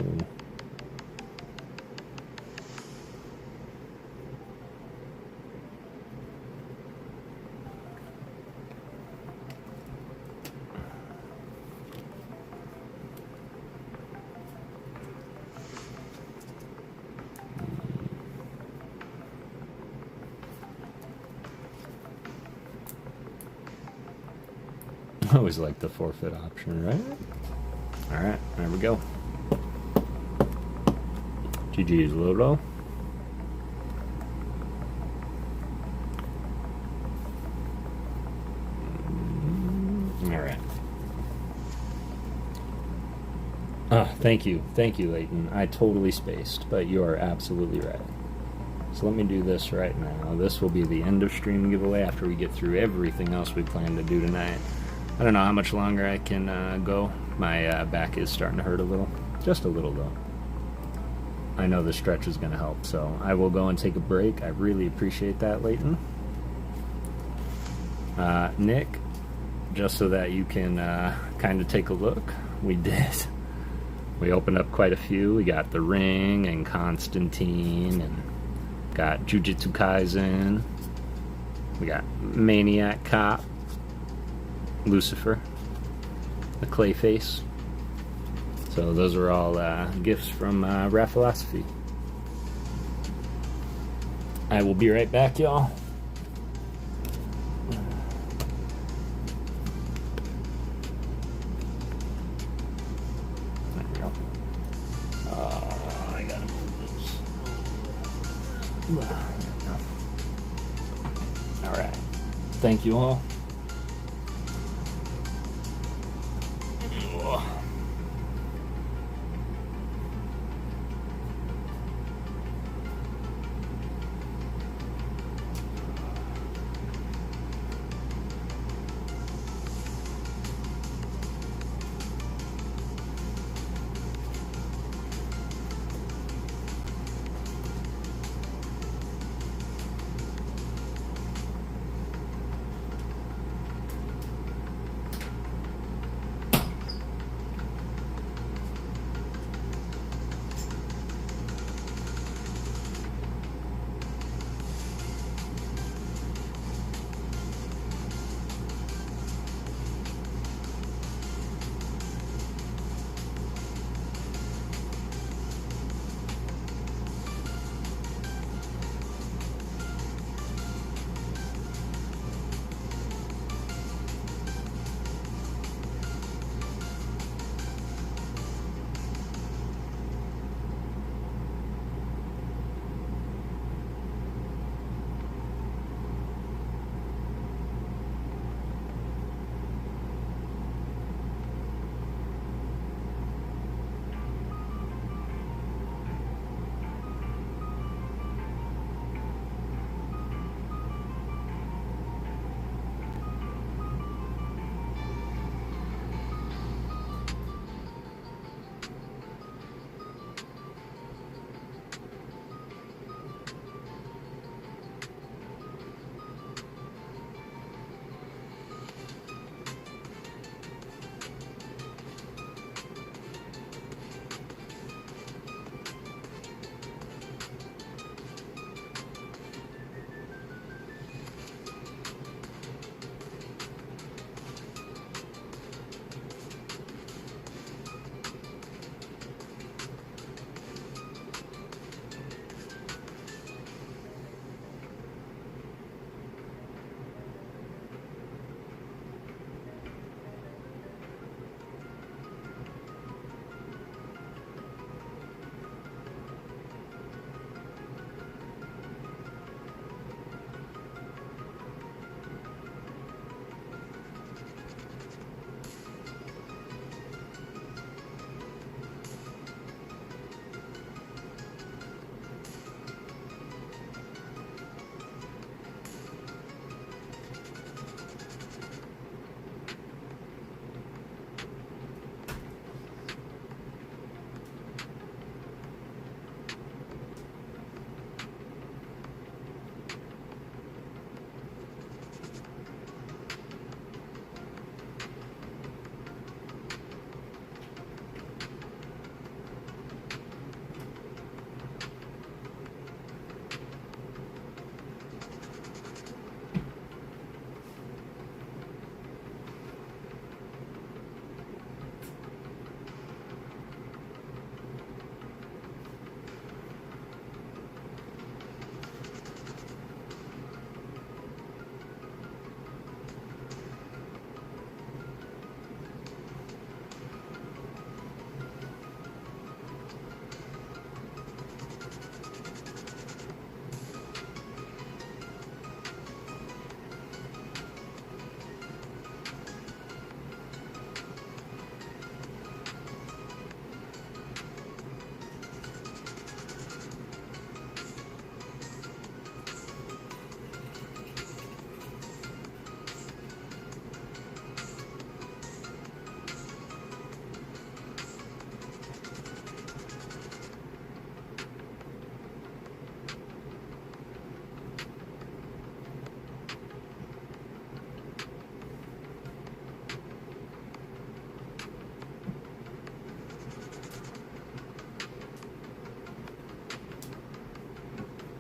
I always like the forfeit option, right? Alright, there we go. GG's Lodo. Alright. Thank you, Leighton. I totally spaced, but you are absolutely right. So let me do this right now. This will be the end of stream giveaway after we get through everything else we plan to do tonight. I don't know how much longer I can go. My back is starting to hurt a little. Just a little, though. I know the stretch is going to help, so I will go and take a break. I really appreciate that, Leighton. Nick, just so that you can kind of take a look, we opened up quite a few. We got The Ring and Constantine, and got Jujutsu Kaisen. We got Maniac Cop, Lucifer, the Clayface. So those are all gifts from Rap Philosophy. I will be right back, y'all. There we go. I gotta move this. Alright. Thank you all.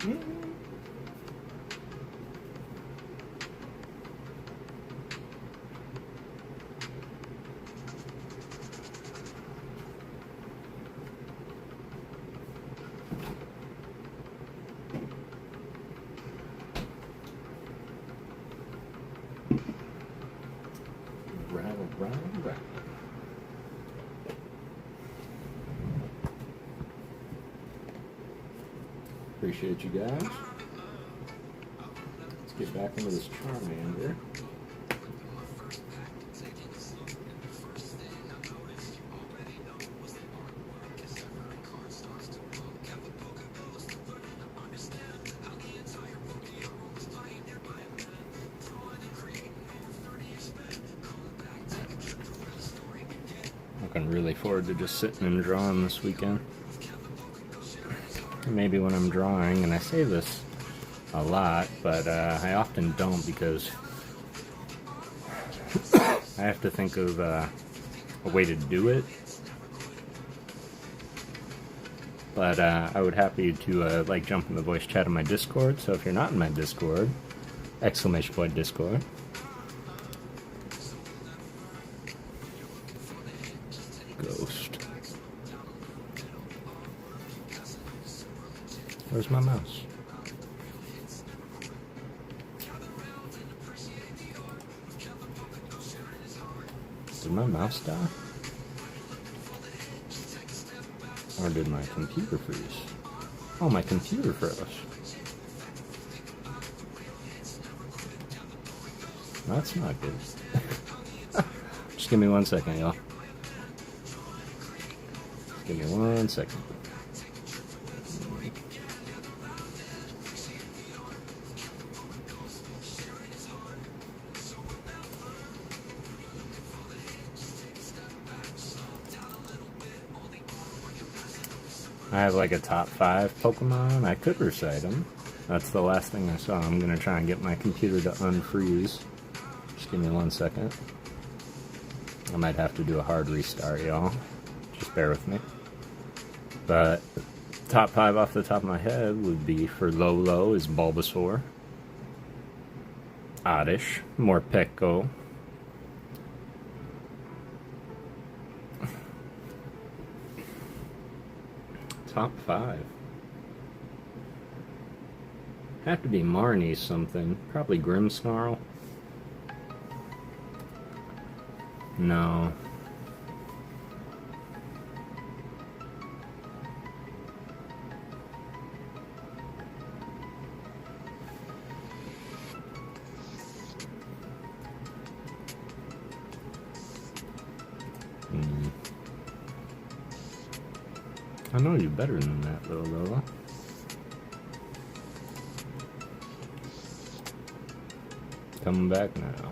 Right. Appreciate you guys. Let's get back into this Charmander. Looking really forward to just sitting and drawing this weekend. Maybe when I'm drawing, and I say this a lot, but I often don't because I have to think of a way to do it. But I would happy to like jump in the voice chat on my Discord. So if you're not in my Discord, !Discord. Ghost. Where's my mouse? Did my mouse die? Or did my computer freeze? Oh, my computer froze. That's not good. Just give me 1 second, y'all. Give me 1 second. I have like a top 5 Pokemon. I could recite them. That's the last thing I saw. I'm going to try and get my computer to unfreeze. Just give me 1 second. I might have to do a hard restart, y'all. Just bear with me. But top 5 off the top of my head would be for Lolo is Bulbasaur, Oddish, Morpeko, top 5. Have to be Marnie something. Probably Grimmsnarl. No. I know you better than that, though, Lola. Coming back now.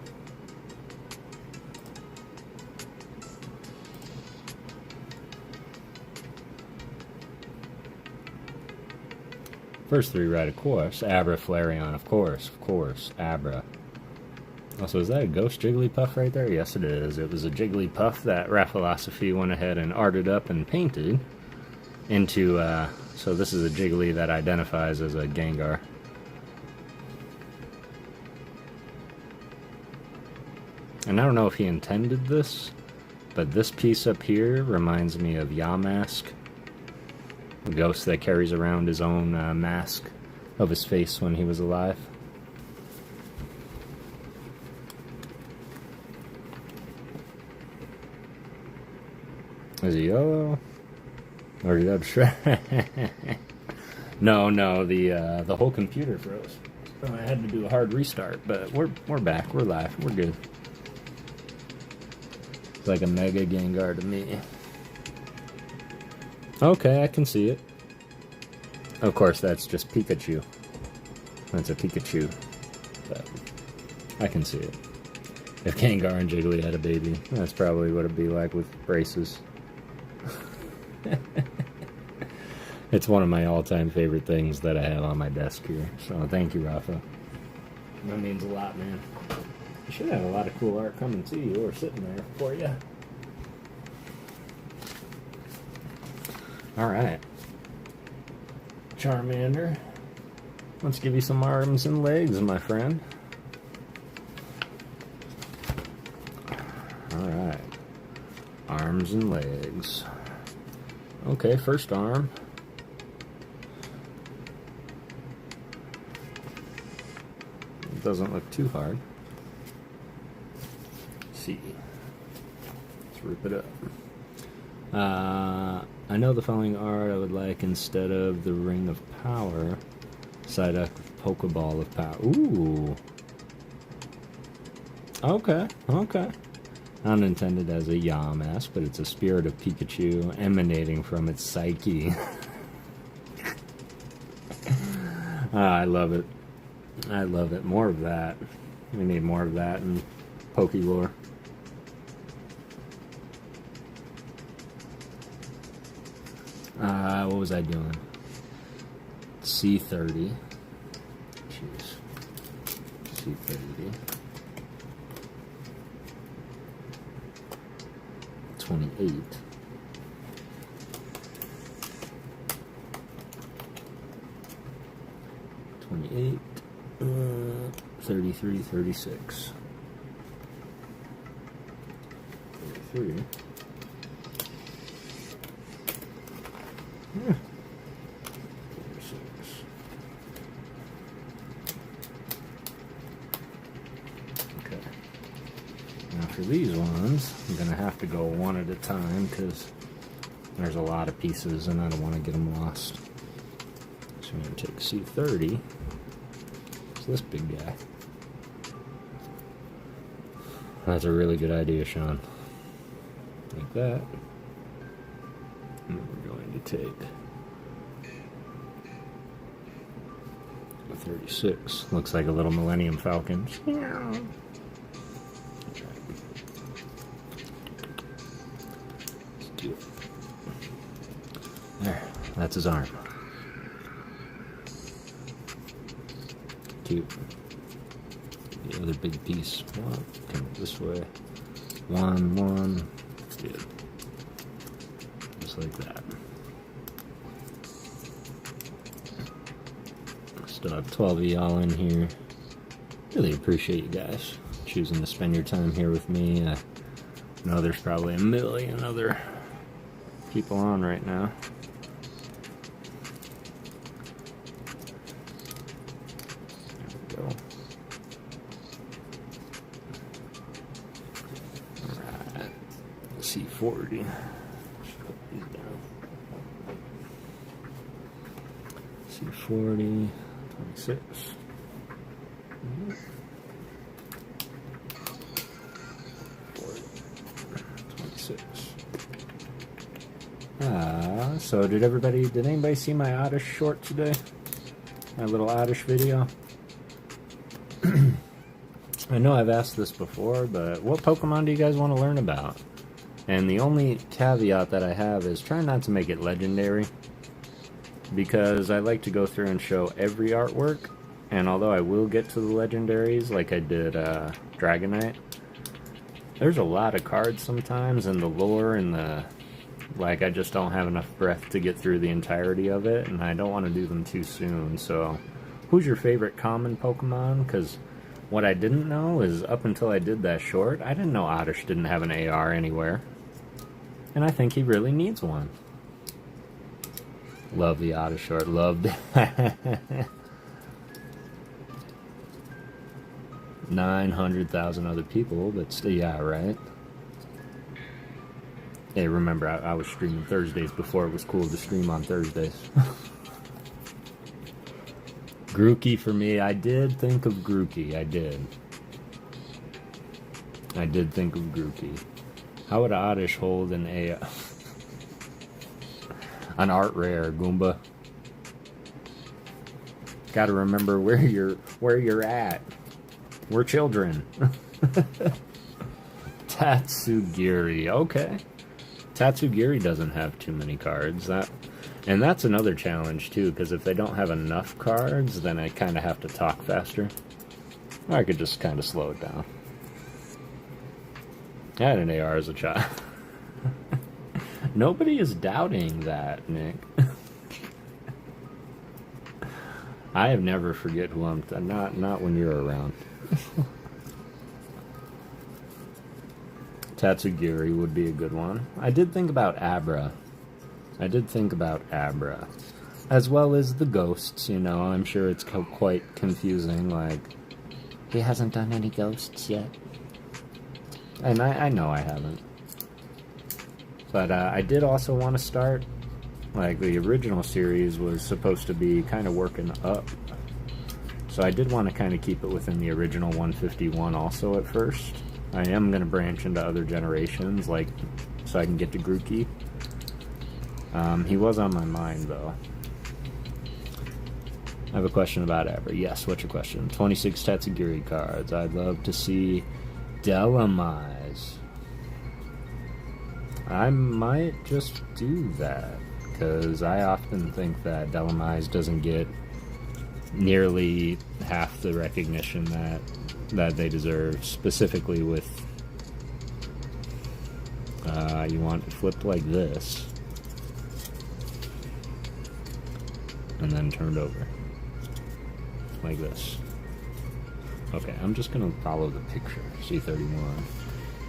First 3 right, of course. Abra, Flareon, of course, Abra. Also, is that a Ghost Jigglypuff right there? Yes, it is. It was a Jigglypuff that Raphilosophy went ahead and arted up and painted into, so this is a Jiggly that identifies as a Gengar. And I don't know if he intended this, but this piece up here reminds me of Yamask, a ghost that carries around his own mask of his face when he was alive. Is he yellow? Or did that No, the whole computer froze. So I had to do a hard restart, but we're back, we're live, we're good. It's like a Mega Gengar to me. Okay, I can see it. Of course, that's just Pikachu. That's a Pikachu. But I can see it. If Gengar and Jiggly had a baby, that's probably what it'd be like with braces. It's one of my all-time favorite things that I have on my desk here. So thank you, Rafa. That means a lot, man. You should have a lot of cool art coming to you or sitting there for you. Alright. Charmander. Let's give you some arms and legs, my friend. Alright. Arms and legs. Okay, first arm. It doesn't look too hard. Let's see. Let's rip it up. I know the following art I would like instead of the Ring of Power. Side up with Pokeball of Power. Ooh. Okay, okay. Unintended as a Yamask, but it's a spirit of Pikachu emanating from its psyche. I love it. I love it. More of that. We need more of that in Pokélore. What was I doing? C30. Jeez. C30. 28. 28. 33, 36. 33. Yeah. 36. Okay. Now for these ones, I'm going to have to go one at a time because there's a lot of pieces and I don't want to get them lost. So I'm going to take C30. It's this big guy. That's a really good idea, Sean. Like that. And then we're going to take a 36. Looks like a little Millennium Falcon. Let's do it. There. That's his arm. 2. The other big piece. One. Come this way. 1, 1. Good. Just like that. Still have 12 of y'all in here. Really appreciate you guys choosing to spend your time here with me. I know there's probably a million other people on right now. There we go. Alright. C40. C40, 26. 26. So did anybody see my Oddish short today? My little Oddish video? I know I've asked this before, but what Pokemon do you guys want to learn about? And the only caveat that I have is try not to make it legendary, because I like to go through and show every artwork, and although I will get to the legendaries like I did Dragonite, there's a lot of cards sometimes, and the lore and the, like, I just don't have enough breath to get through the entirety of it, and I don't want to do them too soon. So who's your favorite common Pokemon? Because what I didn't know is, up until I did that short, I didn't know Oddish didn't have an AR anywhere, and I think he really needs one. Love the Oddish short. Loved it. 900,000 other people, but still, yeah, right? Hey, remember, I was streaming Thursdays before it was cool to stream on Thursdays. Grookey for me. I did think of Grookey. I did think of Grookey. How would Oddish hold an art rare, Goomba? Gotta remember where you're at. We're children. Tatsugiri, okay. Tatsugiri doesn't have too many cards. And that's another challenge too, because if they don't have enough cards, then I kind of have to talk faster. Or I could just kind of slow it down. I had an AR as a child. Nobody is doubting that, Nick. I have never forget who I'm... Not when you're around. Tatsugiri would be a good one. I did think about Abra. As well as the ghosts, you know. I'm sure it's quite confusing, like... He hasn't done any ghosts yet. And I know I haven't. But I did also want to start... Like, the original series was supposed to be kind of working up. So I did want to kind of keep it within the original 151 also at first. I am going to branch into other generations, like, so I can get to Grookey. He was on my mind, though. I have a question about Abra. Yes, what's your question? 26 Tatsugiri cards. I'd love to see Delamize. I might just do that, because I often think that Delamize doesn't get nearly half the recognition that they deserve, specifically with you want it flipped like this and then turned over like this. Okay, I'm just gonna follow the picture. C31.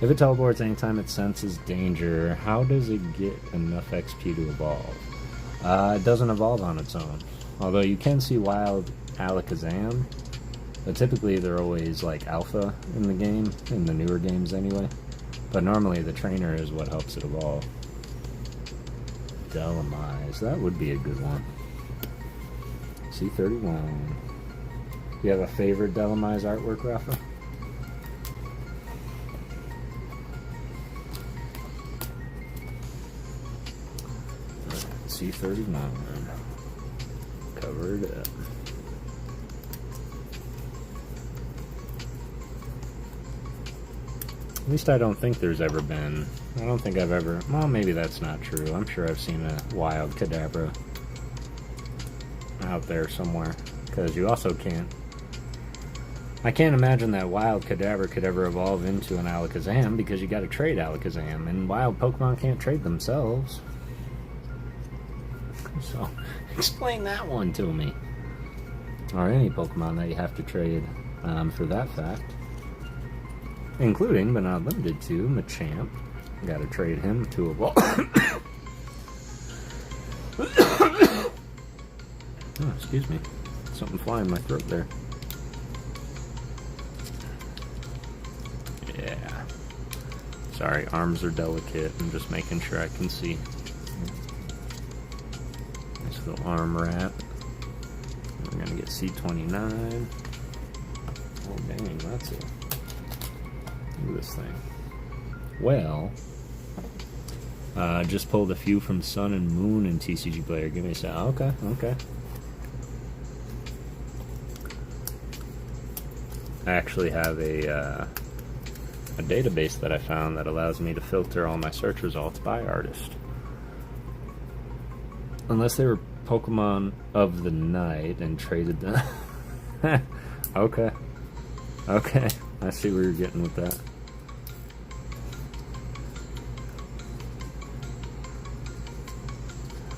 If it teleports anytime it senses danger, how does it get enough XP to evolve? It doesn't evolve on its own, although you can see wild Alakazam. But typically they're always like alpha in the game, in the newer games anyway. But normally the trainer is what helps it evolve. Delamize, that would be a good one. C31. Do you have a favorite Delamize artwork, Rafa? C39. Covered up. At least I don't think there's ever been... I don't think I've ever... Well, maybe that's not true. I'm sure I've seen a wild Kadabra out there somewhere. Because you also can't... I can't imagine that wild Kadabra could ever evolve into an Alakazam, because you gotta trade Alakazam, and wild Pokemon can't trade themselves. So, explain that one to me. Or any Pokemon that you have to trade for that fact. Including, but not limited to, Machamp. Gotta trade him to evolve. Oh, excuse me. Something flying in my throat there. Yeah. Sorry, arms are delicate. I'm just making sure I can see. Nice little arm wrap. We're gonna get C29. Oh dang, that's it. Look at this thing. Well, just pulled a few from Sun and Moon and TCG Player. Give me a sec. Okay, okay. I actually have a database that I found that allows me to filter all my search results by artist. Unless they were Pokemon of the night and traded them. Okay. Okay. I see where you're getting with that.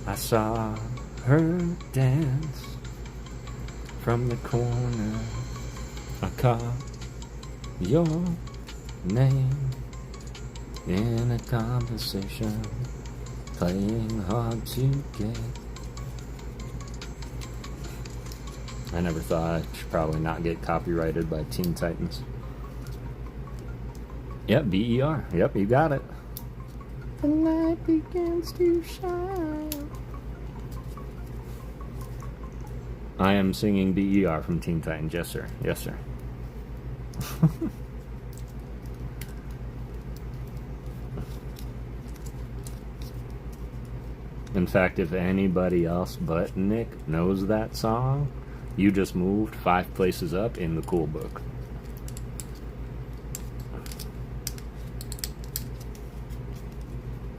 I saw her dance from the corner. I caught your name in a conversation, playing hard to get. I never thought I should probably not get copyrighted by Teen Titans. Yep, BER. Yep, you got it. The light begins to shine. I am singing BER from Teen Titans. Yes, sir. Yes, sir. In fact, if anybody else but Nick knows that song, you just moved 5 places up in the cool book.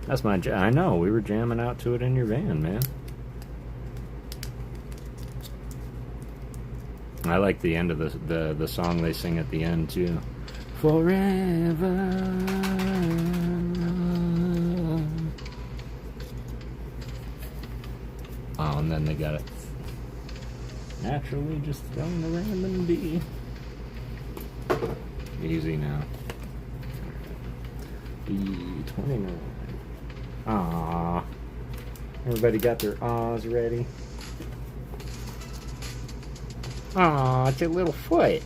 That's my I know, we were jamming out to it in your van, man. I like the end of the song they sing at the end, too. Forever. Oh, and then they got it. Naturally, just throwing a random D. Easy now. D29. Aww. Everybody got their awws ready. Aww, it's your little foot.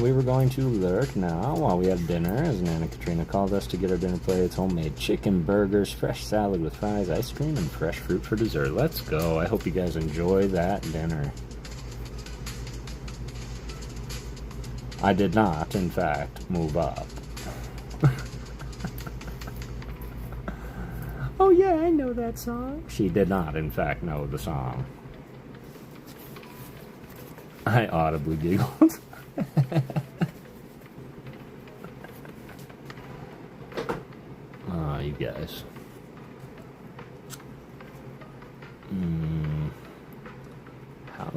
We were going to lurk now while we had dinner, as Nana Katrina called us to get our dinner plates. Homemade chicken, burgers, fresh salad with fries, ice cream, and fresh fruit for dessert. Let's go. I hope you guys enjoy that dinner. I did not, in fact, move up. Oh yeah, I know that song. She did not, in fact, know the song. I audibly giggled. Oh, you guys. How?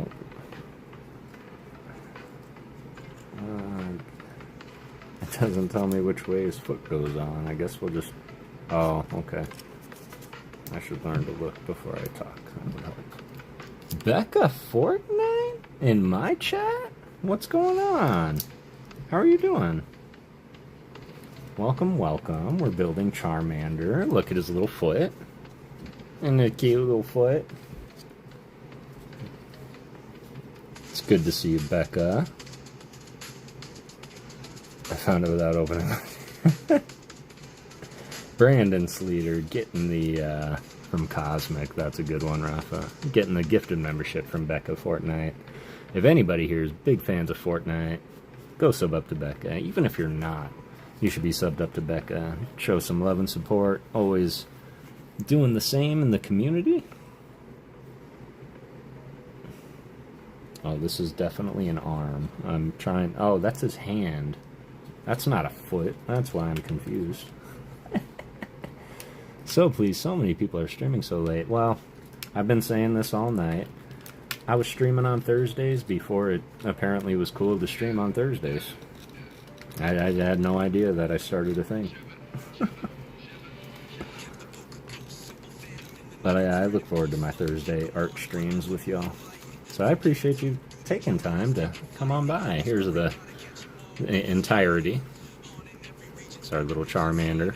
It doesn't tell me which way his foot goes on. I guess we'll just... Oh, okay. I should learn to look before I talk. That would help. Becca Fortnite? In my chat? What's going on? How are you doing? Welcome, welcome. We're building Charmander. Look at his little foot. And a cute little foot. It's good to see you, Becca. I found it without opening it. Brandon Sleater getting the, from Cosmic. That's a good one, Rafa. Getting the gifted membership from Becca Fortnite. If anybody here is big fans of Fortnite, go sub up to Becca. Even if you're not, you should be subbed up to Becca. Show some love and support. Always doing the same in the community. Oh, this is definitely an arm. I'm trying... Oh, that's his hand. That's not a foot. That's why I'm confused. So please, so many people are streaming so late. Well, I've been saying this all night. I was streaming on Thursdays before it apparently was cool to stream on Thursdays. I had no idea that I started a thing. But I look forward to my Thursday art streams with y'all. So I appreciate you taking time to come on by. Here's the entirety. It's our little Charmander.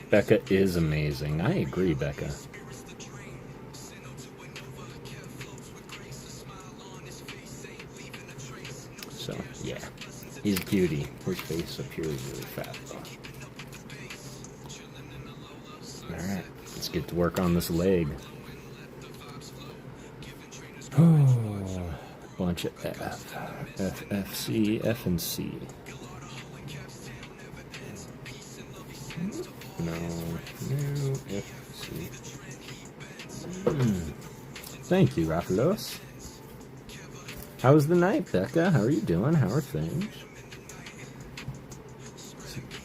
Becca is amazing. I agree, Becca. So, yeah. He's a beauty. His face appears really fat, though. Alright, let's get to work on this leg. Oh, bunch of F. F, F, C, F, and C. No, F, C. Thank you, Rafalos. How was the night, Becca? How are you doing? How are things?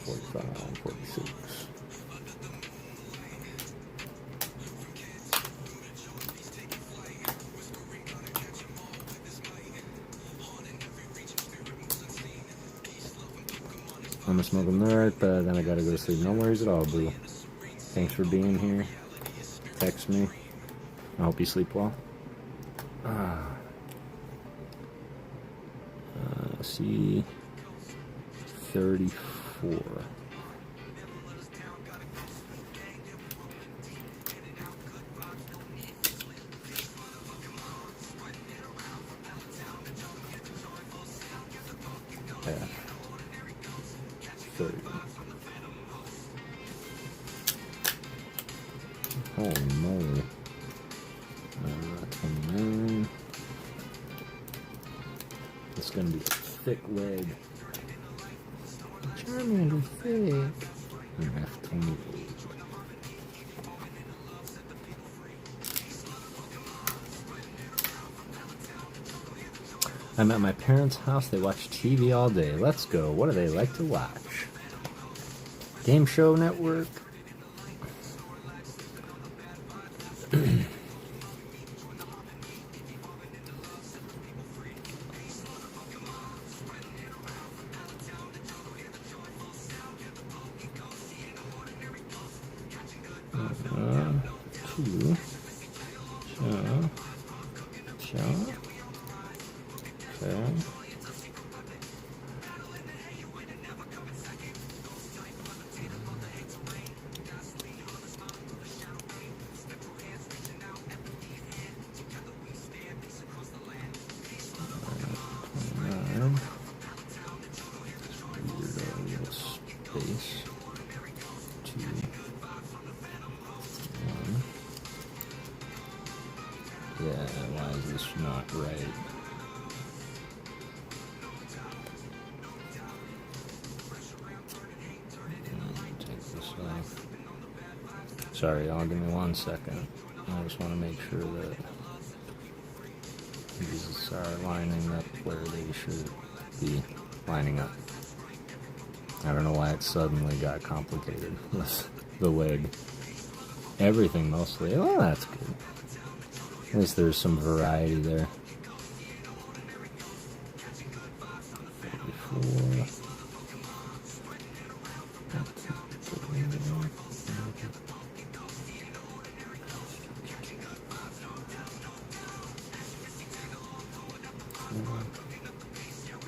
45, 46. I'm a smoke a nerd, but then I gotta go to sleep. No worries at all, boo. Thanks for being here. Text me. I hope you sleep well. C 34. F 30. Holy moly. 29. It's gonna be a thick leg. Charmander thick. And F28. I'm at my parents' house. They watch TV all day. Let's go. What do they like to watch? Game Show Network? Two. Okay. Space. 2, 1. Yeah, why is this not right? Take this off. Sorry, y'all, give me 1 second. I just want to make sure that these are lining up where they should be lining up. I don't know why it suddenly got complicated with the leg. Everything mostly. Oh, that's good. At least there's some variety there. 44.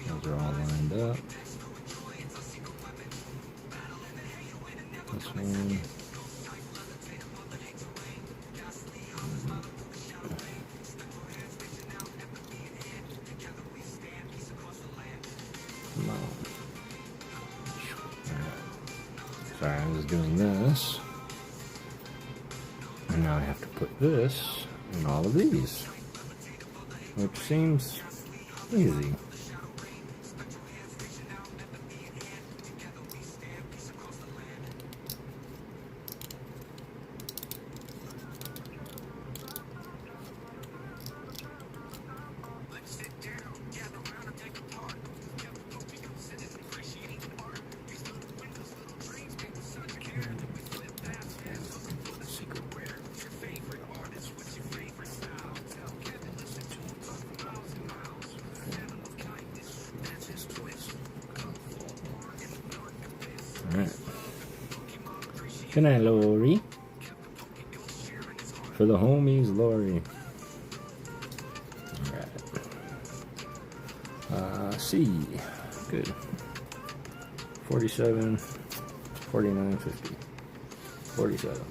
Those are all lined up. This one. Come on. Sorry, I was doing this. And now I have to put this in all of these. Which seems easy. Alright. Good night, Lori. For the homies, Lori. Alright. C. Good. 47, 49, 50. 47.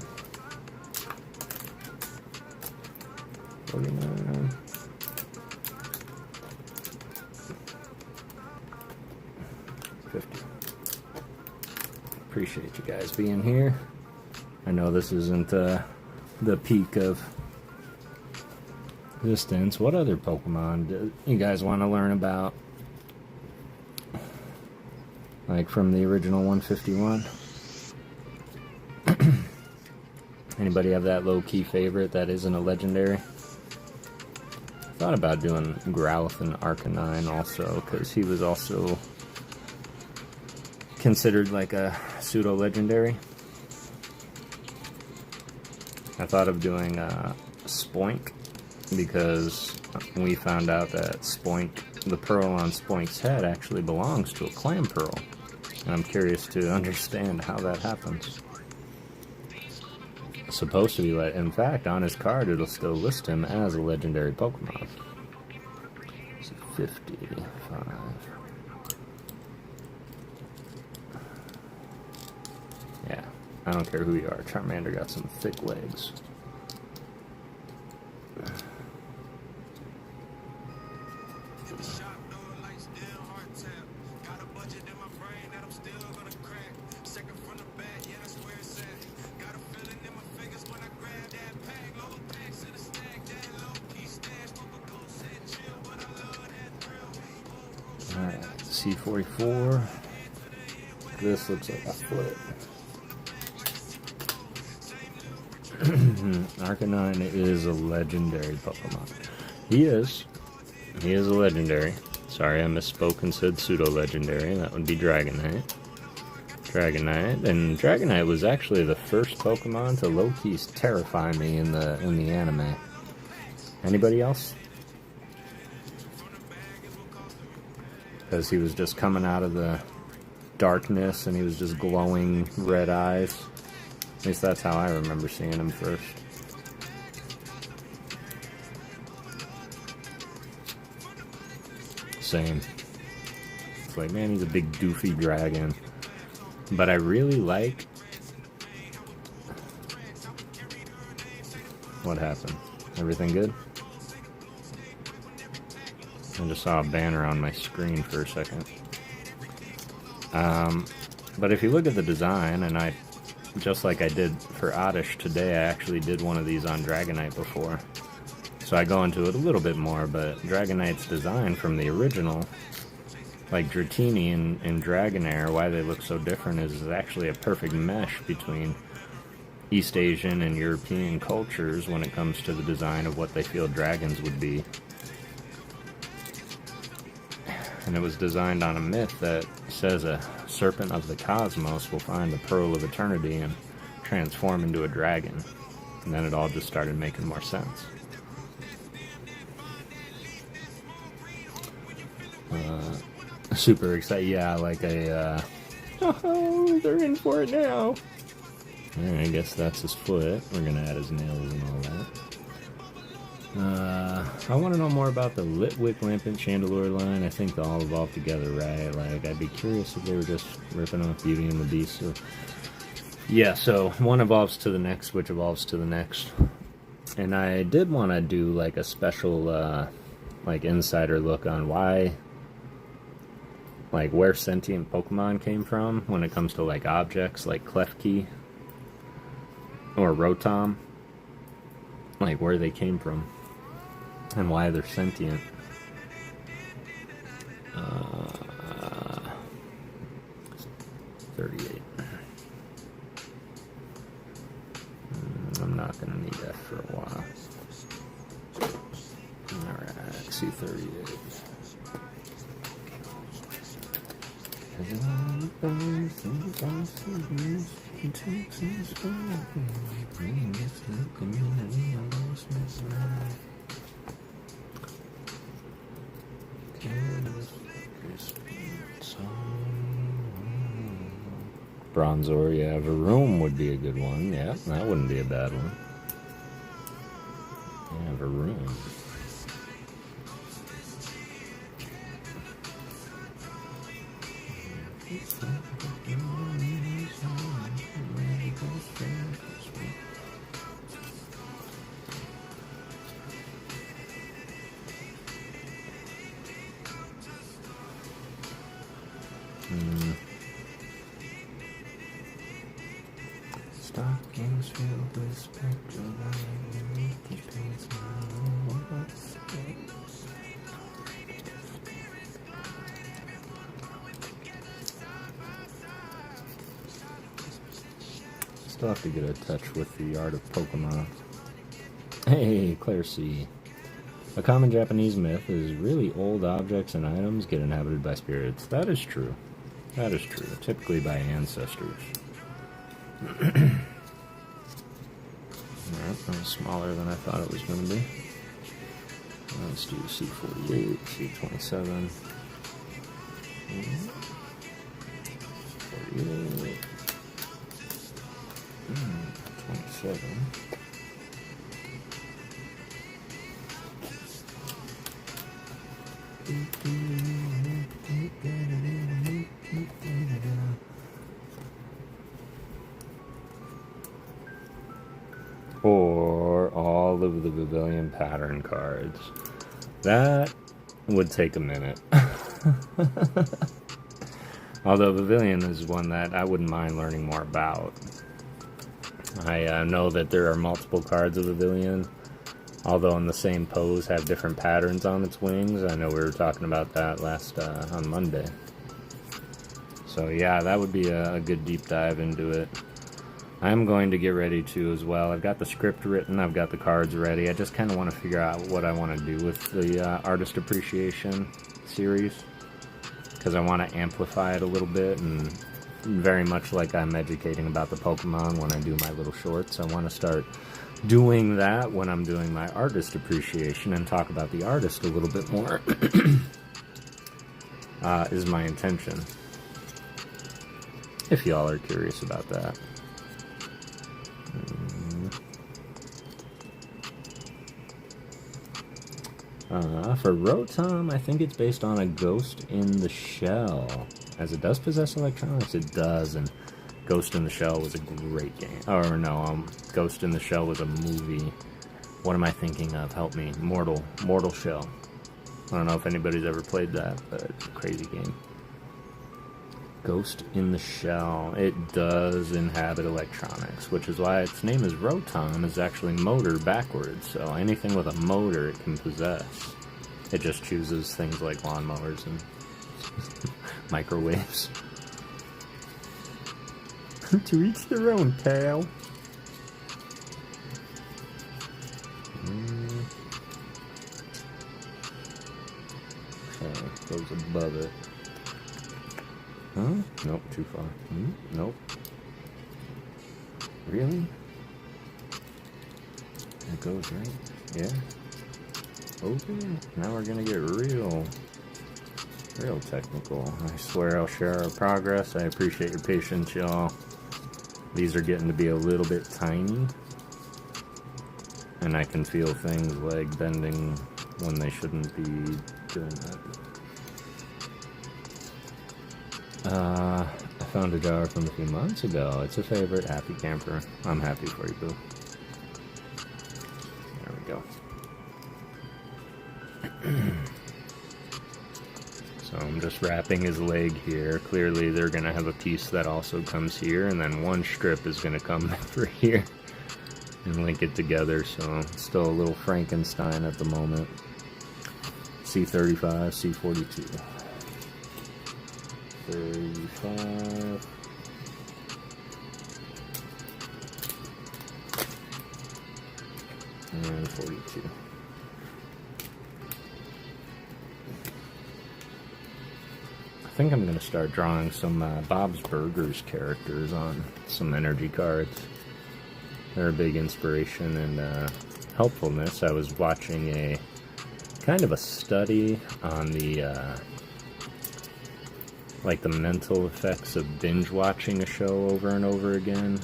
49. 50. Appreciate you guys being here. I know this isn't the peak of distance. What other Pokemon do you guys want to learn about? Like from the original 151? Anybody have that low-key favorite that isn't a legendary? Thought about doing Growlithe Arcanine also, because he was also considered like a pseudo-legendary. I thought of doing Spoink, because we found out that Spoink, the pearl on Spoink's head, actually belongs to a clam pearl. And I'm curious to understand how that happens. It's supposed to be, in fact, on his card it'll still list him as a legendary Pokemon. So 55. Yeah, I don't care who you are. Charmander got some thick legs. Alright, C44. This looks like a flip. Arcanine is a legendary Pokemon. He is a legendary. Sorry, I misspoke and said pseudo-legendary. That would be Dragonite. And Dragonite was actually the first Pokemon to low-key terrify me in the anime. Anybody else? Because he was just coming out of the darkness and he was just glowing red eyes. At least that's how I remember seeing him first. Same. It's like, man, he's a big doofy dragon. But I really like... What happened? Everything good? I just saw a banner on my screen for a second. But if you look at the design, and I, just like I did for Oddish today, I actually did one of these on Dragonite before. So I go into it a little bit more, but Dragonite's design from the original, like Dratini and Dragonair, why they look so different is actually a perfect mesh between East Asian and European cultures when it comes to the design of what they feel dragons would be. And it was designed on a myth that says a serpent of the cosmos will find the pearl of eternity and transform into a dragon. And then it all just started making more sense. Super excited. Yeah, like a, oh, they're in for it now. Alright, I guess that's his foot. We're gonna add his nails and all that. I want to know more about the Litwick Lampent Chandelure line. I think they all evolve together, right? Like, I'd be curious if they were just ripping off Beauty and the Beast. Or... Yeah, so one evolves to the next, which evolves to the next. And I did want to do, like, a special, like, insider look on why, like, where sentient Pokemon came from when it comes to, like, objects like Klefki or Rotom. Like, where they came from and why they're sentient. 38. I'm not gonna need that for a while. Alright, see 38. Bronzor, yeah, Varoom would be a good one. Yeah, that wouldn't be a bad one. Yeah, Varoom. Stockings filled with spectral light. Still have to get in touch with the art of Pokemon. Hey, Claire C. A common Japanese myth is really old objects and items get inhabited by spirits. That is true. That is true. Typically by ancestors. Alright, that was smaller than I thought it was going to be. Let's do C48, C27. 48. 27. Or all of the Pavilion pattern cards. That would take a minute. Although Pavilion is one that I wouldn't mind learning more about. I know that there are multiple cards of Pavilion, although in the same pose have different patterns on its wings. I know we were talking about that last on Monday. So yeah, that would be a good deep dive into it. I'm going to get ready to as well. I've got the script written, I've got the cards ready. I just kind of want to figure out what I want to do with the Artist Appreciation series, because I want to amplify it a little bit, and very much like I'm educating about the Pokemon when I do my little shorts, I want to start doing that when I'm doing my Artist Appreciation and talk about the artist a little bit more. Is my intention, if y'all are curious about that. For Rotom, I think it's based on a Ghost in the Shell. As it does possess electronics, it does, and Ghost in the Shell was a great game. Or no, Ghost in the Shell was a movie. What am I thinking of? Help me. Mortal Shell. I don't know if anybody's ever played that, but it's a crazy game. Ghost in the Shell. It does inhabit electronics, which is why its name is Rotom, is actually motor backwards, so anything with a motor it can possess. It just chooses things like lawnmowers and microwaves. To each their own, pal. Okay, goes above it. Huh? Nope, too far. Nope. Really? It goes right? Yeah. Okay, now we're gonna get real technical. I swear I'll share our progress. I appreciate your patience, y'all. These are getting to be a little bit tiny. And I can feel things like bending when they shouldn't be doing that. I found a jar from a few months ago. It's a favorite. Happy camper. I'm happy for you, boo. There we go. So I'm just wrapping his leg here. Clearly they're going to have a piece that also comes here, and then one strip is going to come over here and link it together, so it's still a little Frankenstein at the moment. C35, C42. 35. And 42. I think I'm going to start drawing some Bob's Burgers characters on some energy cards. They're a big inspiration and helpfulness. I was watching a kind of a study on the like the mental effects of binge watching a show over and over again.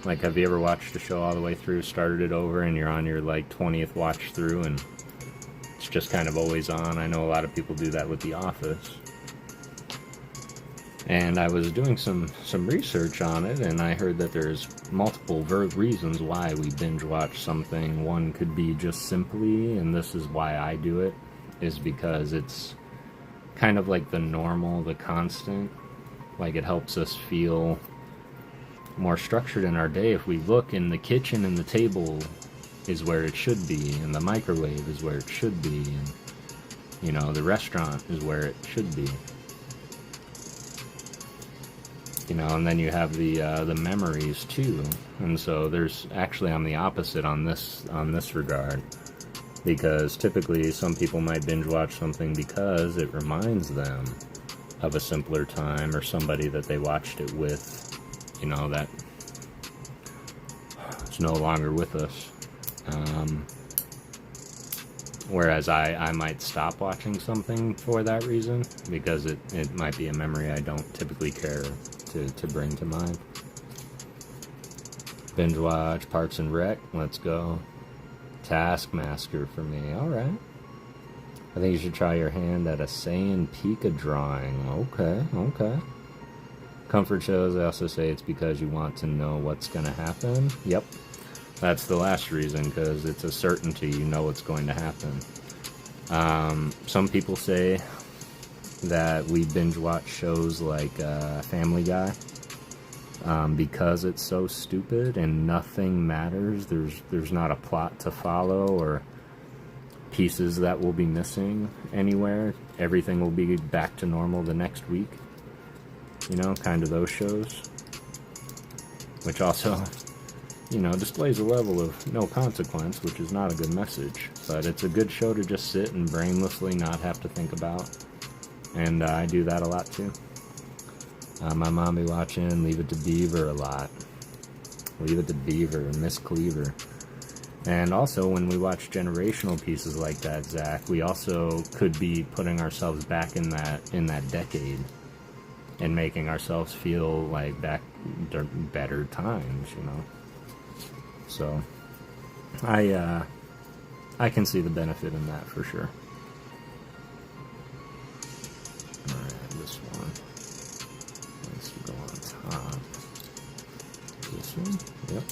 Like, have you ever watched a show all the way through, started it over, and you're on your like 20th watch through and it's just kind of always on? I know a lot of people do that with The Office. And I was doing some research on it, and I heard that there's multiple reasons why we binge watch something. One could be just simply, and this is why I do it, is because it's kind of like the normal, the constant. Like, it helps us feel more structured in our day. If we look in the kitchen and the table is where it should be, and the microwave is where it should be, and, you know, the restaurant is where it should be. You know, and then you have the memories too, and so there's actually, I'm the opposite on this regard, because typically some people might binge watch something because it reminds them of a simpler time or somebody that they watched it with, you know, that is no longer with us. Whereas I might stop watching something for that reason, because it might be a memory I don't typically care to bring to mind. Binge watch Parks and Rec, let's go. Taskmaster for me, alright. I think you should try your hand at a Saiyan Pika drawing. Okay. Comfort shows, I also say it's because you want to know what's going to happen. Yep, that's the last reason, because it's a certainty, you know what's going to happen. Some people say that we binge watch shows like Family Guy because it's so stupid and nothing matters. There's not a plot to follow or pieces that will be missing anywhere. Everything will be back to normal the next week. You know, kind of those shows. Which also, you know, displays a level of no consequence, which is not a good message. But it's a good show to just sit and brainlessly not have to think about. And I do that a lot too. My mom be watching Leave It to Beaver a lot. Leave It to Beaver, Miss Cleaver. And also, when we watch generational pieces like that, Zach, we also could be putting ourselves back in that decade and making ourselves feel like better times, you know. So I can see the benefit in that for sure. Alright, this one. Let's go on top. This one? Yep.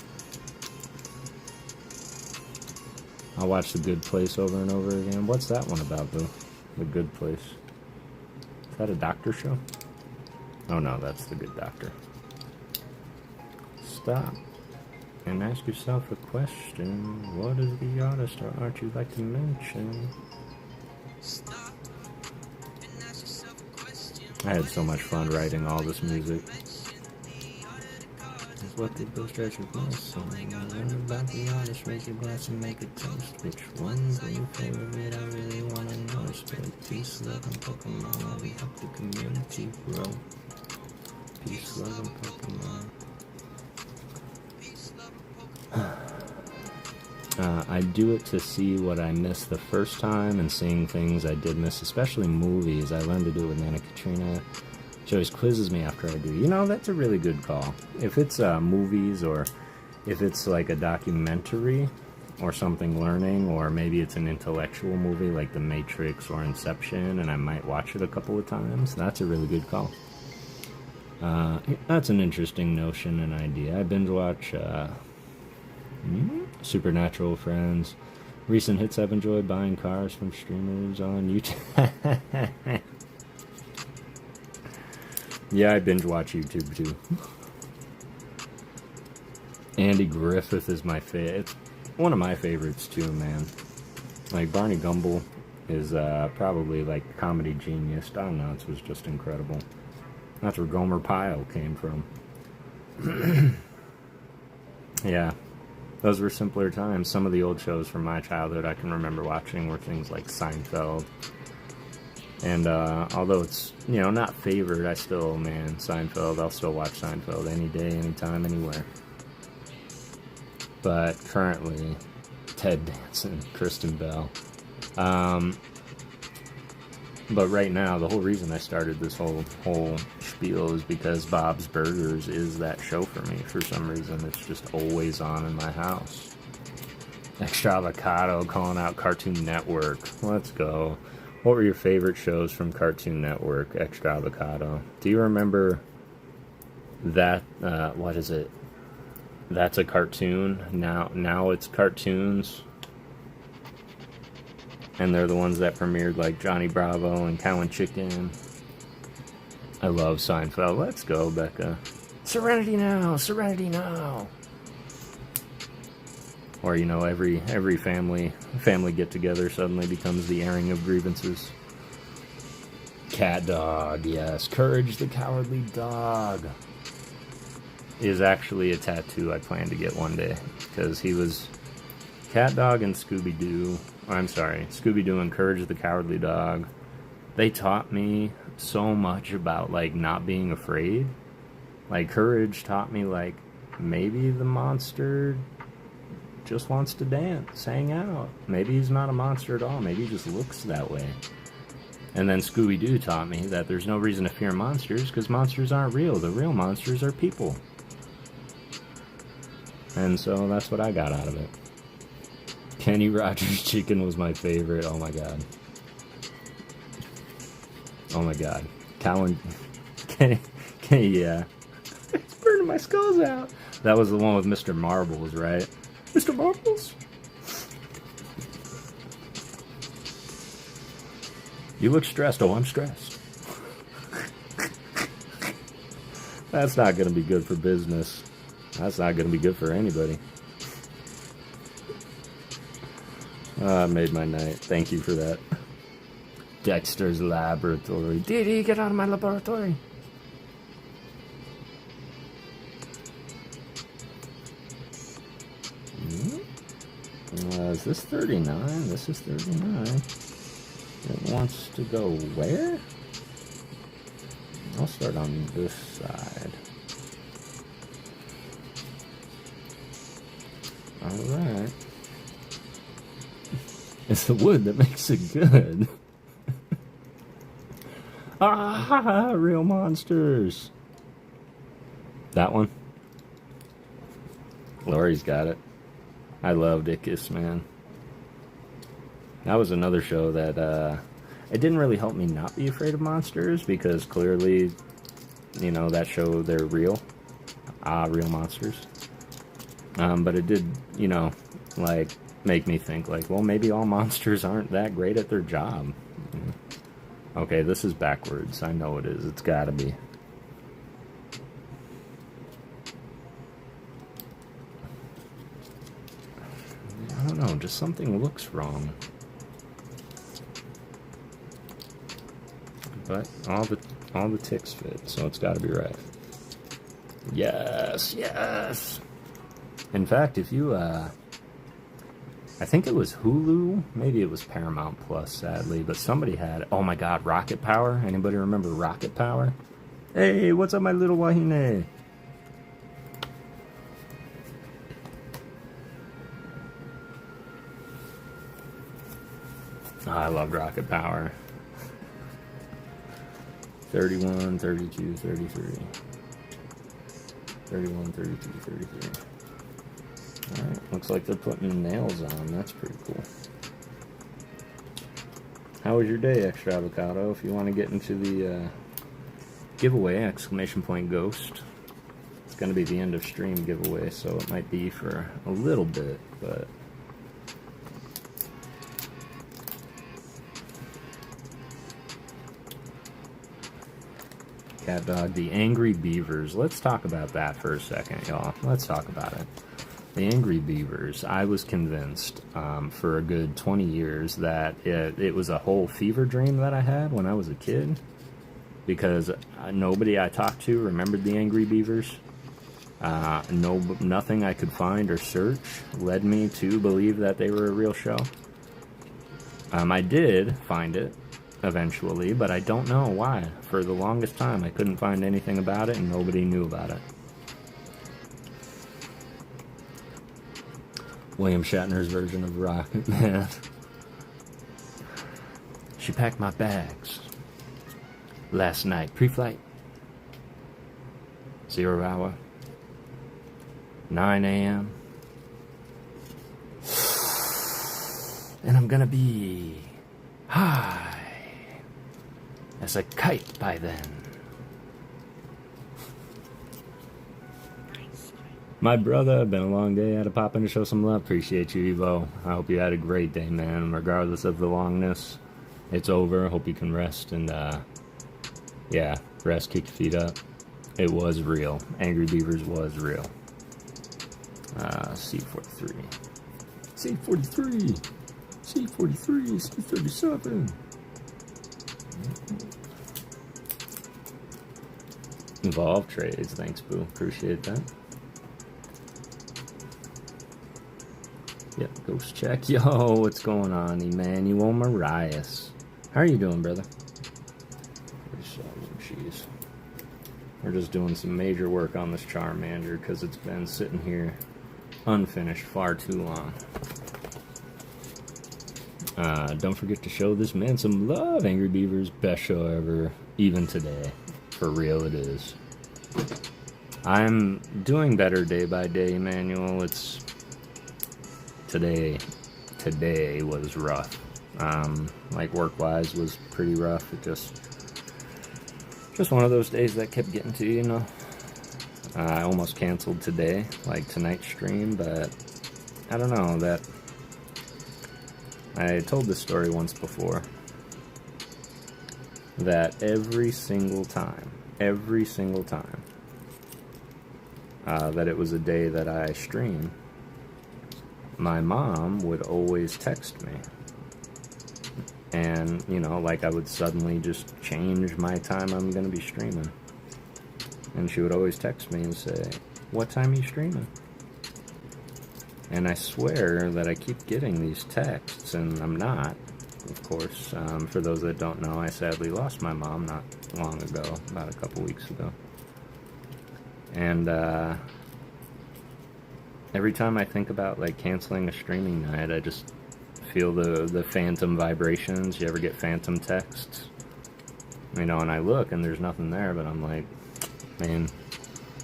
I'll watch The Good Place over and over again. What's that one about, though? The Good Place. Is that a doctor show? Oh no, that's The Good Doctor. Stop and ask yourself a question. What is the artist or art you'd like to mention? Stop and ask yourself a question. I had so much fun writing all this music. What did those treasure bless? Learn about the artist, raise your glass and make a toast. Which one's your favorite? I really wanna know. Spread peace, love, and Pokemon. We help the community grow. Peace, love, and Pokemon. I do it to see what I missed the first time and seeing things I did miss, especially movies. I learned to do it with Nana Katrina. She always quizzes me after I do. You know, that's a really good call. If it's movies, or if it's like a documentary or something learning, or maybe it's an intellectual movie like The Matrix or Inception, and I might watch it a couple of times, that's a really good call. That's an interesting notion and idea. I binge watch Supernatural, Friends. Recent hits I've enjoyed: buying cars from streamers on YouTube. Yeah, I binge watch YouTube too. Andy Griffith is my favorite. One of my favorites too, man. Like, Barney Gumble is probably like comedy genius. Don Knotts was just incredible. That's where Gomer Pyle came from. Yeah, those were simpler times. Some of the old shows from my childhood I can remember watching were things like Seinfeld. And although it's, you know, not favorite, I still, man, Seinfeld, I'll still watch Seinfeld any day, anytime, anywhere. But currently, Ted Danson, Kristen Bell. But right now, the whole reason I started this whole spiel is because Bob's Burgers is that show for me. For some reason, it's just always on in my house. Extra Avocado calling out Cartoon Network. Let's go. What were your favorite shows from Cartoon Network? Extra Avocado. Do you remember that? What is it? That's a Cartoon. Now it's Cartoons. And they're the ones that premiered like Johnny Bravo and Cow and Chicken. I love Seinfeld. Let's go, Becca. Serenity now! Serenity now! Or, you know, every family get-together suddenly becomes the airing of grievances. Cat Dog, yes. Courage the Cowardly Dog is actually a tattoo I plan to get one day. Because he was Cat Dog and Scooby-Doo. I'm sorry, Scooby-Doo and Courage the Cowardly Dog. They taught me so much about, like, not being afraid. Like, Courage taught me, like, maybe the monster just wants to dance, hang out. Maybe he's not a monster at all. Maybe he just looks that way. And then Scooby-Doo taught me that there's no reason to fear monsters, because monsters aren't real. The real monsters are people. And so that's what I got out of it. Kenny Rogers Chicken was my favorite. Oh my god. Oh my god. Kenny, yeah. It's burning my skulls out. That was the one with Mr. Marbles, right? Mr. Marbles? You look stressed. Oh, I'm stressed. That's not going to be good for business. That's not going to be good for anybody. I made my night. Thank you for that. Dexter's Laboratory. Didi, get out of my laboratory. Is this 39? This is 39. It wants to go where? I'll start on this side. Alright. It's the wood that makes it good. Ah, real monsters. That one? Lori's got it. I loved Ickis, man. That was another show that, it didn't really help me not be afraid of monsters, because clearly, you know, that show, they're real. Real monsters. But it did, you know, like, make me think, like, well, maybe all monsters aren't that great at their job. Okay, this is backwards. I know it is. It's gotta be. I don't know, just something looks wrong. But all the ticks fit, so it's gotta be right. Yes, yes! In fact, if you, I think it was Hulu, maybe it was Paramount Plus, sadly, but somebody had, oh my god, Rocket Power? Anybody remember Rocket Power? Hey, what's up, my little wahine? Oh, I love Rocket Power. 31, 32, 33. 31, 32, 33. Alright, looks like they're putting nails on. That's pretty cool. How was your day, Extra Avocado? If you want to get into the giveaway, exclamation point ghost. It's going to be the end of stream giveaway, so it might be for a little bit, but... Cat Dog, the Angry Beavers. Let's talk about that for a second, y'all. Let's talk about it. The Angry Beavers. I was convinced for a good 20 years that it was a whole fever dream that I had when I was a kid, because nobody I talked to remembered the Angry Beavers. Nothing I could find or search led me to believe that they were a real show. I did find it eventually, but I don't know why. For the longest time, I couldn't find anything about it, and nobody knew about it. William Shatner's version of Rocket Man. She packed my bags last night, pre-flight, 0 hour, 9 a.m. And I'm gonna be high as a kite by then. My brother, been a long day. Had to pop in to show some love. Appreciate you, Evo. I hope you had a great day, man. Regardless of the longness, it's over. Hope you can rest and, yeah, rest, kick your feet up. It was real. Angry Beavers was real. C43. C43. C43. C37. Evolve trades. Thanks, Boo. Appreciate that. Yep, ghost check. Yo, what's going on, Emmanuel Marias? How are you doing, brother? Jeez. We're just doing some major work on this Charmander because it's been sitting here unfinished far too long. Don't forget to show this man some love, Angry Beavers. Best show ever, even today. For real, it is. I'm doing better day by day, Emmanuel. It's... Today was rough. Like work-wise was pretty rough. It just one of those days that kept getting to you, you know. I almost canceled today, like tonight's stream, but I don't know, that I told this story once before, that every single time that it was a day that I stream, my mom would always text me. And, you know, like I would suddenly just change my time I'm going to be streaming. And she would always text me and say, "What time are you streaming?" And I swear that I keep getting these texts, and I'm not, of course. For those that don't know, I sadly lost my mom not long ago, about a couple weeks ago. And, every time I think about, like, canceling a streaming night, I just feel the phantom vibrations. You ever get phantom texts? You know, and I look, and there's nothing there, but I'm like, man,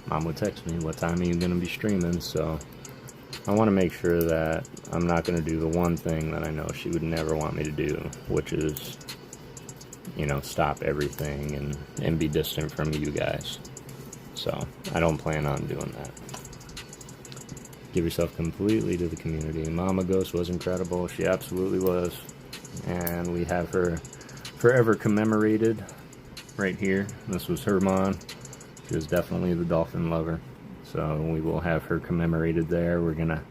Mom would text me, "What time are you going to be streaming?" So I want to make sure that I'm not going to do the one thing that I know she would never want me to do, which is, you know, stop everything and be distant from you guys. So I don't plan on doing that. Give yourself completely to the community. Mama Ghost was incredible. She absolutely was. And we have her forever commemorated right here. This was her mom. She was definitely the dolphin lover. So we will have her commemorated there. We're going to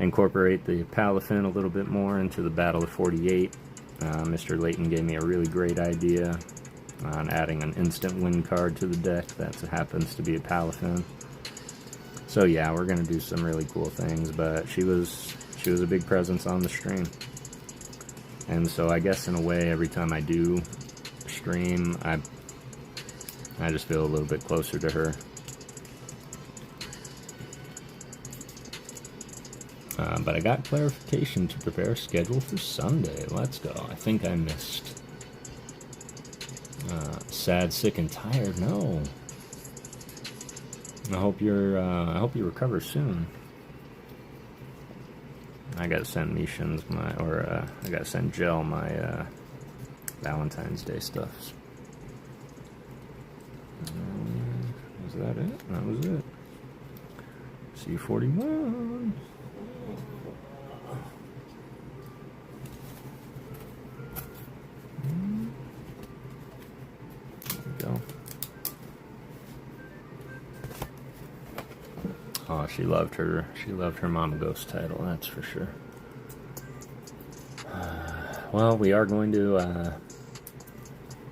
incorporate the Palafin a little bit more into the Battle of 48. Mr. Layton gave me a really great idea on adding an instant win card to the deck that happens to be a Palafin. So yeah, we're going to do some really cool things, but she was a big presence on the stream. And so I guess in a way, every time I do stream, I just feel a little bit closer to her. But I got clarification to prepare a schedule for Sunday. Let's go. I think I missed sad, sick, and tired. No. I hope you recover soon. I gotta send Missions I gotta send Jill my Valentine's Day stuff. Was that it? That was it. C41. Go. Oh, she loved her Mama Ghost title, that's for sure. Well, we are going to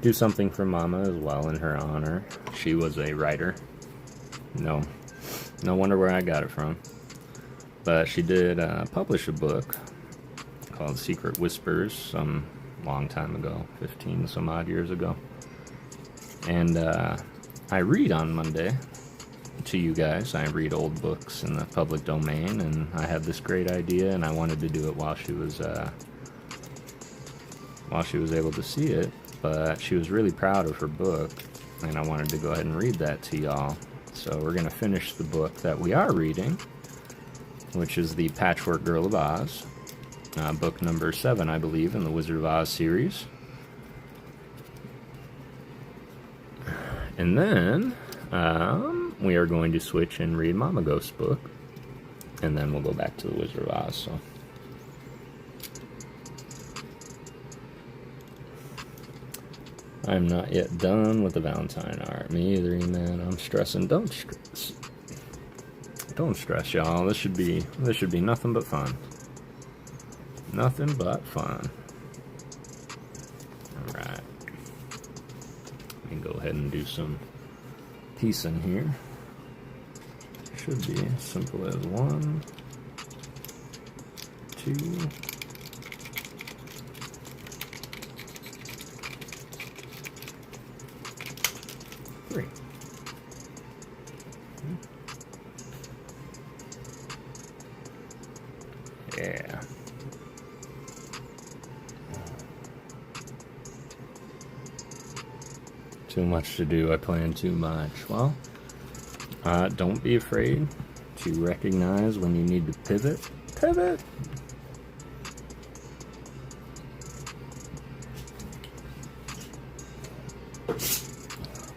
do something for Mama as well in her honor. She was a writer. No wonder where I got it from. But she did publish a book called Secret Whispers some long time ago, 15 some odd years ago. And I read on Monday to you guys. I read old books in the public domain, and I had this great idea, and I wanted to do it while she was able to see it. But she was really proud of her book, and I wanted to go ahead and read that to y'all. So we're going to finish the book that we are reading, which is the Patchwork Girl of Oz, book number 7, I believe, in the Wizard of Oz series. And then we are going to switch and read Mama Ghost's book, and then we'll go back to the Wizard of Oz. So I'm not yet done with the Valentine art. Me either, man. I'm stressing. Don't stress. Don't stress, y'all. This should be nothing but fun. Nothing but fun. All right. Let me go ahead and do some piecing here. Should be as simple as 1, 2. 3. Yeah. Too much to do. I plan too much. Well, don't be afraid to recognize when you need to pivot. Pivot!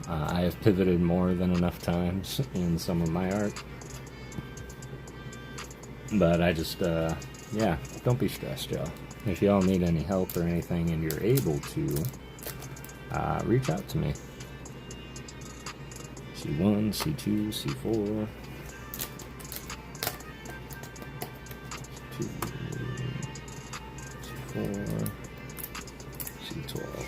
I have pivoted more than enough times in some of my art. But I just, yeah, don't be stressed, y'all. If y'all need any help or anything and you're able to, reach out to me. C1, C2, C4, C4, C12.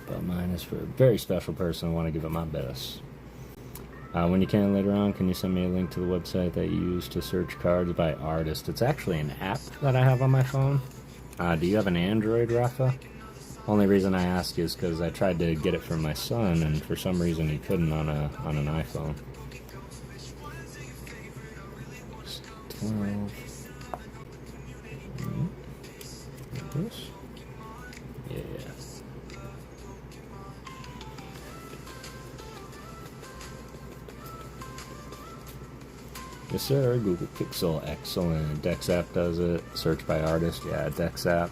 But mine is for a very special person. I want to give it my best. When you can later on, can you send me a link to the website that you use to search cards by artist? It's actually an app that I have on my phone. Do you have an Android, Rafa? Only reason I ask is because I tried to get it for my son, and for some reason he couldn't on an iPhone. 12. Like this? Yeah. Sarah, Google Pixel, excellent. DexApp does it. Search by artist, yeah, DexApp.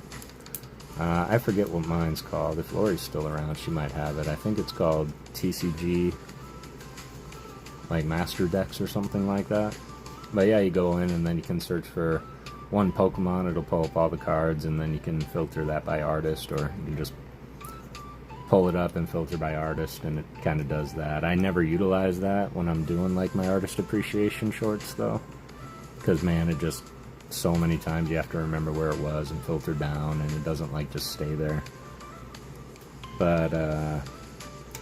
I forget what mine's called. If Lori's still around, she might have it. I think it's called TCG, like Master Dex or something like that. But yeah, you go in and then you can search for one Pokemon. It'll pull up all the cards, and then you can filter that by artist, or you can just pull it up and filter by artist, and it kind of does that. I never utilize that when I'm doing like my artist appreciation shorts though, because man, it just, so many times you have to remember where it was and filter down, and it doesn't like just stay there. But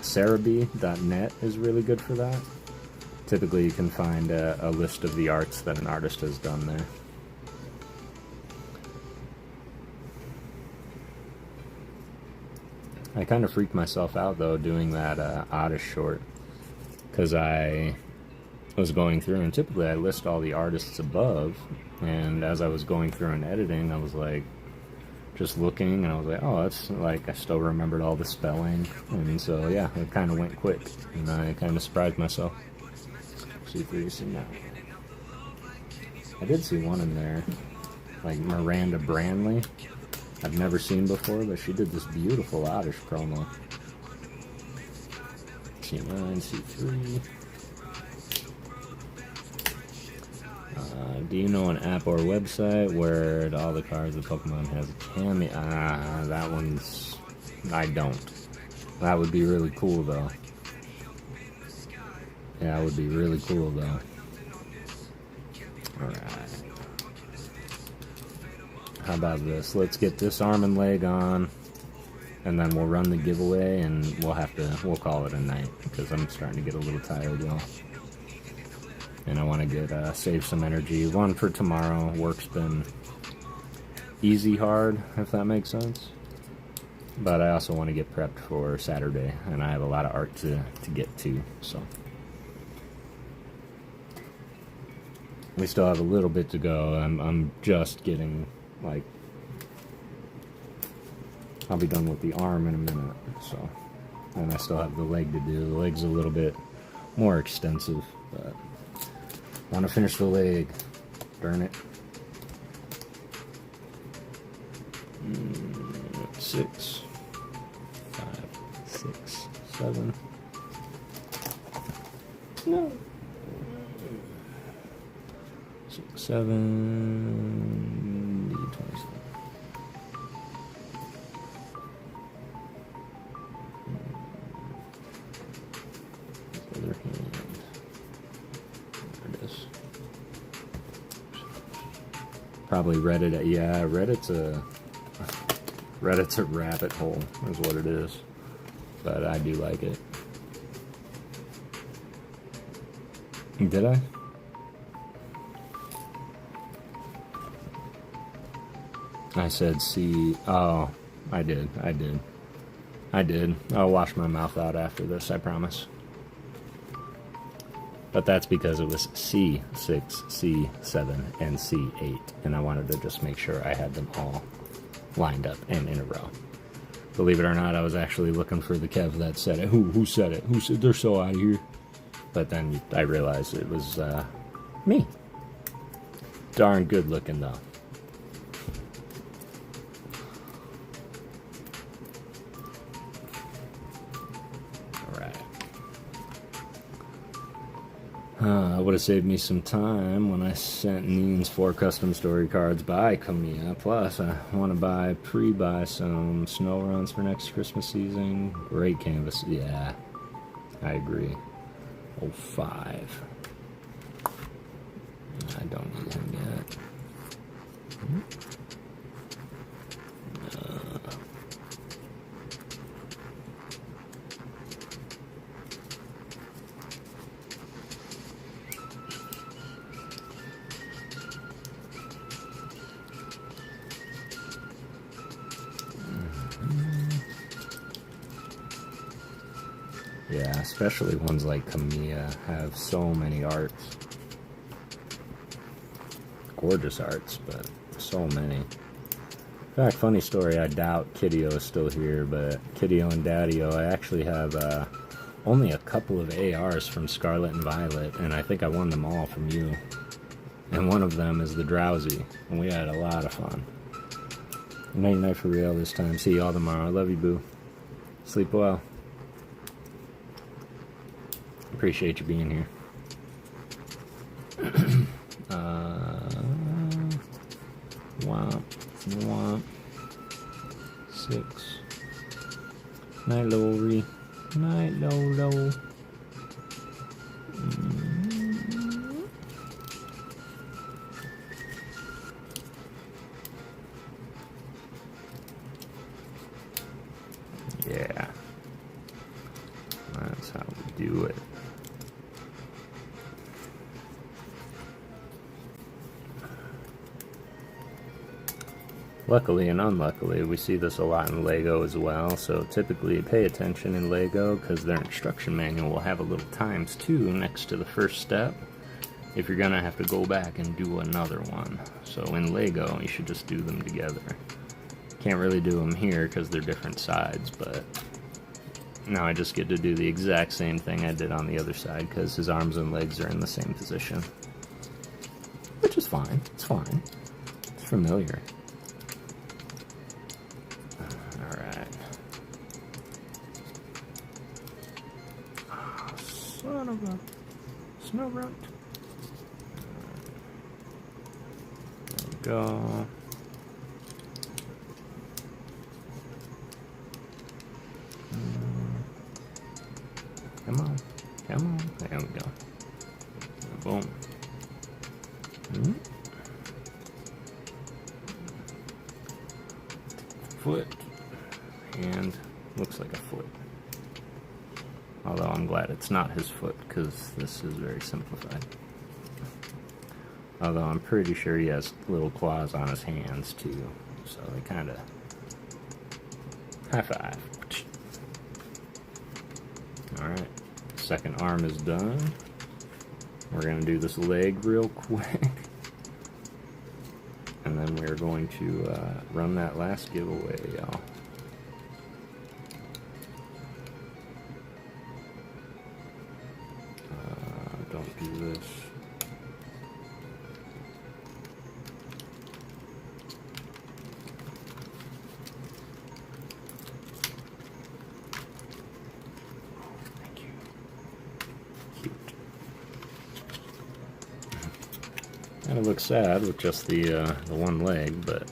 Cerebi.net is really good for that. Typically you can find a list of the arts that an artist has done there. I kind of freaked myself out though doing that Oddish short, because I was going through, and typically I list all the artists above, and as I was going through and editing, I was like just looking, and I was like, oh, that's like, I still remembered all the spelling, and so yeah, it kind of went quick, and I kind of surprised myself. See if we see now. I did see one in there, like Miranda Brandley. I've never seen before, but she did this beautiful Oddish promo. C9, C3. Do you know an app or website where all the cards of Pokemon has a cameo? That one's... I don't. That would be really cool, though. Yeah, it would be really cool, though. Alright. How about this? Let's get this arm and leg on, and then we'll run the giveaway, and we'll call it a night, because I'm starting to get a little tired, y'all. And I want to get save some energy. One for tomorrow. Work's been easy hard, if that makes sense. But I also want to get prepped for Saturday, and I have a lot of art to get to, so. We still have a little bit to go. I'm just getting, like, I'll be done with the arm in a minute, so. And I still have the leg to do. The leg's a little bit more extensive, but I want to finish the leg. Darn it. 6, 5, 6, 7. No. 6, 7, 27. Other hand. There it is. Probably Reddit. Yeah, Reddit's a rabbit hole, is what it is. But I do like it. Did I? I said C. Oh, I did. I'll wash my mouth out after this, I promise. But that's because it was C6, C7, and C8, and I wanted to just make sure I had them all lined up and in a row. Believe it or not, I was actually looking for the Kev that said it. Who said it? Who said they're so out of here? But then I realized it was me. Darn good looking though. Would have saved me some time when I sent Neen's 4 custom story cards by Kamiya. Plus, I want to pre-buy some snow runs for next Christmas season. Great canvas. Yeah, I agree. 05. I don't need him yet. Yeah, especially ones like Kamiya have so many arts. Gorgeous arts, but so many. In fact, funny story, I doubt Kiddyo is still here, but Kiddyo and Daddy-O, I actually have only a couple of ARs from Scarlet and Violet, and I think I won them all from you. And one of them is the Drowsy, and we had a lot of fun. Night night for real this time. See y'all tomorrow. I love you, boo. Sleep well. Appreciate you being here. Womp, womp. 6. Night, Lori. Night, Lolo. Yeah. That's how we do it. Luckily and unluckily, we see this a lot in LEGO as well, so typically pay attention in LEGO because their instruction manual will have a little ×2 next to the first step if you're gonna have to go back and do another one. So in LEGO, you should just do them together. Can't really do them here because they're different sides, but now I just get to do the exact same thing I did on the other side because his arms and legs are in the same position. Which is fine. It's fine. It's familiar. Alright. Oh, son of a snow runt. There we go. Come on, come on. There we go. Boom. Foot. Hand. Looks like a foot. Although I'm glad it's not his foot, because this is very simplified. Although I'm pretty sure he has little claws on his hands, too. So they kind of... High five. Alright, second arm is done. We're going to do this leg real quick. And then we're going to run that last giveaway, y'all. Don't do this. Kind of looks sad with just the one leg, but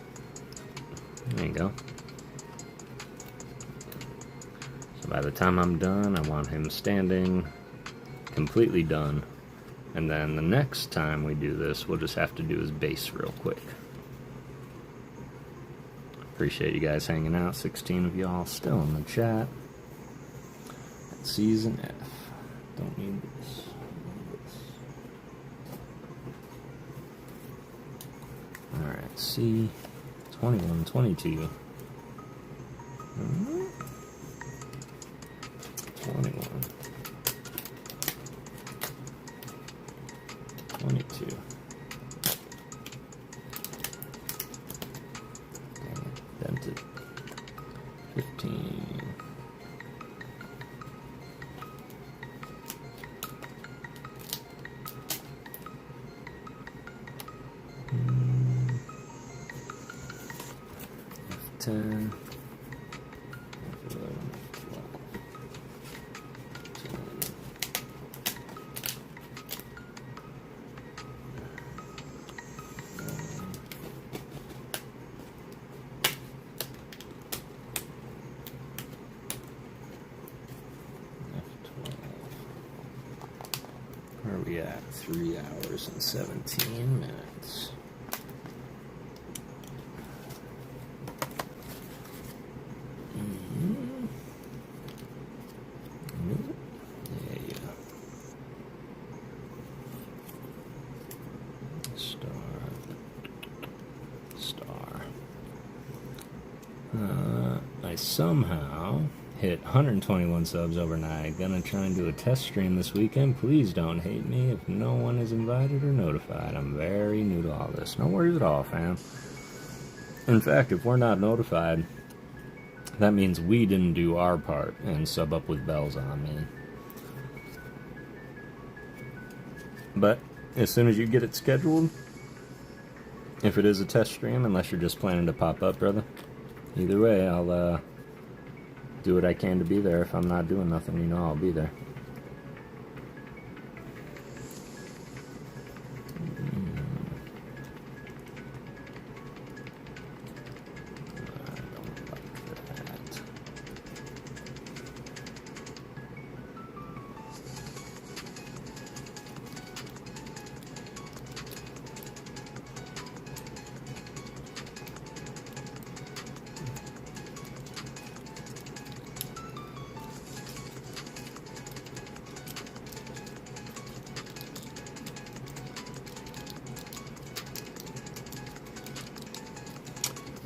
there you go. So by the time I'm done, I want him standing, completely done. And then the next time we do this, we'll just have to do his base real quick. Appreciate you guys hanging out. 16 of y'all still in the chat. At Season F. Don't need this. Alright, C, 21, 22. 21. 22. Dang it, dented. 15. F10. Where are we at? 3 hours and 17 minutes. I somehow hit 121 subs overnight. Gonna try and do a test stream this weekend. Please don't hate me if no one is invited or notified. I'm very new to all this. No worries at all, fam. In fact, if we're not notified, that means we didn't do our part and sub up with bells on, man. But as soon as you get it scheduled, if it is a test stream, unless you're just planning to pop up, brother, either way, I'll do what I can to be there. If I'm not doing nothing, you know I'll be there.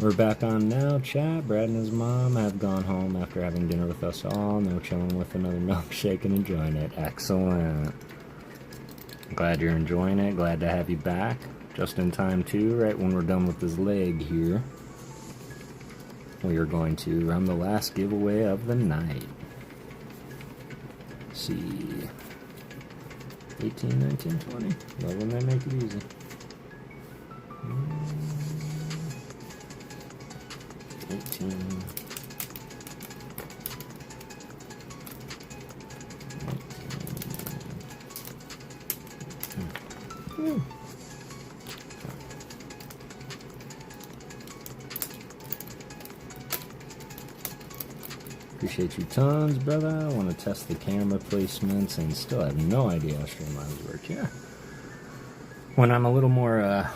We're back on now, chat. Brad and his mom have gone home after having dinner with us all. No chilling with another milkshake and enjoying it. Excellent. Glad you're enjoying it. Glad to have you back. Just in time, too, right when we're done with this leg here. We are going to run the last giveaway of the night. Let's see. 18, 19, 20. Love when they make it easy. 18. 19. Appreciate you tons, brother. I want to test the camera placements and still have no idea how Streamlabs work. Yeah. When I'm a little more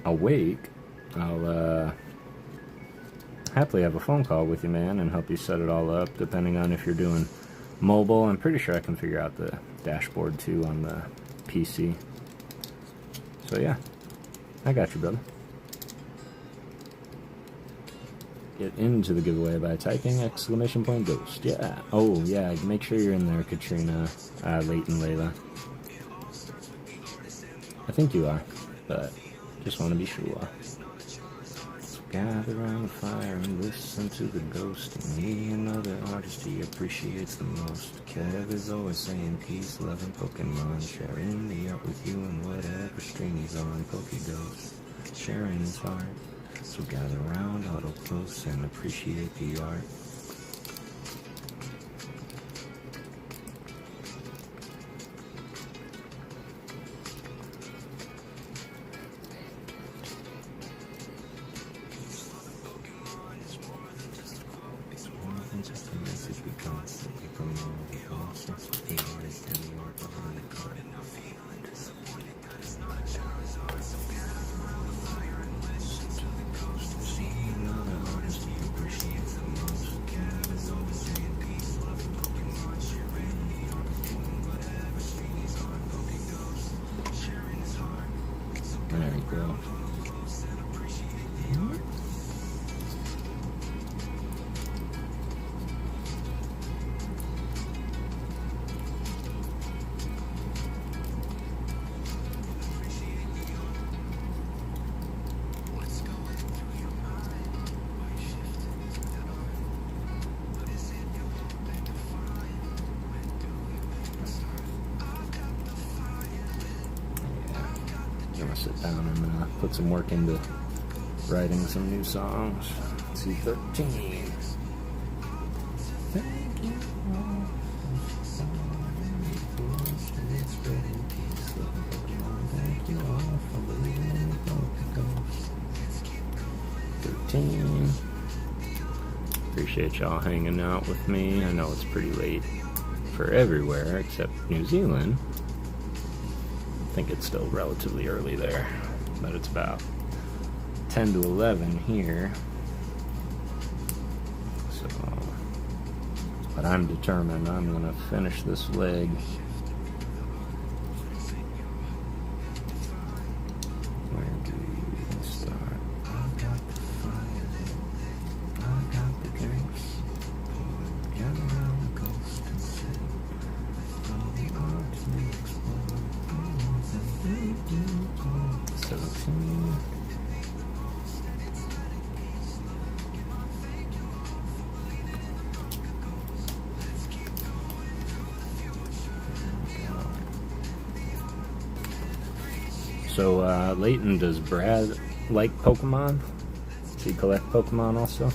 awake, I'll happily have a phone call with you, man, and help you set it all up, depending on if you're doing mobile. I'm pretty sure I can figure out the dashboard, too, on the PC. So, yeah. I got you, brother. Get into the giveaway by typing !ghost. Yeah. Oh, yeah. Make sure you're in there, Katrina, Leighton, Layla. I think you are, but just want to be sure. Gather around the fire and listen to the ghost. And me, another artist he appreciates the most. Kev is always saying peace, love, and Pokemon. Sharing the art with you and whatever stream he's on. PokéGhost, sharing his heart. So gather around, huddle close, and appreciate the art. There we go. Sit down and put some work into writing some new songs. C13. Thank you all. Thank you all for believing in the PokéGhost. 13. Appreciate y'all hanging out with me. I know it's pretty late for everywhere except New Zealand. I think it's still relatively early there, but it's about 10 to 11 here. So, but I'm determined I'm gonna finish this leg. Where do we start? I got the fire, I got the drinks. Gather around the ghost and sing. All the arts may explode. 17. So, Leighton, does Brad like Pokemon? Does he collect Pokemon also?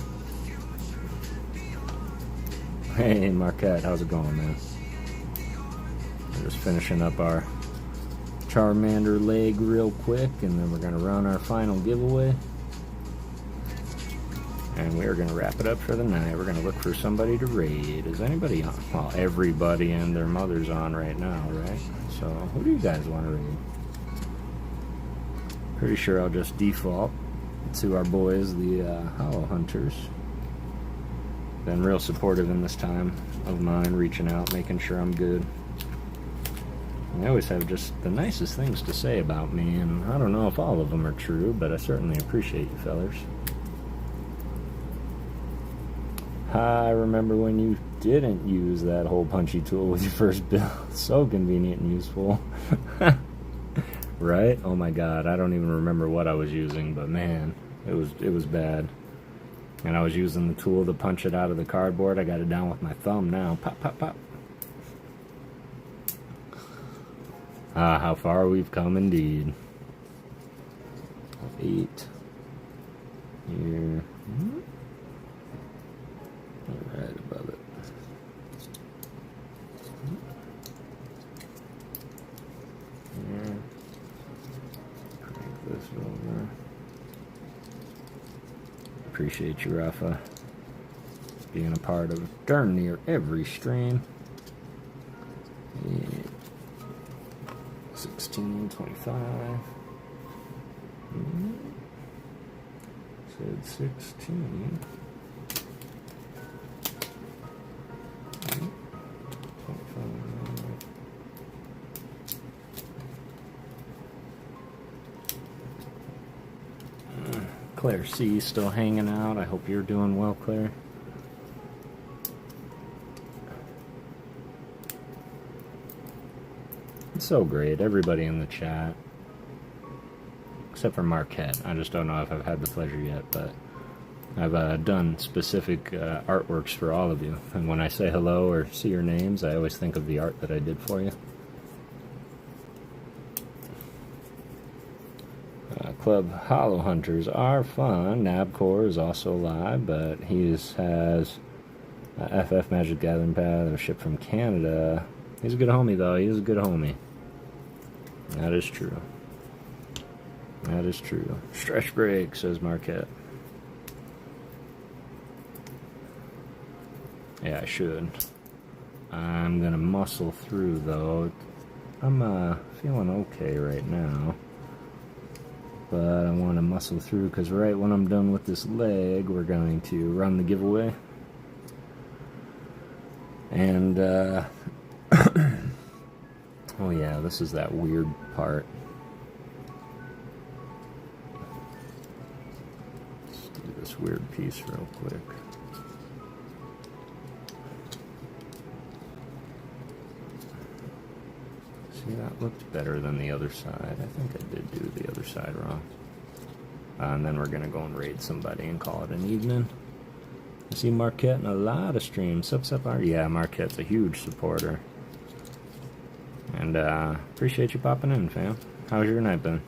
Hey, Marquette, how's it going, man? We're just finishing up our Charmander leg real quick, and then we're going to run our final giveaway. And we're going to wrap it up for the night. We're going to look for somebody to raid. Is anybody on? Well, everybody and their mother's on right now, right? So, who do you guys want to raid? Pretty sure I'll just default to our boys, the Hollow Hunters. Been real supportive in this time of mine, reaching out, making sure I'm good. They always have just the nicest things to say about me, and I don't know if all of them are true, but I certainly appreciate you fellers. I remember when you didn't use that hole punchy tool with your first build. So convenient and useful. Right? Oh my god, I don't even remember what I was using, but man, it was bad. And I was using the tool to punch it out of the cardboard. I got it down with my thumb now. Pop, pop, pop. Ah, how far we've come indeed. 8. Here. Right above it. Here. Crank this over. Appreciate you, Rafa, being a part of darn near every stream. 8, 16, 25. Said 16. 25. Claire C still hanging out. I hope you're doing well, Claire. It's so great. Everybody in the chat. Except for Marquette. I just don't know if I've had the pleasure yet, but I've done specific artworks for all of you. And when I say hello or see your names, I always think of the art that I did for you. Club Hollow Hunters are fun. Nabcore is also live, but he has FF Magic Gathering Pad that was shipped from Canada. He's a good homie, though. He's a good homie. That is true. That is true. Stretch break, says Marquette. Yeah, I should. I'm gonna muscle through, though. I'm feeling okay right now. But I want to muscle through because right when I'm done with this leg, we're going to run the giveaway. And, oh yeah, this is that weird part. Let's do this weird piece real quick. See, that looked better than the other side. I think I did do the other side wrong. And then we're going to go and raid somebody and call it an evening. I see Marquette in a lot of streams. Sup, yeah, Marquette's a huge supporter. And appreciate you popping in, fam. How's your night been?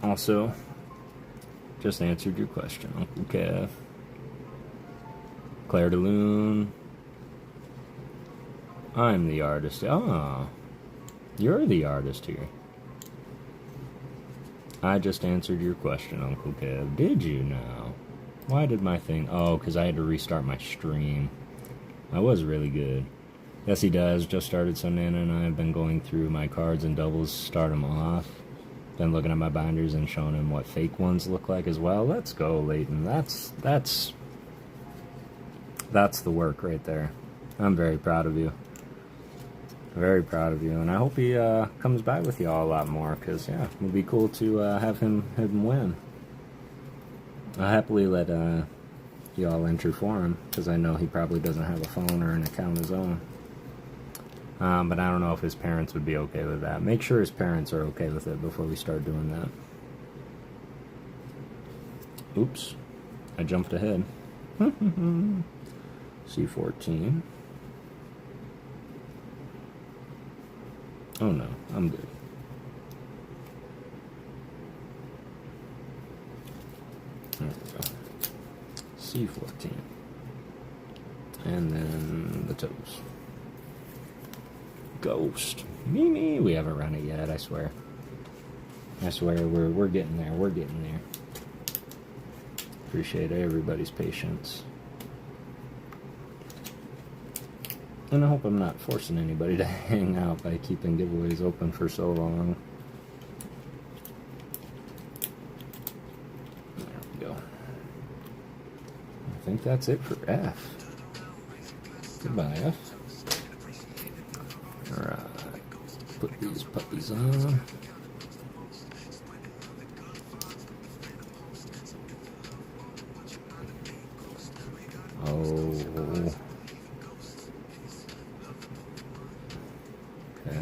Also, just answered your question, Uncle Kev. Claire DeLune. I'm the artist. Oh, you're the artist here. I just answered your question, Uncle Kev. Did you now? Why did my thing... Oh, because I had to restart my stream. I was really good. Yes, he does. Just started, so Nana and I have been going through my cards and doubles, start them off. Been looking at my binders and showing him what fake ones look like as well. Let's go, Leighton. That's the work right there. I'm very proud of you. Very proud of you, and I hope he comes by with y'all a lot more, because, yeah, it would be cool to have him win. I'll happily let y'all enter for him, because I know he probably doesn't have a phone or an account of his own. But I don't know if his parents would be okay with that. Make sure his parents are okay with it before we start doing Oops. I jumped ahead. C14. Oh no, I'm good. There we go. C14. And then the toes. Ghost. Mimi. We haven't run it yet, I swear. I swear, we're getting there. We're getting there. Appreciate everybody's patience. And I hope I'm not forcing anybody to hang out by keeping giveaways open for so long. There we go. I think that's it for F. Goodbye, F. Alright. Put these puppies on. Oh. Okay.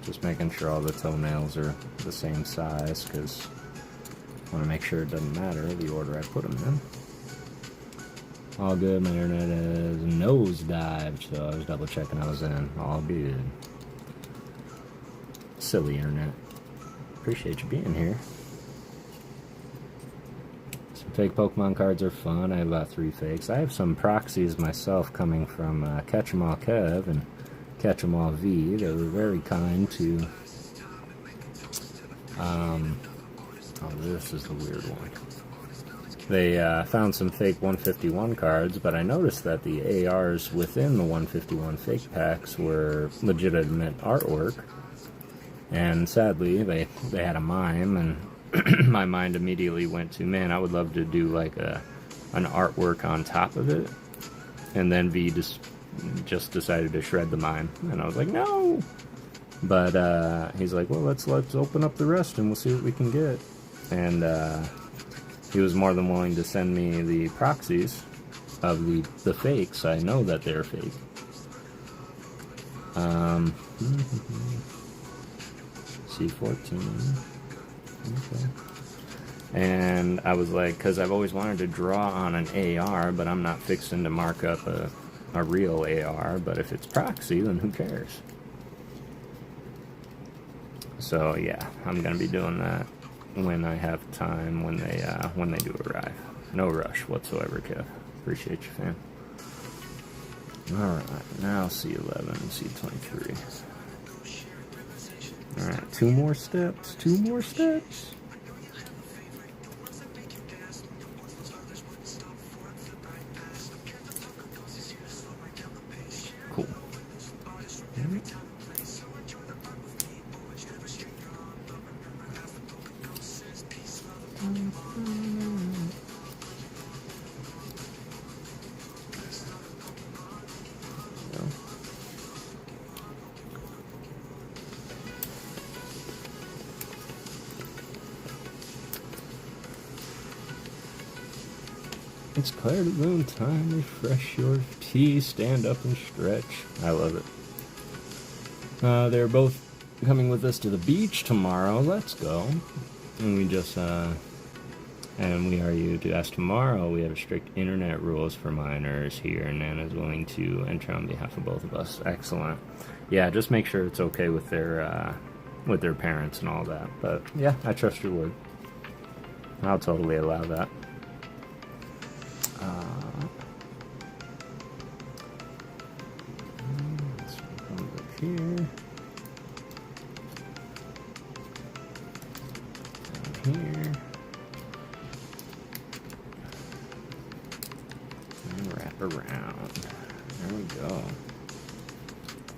Just making sure all the toenails are the same size, because I want to make sure it doesn't matter the order I put them in. All good, my internet is nosedived, so I was double checking I was in. All good. Silly internet. Appreciate you being here. Some fake Pokemon cards are fun. I have about 3 fakes. I have some proxies myself coming from Catch-em-all Kev and Catch-em-all V. They were very kind to... oh, this is the weird one. They found some fake 151 cards, but I noticed that the ARs within the 151 fake packs were legitimate artwork. And sadly, they had a mime, and my mind immediately went to, man, I would love to do like an artwork on top of it. And then V just decided to shred the mime, and I was like, no. But he's like, well, let's open up the rest and we'll see what we can get. And he was more than willing to send me the proxies of the fakes. I know that they're fake. C14. Okay. And I was like, because I've always wanted to draw on an AR, but I'm not fixing to mark up a real AR. But if it's proxy, then who cares? So yeah, I'm gonna be doing that when I have time, when they do arrive. No rush whatsoever, Kev. Appreciate you, fam. Alright, now C11, C23. Alright, 2 more steps, 2 more steps. Cool. It's Claire the Moon time. Refresh your tea, stand up and stretch. I love it. They're both coming with us to the beach tomorrow. Let's go. And we just, and we are you to ask tomorrow. We have strict internet rules for minors here, and Nana's willing to enter on behalf of both of us. Excellent. Yeah, just make sure it's okay with their parents and all that. But yeah, I trust your word. I'll totally allow that. Let's come over here. Down here. And wrap around. There we go.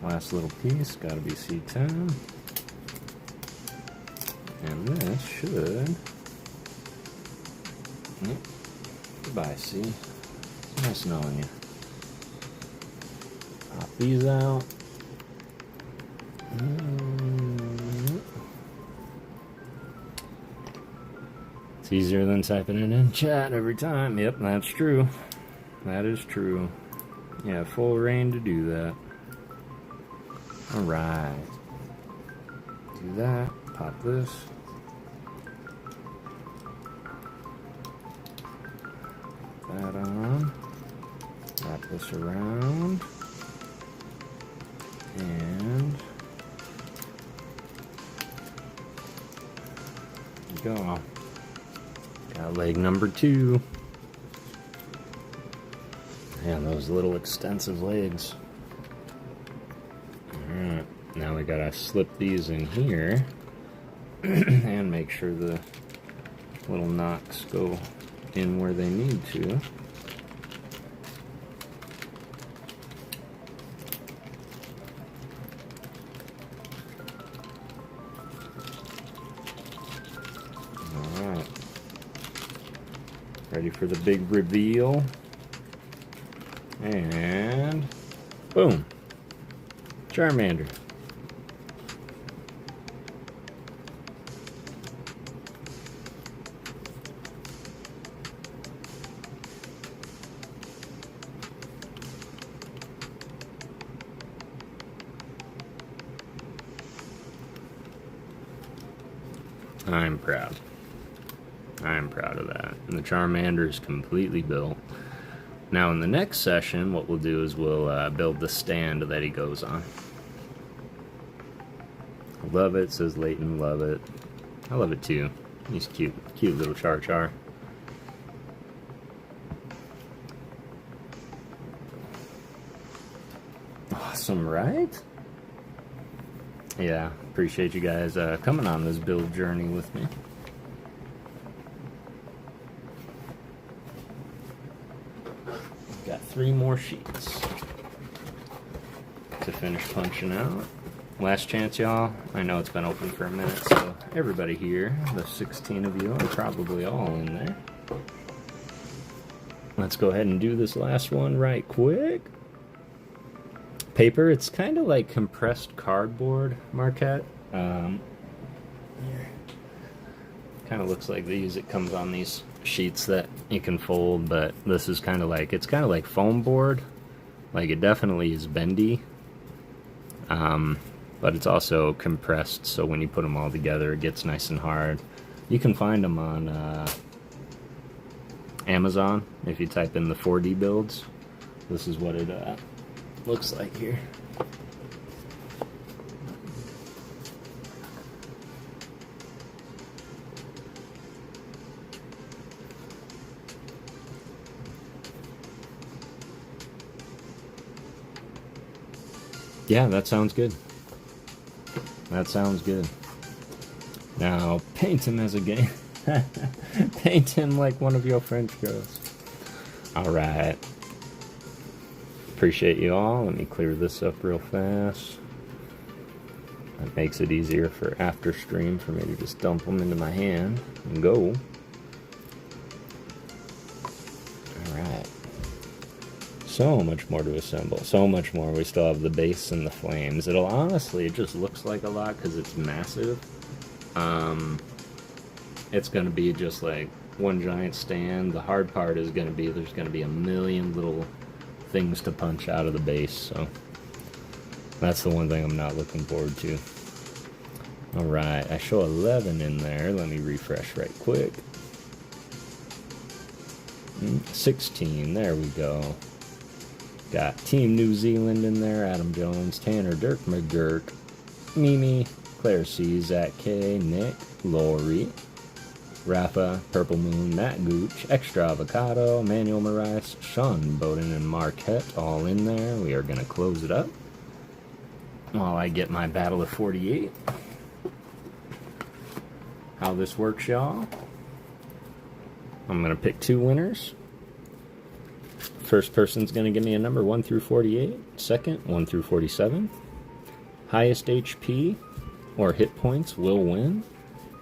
Last little piece, gotta be C10. And this should... Yep. Goodbye, C. Nice knowing you. Pop these out. It's easier than typing it in chat every time. Yep, that's true. That is true. You have full reign to do that. Alright. do that. Pop this. That on. Wrap this around. And there we go. Got leg number 2. Man, those little extensive legs. Alright, now we gotta slip these in here and make sure the little knocks go in where they need to. Alright. Ready for the big reveal. And boom. Charmander. I'm proud. I'm proud of that. And the Charmander is completely built. Now in the next session, what we'll do is we'll build the stand that he goes on. Love it, says Leighton, love it. I love it too. He's cute. Cute little Char Char. Awesome, right? Yeah, appreciate you guys coming on this build journey with me. Got 3 more sheets to finish punching out. Last chance, y'all. I know it's been open for a minute, so everybody here, the 16 of you, are probably all in there. Let's go ahead and do this last one right quick. Paper, it's kind of like compressed cardboard, Marquette. Kind of looks like these. It comes on these sheets that you can fold, but this is kind of like, it's kind of like foam board. Like, it definitely is bendy. But it's also compressed, so when you put them all together, it gets nice and hard. You can find them on Amazon if you type in the 4D builds. This is what it looks like here. Yeah, that sounds good. That sounds good. Now, paint him as a game. Paint him like one of your French girls. Alright. Appreciate you all. Let me clear this up real fast. That makes it easier for after stream for me to just dump them into my hand and go. Alright. So much more to assemble. So much more. We still have the base and the flames. It'll honestly, it just looks like a lot because it's massive. It's going to be just like one giant stand. The hard part is going to be there's going to be a million little things to punch out of the base. So that's the one thing I'm not looking forward to. Alright, I show 11 in there. Let me refresh right quick. 16, there we go. Got Team New Zealand in there, Adam Jones, Tanner, Dirk McGurk, Mimi, Claire C, Zach K, Nick, Lori, Rafa, Purple Moon, Matt Gooch, Extra Avocado, Manuel Moraes, Sean Bowden, and Marquette all in there. We are going to close it up while I get my Battle of 48. How this works, y'all. I'm going to pick 2 winners. First person's going to give me a number 1 through 48. Second, 1 through 47. Highest HP or hit points will win.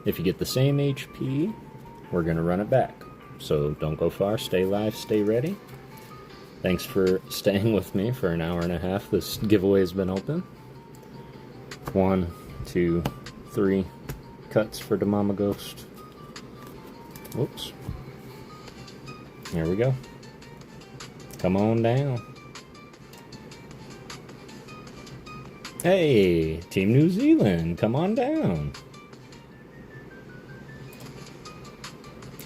If you get the same HP, we're going to run it back. So don't go far. Stay live. Stay ready. Thanks for staying with me for an hour and a half. This giveaway has been open. 1, 2, 3 cuts for the Mama Ghost. Whoops. There we go. Come on down. Hey, Team New Zealand, come on down.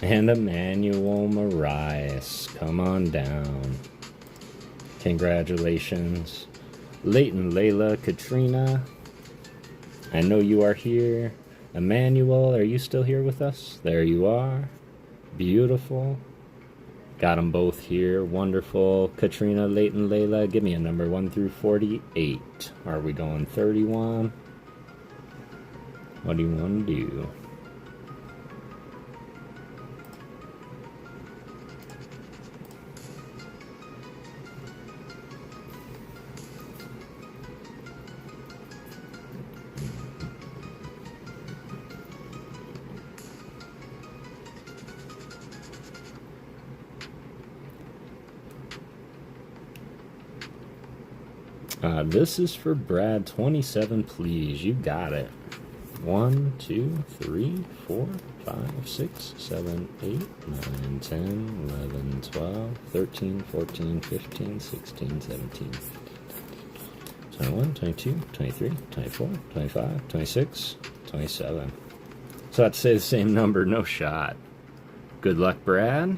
And Emmanuel Marias, come on down. Congratulations. Leighton, Layla, Katrina, I know you are here. Emmanuel, are you still here with us? There you are. Beautiful. Got them both here. Wonderful. Katrina, Leighton, Layla, give me a number 1 through 48. Are we going 31? What do you want to do? This is for Brad. 27, please. You got it. 1, 2, 3, 4, 5, 6, 7, 8, 9, 10, 11, 12, 13, 14, 15, 16, 17, 21, 22, 23, 24, 25, 26, 27. So I'd say the same number, no shot. Good luck, Brad.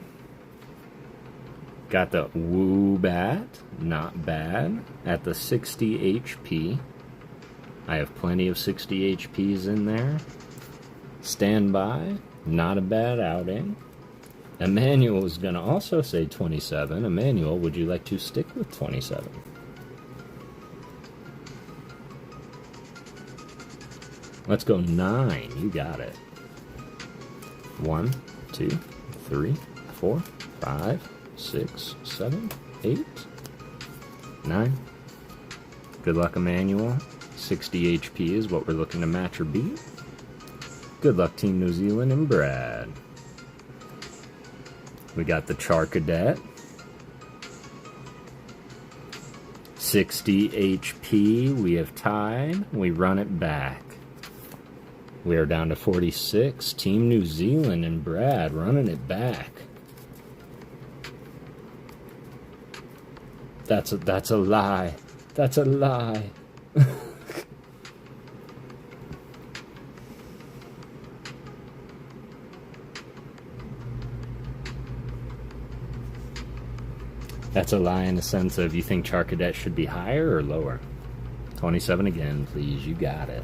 Got the Woobat, not bad, at the 60 HP. I have plenty of 60 HPs in there. Standby, not a bad outing. Emmanuel is going to also say 27. Emmanuel, would you like to stick with 27? Let's go 9. You got it. 1, 2, 3, 4, 5, 6, 7, 8, 9. Good luck, Emmanuel. 60 HP is what we're looking to match or beat. Good luck, Team New Zealand and Brad. We got the Charcadet. 60 HP. We have tied. We run it back. We are down to 46. Team New Zealand and Brad running it back. That's a lie. That's a lie. That's a lie in the sense of you think Charcadet should be higher or lower? 27 again, please. You got it.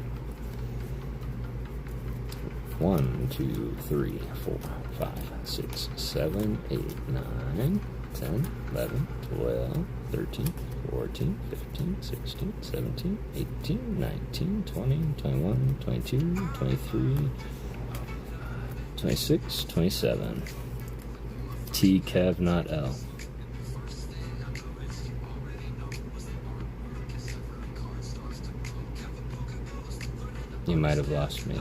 1, 2, 3, 4, 5, 6, 7, 8, 9, 10, 11, 12, 13, 14, 15, 16, 17, 18, 19, 20, 21, 22, 23, 26, 27. T, Kev, not L. You might have lost me.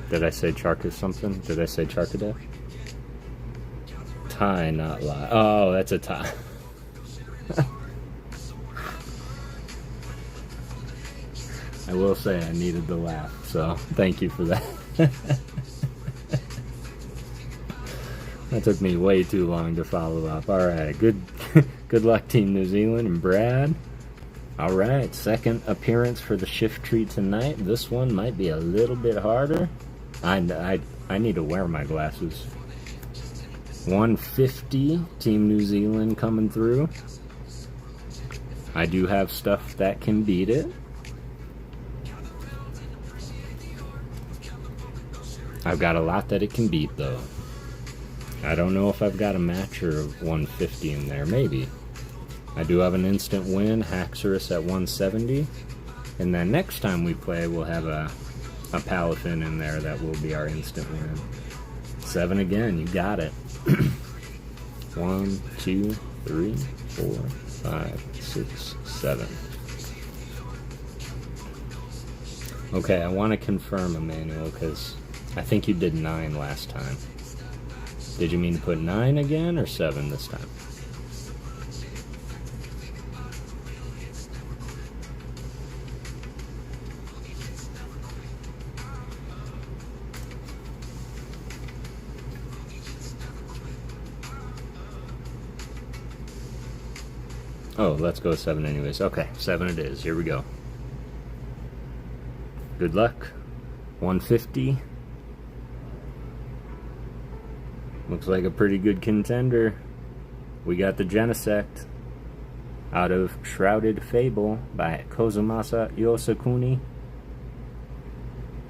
Did I say Chark something? Did I say Charcadet? Tie, not lie. Oh, that's a tie. I will say I needed the laugh, so thank you for that. That took me way too long to follow up. Alright, good luck, Team New Zealand and Brad. Alright, second appearance for the shift tree tonight. This one might be a little bit harder. I need to wear my glasses. 150, Team New Zealand coming through. I do have stuff that can beat it. I've got a lot that it can beat, though. I don't know if I've got a matcher of 150 in there. Maybe. I do have an instant win, Haxorus at 170. And then next time we play, we'll have a Palafin in there that will be our instant win. 7 again, you got it. 1, 2, 3, 4, 5, 6, 7. Okay, I want to confirm, Emmanuel, because I think you did 9 last time. Did you mean to put 9 again or 7 this time? Oh, let's go 7 anyways. Okay, 7 it is. Here we go. Good luck. 150. Looks like a pretty good contender. We got the Genesect out of Shrouded Fable by Kozumasa Yosakuni.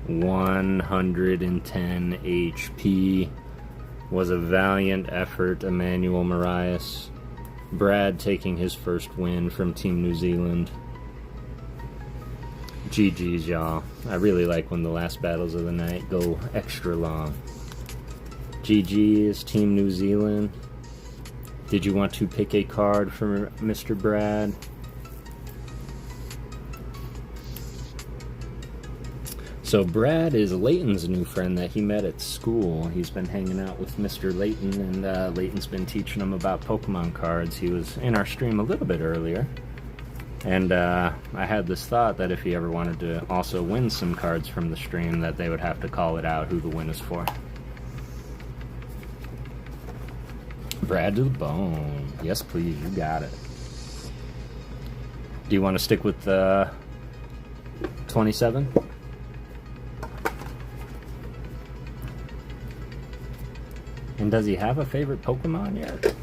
110 HP. Was a valiant effort, Emmanuel Marias. Brad taking his first win from Team New Zealand. GG's, y'all. I really like when the last battles of the night go extra long. GG's, Team New Zealand. Did you want to pick a card for Mr. Brad? So Brad is Leighton's new friend that he met at school. He's been hanging out with Mr. Leighton, and Leighton's been teaching him about Pokemon cards. He was in our stream a little bit earlier, and I had this thought that if he ever wanted to also win some cards from the stream, that they would have to call it out who the win is for. Brad to the bone. Yes, please, you got it. Do you want to stick with 27? And does he have a favorite Pokemon yet?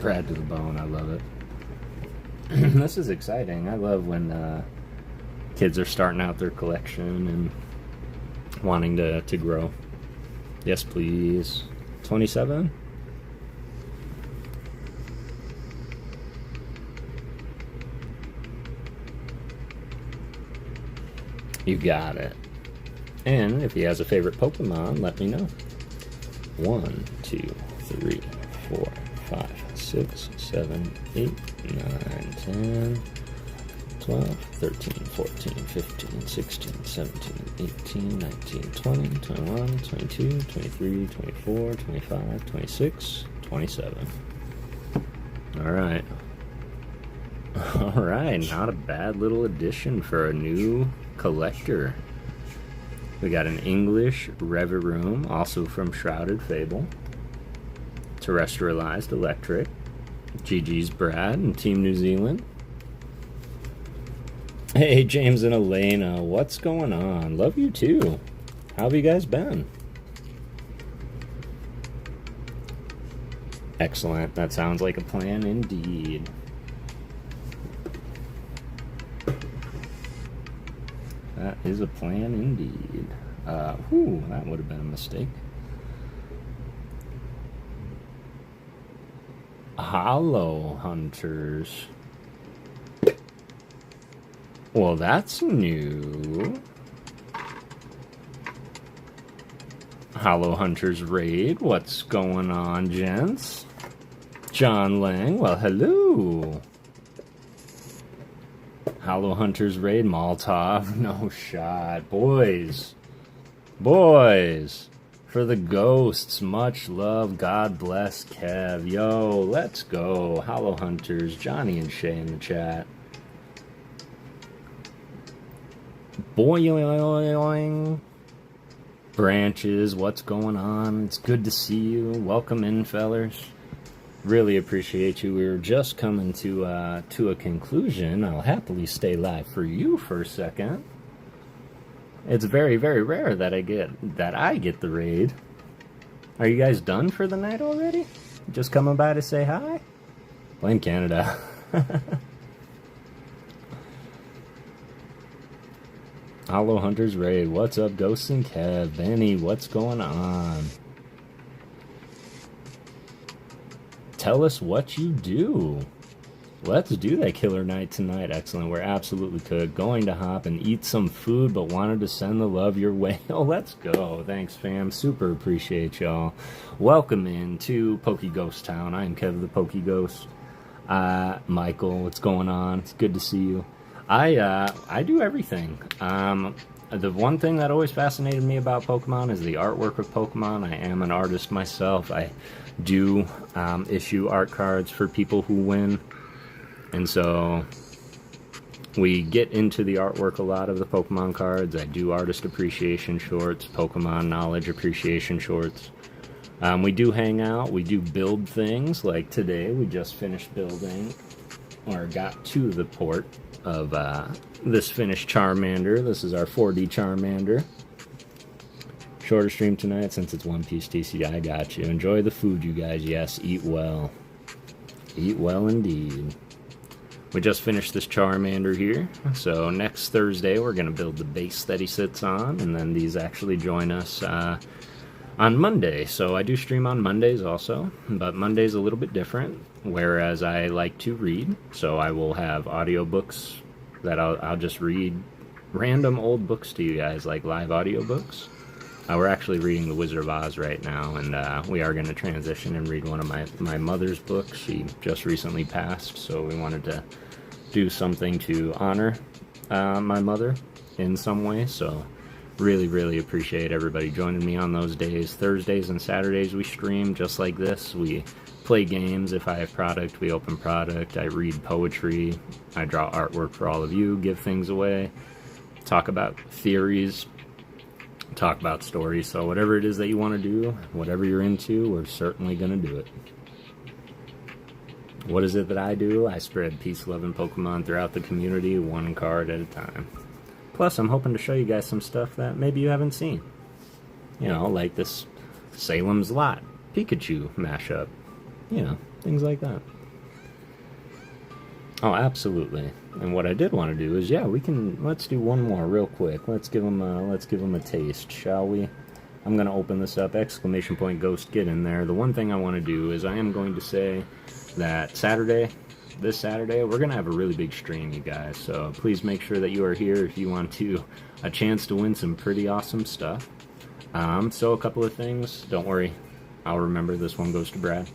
Brad to the bone, I love it. This is exciting. I love when kids are starting out their collection and wanting to grow. Yes, please. 27? You got it. And if he has a favorite Pokemon, let me know. 1, 2, 3, 4, 5, 6, 7, 8, 9, 10, 12, 13, 14, 15, 16, 17, 18, 19, 20, 21, 22, 23, 24, 25, 26, 27. Alright. Alright, not a bad little addition for a new collector. We got an English Reverum, also from Shrouded Fable. Terrestrialized Electric. GG's Brad and Team New Zealand. Hey, James and Elena, what's going on? Love you too. How have you guys been? Excellent. That sounds like a plan indeed. That is a plan indeed. Whew, that would have been a mistake. Hollow Hunters. Well, that's new. Hollow Hunters raid. What's going on, gents? John Lang. Well, hello. Hollow Hunters raid. Molotov. No shot. Boys. Boys. For the ghosts. Much love. God bless Kev. Yo, let's go. Hollow Hunters. Johnny and Shay in the chat. Boing. Branches. What's going on? It's good to see you. Welcome in, fellers. Really appreciate you. We were just coming to a conclusion. I'll happily stay live for you for a second. It's very, very rare that I get the raid. Are you guys done for the night already? Just coming by to say hi? Blame Canada. Hollow Hunters raid. What's up, Ghosts and Kev? Benny, what's going on? Tell us what you do. Let's do that killer night tonight. Excellent. We're absolutely could. Going to hop and eat some food, but wanted to send the love your way. Oh, let's go. Thanks, fam. Super appreciate y'all. Welcome in to PokéGhost Town. I am Kev the PokéGhost. Michael, what's going on? It's good to see you. I do everything. The one thing that always fascinated me about Pokemon is the artwork of Pokemon. I am an artist myself. I do issue art cards for people who win. And so we get into the artwork a lot of the Pokemon cards. I do artist appreciation shorts, Pokemon knowledge appreciation shorts. We do hang out. We do build things. Like today, we just finished building or got to the port of this Finish Charmander. This is our 4D Charmander. Shorter stream tonight since it's One Piece TC. I got you. Enjoy the food, you guys. Yes, eat well. Eat well indeed. We just finished this Charmander here, so next Thursday we're going to build the base that he sits on, and then these actually join us on Monday. So I do stream on Mondays also, but Monday's a little bit different, whereas I like to read, so I will have audiobooks that I'll just read random old books to you guys, like live audiobooks. We're actually reading The Wizard of Oz right now, and we are going to transition and read one of my mother's books. She just recently passed, so we wanted to do something to honor my mother in some way. So really, really appreciate everybody joining me on those days. Thursdays and Saturdays we stream just like this. We play games. If I have product, we open product. I read poetry. I draw artwork for all of you, give things away, talk about theories, talk about stories. So whatever it is that you want to do, whatever you're into, we're certainly going to do it. What is it that I do? I spread peace, love, and Pokemon throughout the community, one card at a time. Plus, I'm hoping to show you guys some stuff that maybe you haven't seen. You know, like this Salem's Lot Pikachu mashup. You know, things like that. Oh, absolutely. And what I did want to do is, yeah, let's do one more real quick. Let's give them a taste, shall we? I'm going to open this up. Exclamation point Ghost, get in there. The one thing I want to do is I am going to say that this Saturday, we're going to have a really big stream, you guys. So please make sure that you are here if you want a chance to win some pretty awesome stuff. So a couple of things. Don't worry, I'll remember. This one goes to Brad.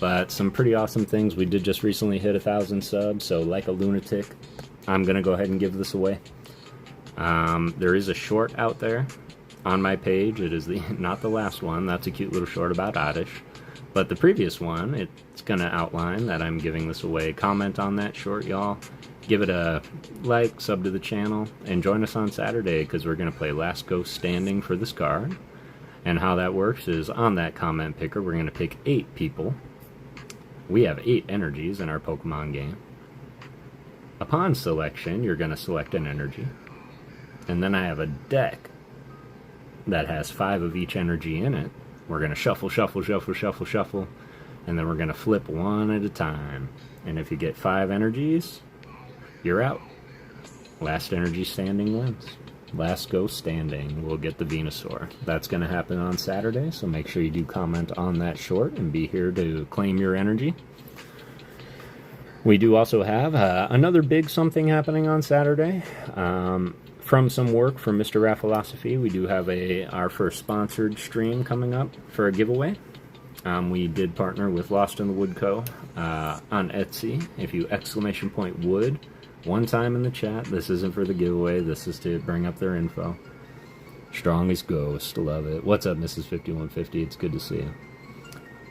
But some pretty awesome things. We did just recently hit 1,000 subs, so like a lunatic, I'm going to go ahead and give this away. There is a short out there on my page. It is not the last one. That's a cute little short about Oddish. But the previous one, it's going to outline that I'm giving this away. Comment on that short, y'all. Give it a like, sub to the channel, and join us on Saturday, because we're going to play Last Ghost Standing for this card. And how that works is, on that comment picker, we're going to pick 8 people. We have 8 energies in our Pokemon game. Upon selection, you're going to select an energy. And then I have a deck that has 5 of each energy in it. We're going to shuffle, shuffle, shuffle, shuffle, shuffle. And then we're going to flip one at a time. And if you get 5 energies, you're out. Last energy standing wins. Last Ghost Standing will get the Venusaur. That's going to happen on Saturday, so make sure you do comment on that short and be here to claim your energy. We do also have another big something happening on Saturday. From some work from Mr. Raphilosophy, we do have our first sponsored stream coming up for a giveaway. We did partner with Lost in the Wood Co. On Etsy. If you exclamation point wood one time in the chat, this isn't for the giveaway, this is to bring up their info. Strongest Ghost, love it. What's up, Mrs. 5150? It's good to see you.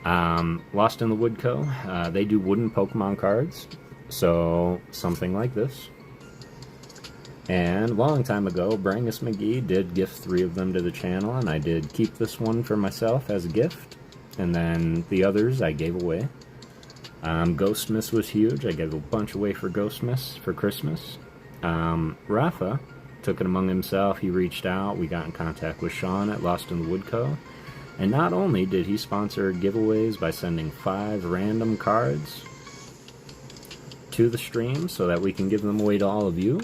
Lost in the Wood Co. They do wooden Pokemon cards, so something like this. And a long time ago, Brangus McGee did gift 3 of them to the channel, and I did keep this one for myself as a gift, and then the others I gave away. Ghostmas was huge. I gave a bunch away for Ghostmas for Christmas. Rafa took it among himself. He reached out. We got in contact with Sean at Lost in the Wood Co. And not only did he sponsor giveaways by sending 5 random cards to the stream so that we can give them away to all of you,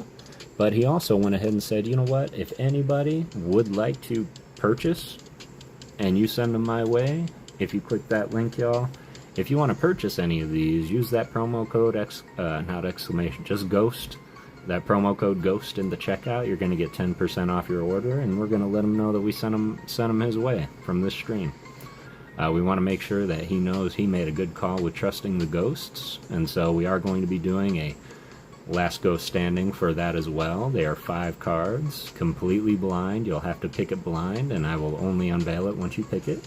but he also went ahead and said, you know what, if anybody would like to purchase and you send them my way, if you click that link, y'all, if you want to purchase any of these, use that promo code, not exclamation, just Ghost, that promo code Ghost in the checkout. You're going to get 10% off your order, and we're going to let him know that we sent him his way from this stream. We want to make sure that he knows he made a good call with trusting the ghosts, and so we are going to be doing a Last Ghost Standing for that as well. They are 5 cards, completely blind. You'll have to pick it blind, and I will only unveil it once you pick it.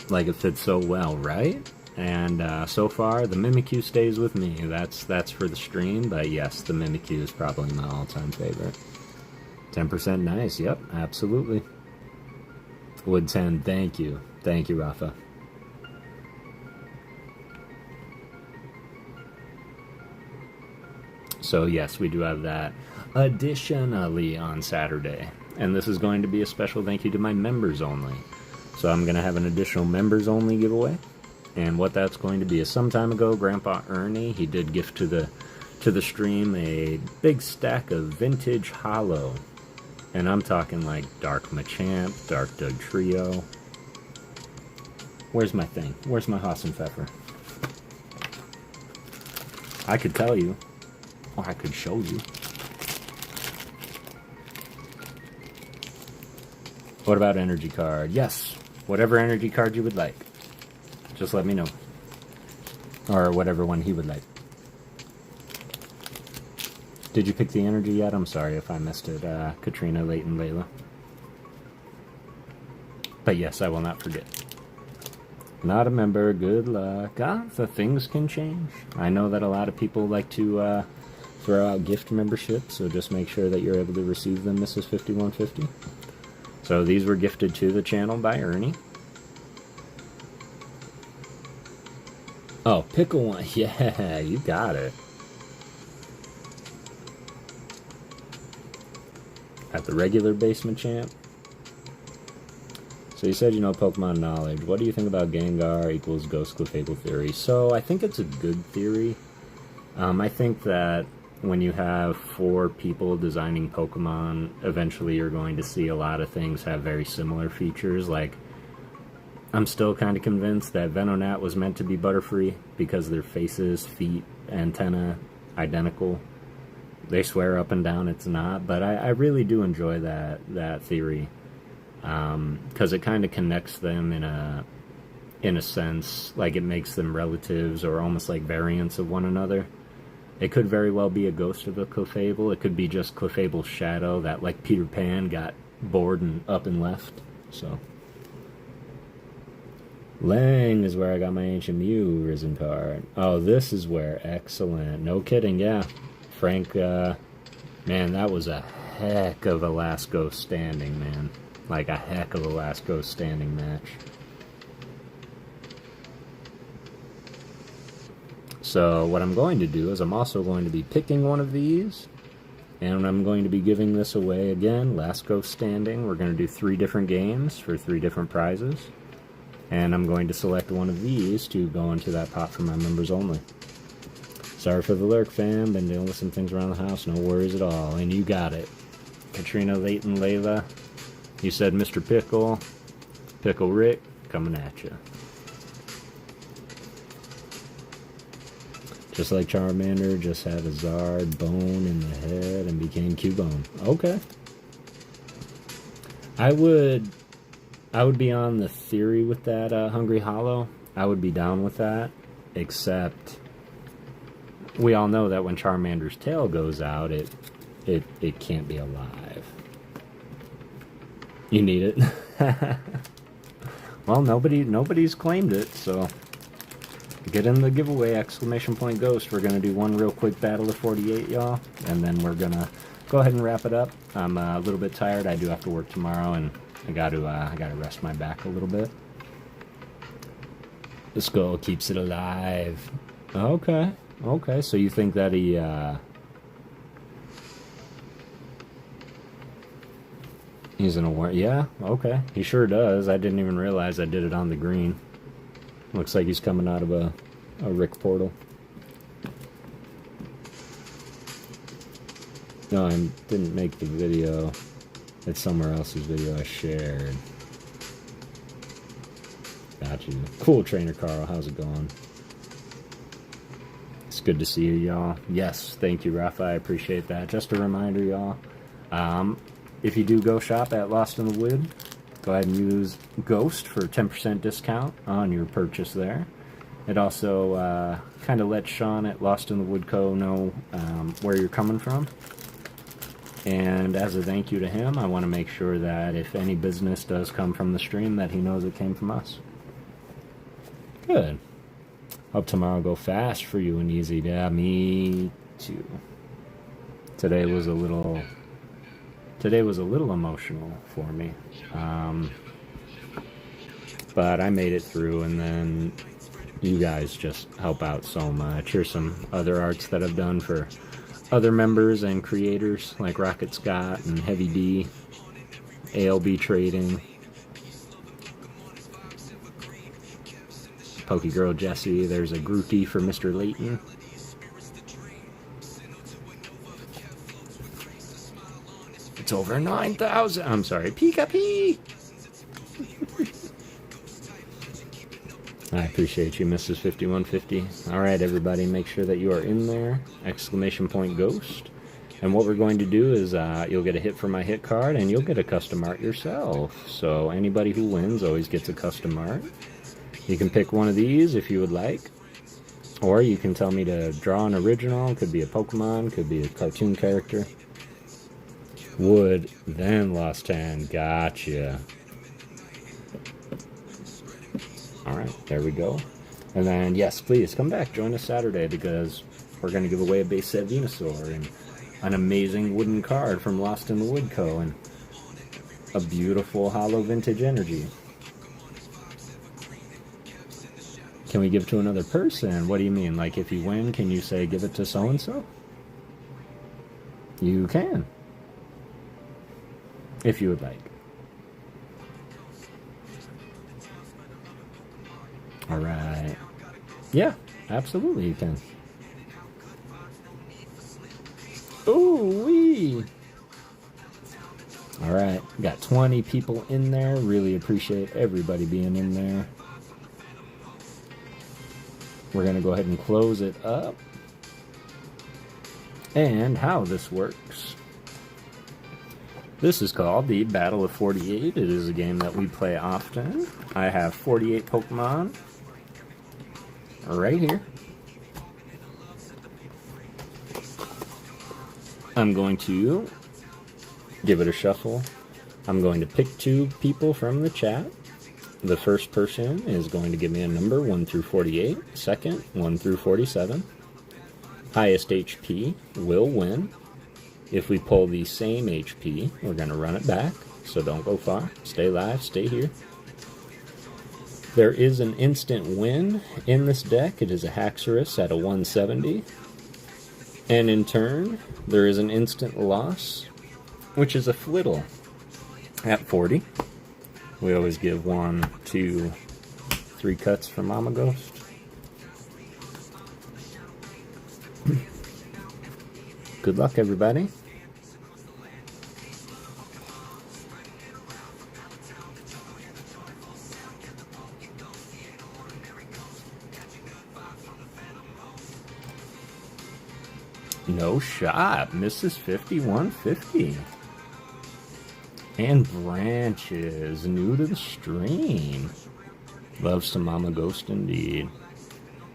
Like it fits so well, right? And so far, the Mimikyu stays with me. That's for the stream, but yes, the Mimikyu is probably my all-time favorite. 10% nice, yep, absolutely. Wood 10, thank you. Thank you, Rafa. So yes, we do have that additionally on Saturday. And this is going to be a special thank you to my members only. So I'm going to have an additional members only giveaway. And what that's going to be is some time ago, Grandpa Ernie, he did gift to the stream a big stack of vintage holo. And I'm talking like Dark Machamp, Dark Doug Trio. Where's my thing? Where's my Haas and Pfeffer? I could tell you. Or I could show you. What about energy card? Yes, whatever energy card you would like. Just let me know. Or whatever one he would like. Did you pick the energy yet? I'm sorry if I missed it, Katrina, Leighton, Layla. But yes, I will not forget. Not a member, good luck. The things can change. I know that a lot of people like to throw out gift memberships, so just make sure that you're able to receive them, Mrs. 5150. So these were gifted to the channel by Ernie. Oh, pickle one. Yeah, you got it. At the regular basement champ. So you said you know Pokemon knowledge. What do you think about Gengar equals Ghost Clefable theory? So I think it's a good theory. I think that when you have 4 people designing Pokemon, eventually you're going to see a lot of things have very similar features. Like, I'm still kind of convinced that Venonat was meant to be Butterfree because their faces, feet, antenna, identical. They swear up and down it's not, but I really do enjoy that theory. Because it kind of connects them in a sense, like it makes them relatives or almost like variants of one another. It could very well be a ghost of a Clefable. It could be just Clefable's shadow that, like Peter Pan, got bored and up and left. So, Lang is where I got my Ancient Mew Risen card. Oh, this is where. Excellent. No kidding, yeah. Frank, man, that was a heck of a last ghost standing, man. Like a heck of a last ghost standing match. So what I'm going to do is I'm also going to be picking one of these, and I'm going to be giving this away again, last ghost standing. We're going to do 3 different games for 3 different prizes, and I'm going to select one of these to go into that pot for my members only. Sorry for the lurk, fam. Been dealing with some things around the house. No worries at all. And you got it. Katrina, Leighton, Layla. You said Mr. Pickle. Pickle Rick coming at you. Just like Charmander, just had a Zard bone in the head and became Cubone. Okay. I would be on the theory with that Hungry Hollow. I would be down with that, except we all know that when Charmander's tail goes out, it can't be alive. You need it. Well, nobody's claimed it, so get in the giveaway, exclamation point ghost. We're going to do one real quick battle of 48, y'all, and then we're going to go ahead and wrap it up. I'm a little bit tired. I do have to work tomorrow, and I got to rest my back a little bit. The skull keeps it alive. Okay, so you think that he's in a war? Yeah, okay. He sure does. I didn't even realize I did it on the green. Looks like he's coming out of a Rick portal. No, I didn't make the video. It's somewhere else's video I shared. Got you. Cool, Trainer Carl. How's it going? It's good to see you, y'all. Yes, thank you, Rafa. I appreciate that. Just a reminder, y'all. If you do go shop at Lost in the Wood, go ahead and use Ghost for 10% discount on your purchase there. It also kind of lets Sean at Lost in the Wood Co. know where you're coming from. And as a thank you to him, I want to make sure that if any business does come from the stream, that he knows it came from us. Good. Hope tomorrow go fast for you and easy. Yeah, me too. Today was a little emotional for me. But I made it through, and then you guys just help out so much. Here's some other arts that I've done for other members and creators like Rocket Scott and Heavy D, ALB Trading, PokéGirl Jessie. There's a Groupie for Mr. Layton. It's over 9,000. I'm sorry, Pika P. I appreciate you, Mrs. 5150. Alright, everybody, make sure that you are in there. Exclamation point Ghost. And what we're going to do is you'll get a hit for my hit card, and you'll get a custom art yourself. So anybody who wins always gets a custom art. You can pick one of these if you would like. Or you can tell me to draw an original. Could be a Pokemon, could be a cartoon character. Wood, then Lost 10. Gotcha. Alright, there we go. And then, yes, please, come back. Join us Saturday, because we're going to give away a base set Venusaur and an amazing wooden card from Lost in the Wood Co. and a beautiful holo vintage energy. Can we give to another person? What do you mean? Like, if you win, can you say, give it to so-and-so? You can. If you would like. Alright. Yeah, absolutely you can. Ooh-wee! Alright, got 20 people in there. Really appreciate everybody being in there. We're going to go ahead and close it up. And how this works. This is called the Battle of 48. It is a game that we play often. I have 48 Pokemon right here. I'm going to give it a shuffle. I'm going to pick 2 people from the chat. The first person is going to give me a number 1 through 48. Second, 1 through 47. Highest HP will win. If we pull the same HP, we're going to run it back, so don't go far. Stay live, stay here. There is an instant win in this deck. It is a Haxorus at a 170. And in turn, there is an instant loss, which is a Flittle at 40. We always give 1, 2, 3 cuts for Mama Ghost. Good luck, everybody. No shot, Mrs. 5150. And Branches, new to the stream. Loves some Mama Ghost indeed.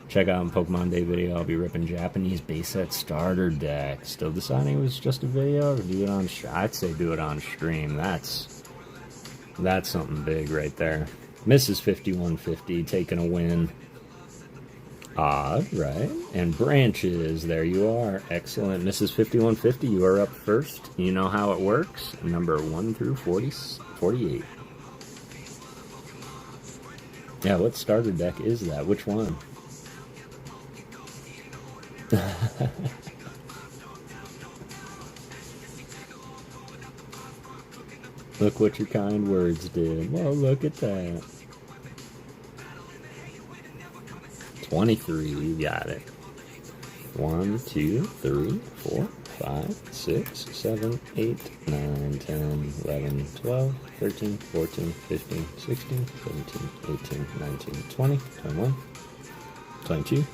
Check out my Pokemon Day video. I'll be ripping Japanese base set starter deck. Still deciding it was just a video or do it on stream. I'd say do it on stream. That's something big right there. Mrs. 5150 taking a win. Odd, right? And Branches, there you are. Excellent. Mrs. 5150, you are up first. You know how it works. Number 1 through 48. Yeah, what starter deck is that? Which one? Look what your kind words did. Well, look at that. 23, you got it. 1, 2, 3, 4, 5, 6, 7, 8, 9, 10, 11, 12, 13, 14, 15, 16, 17, 18, 19, 20, 21, 22,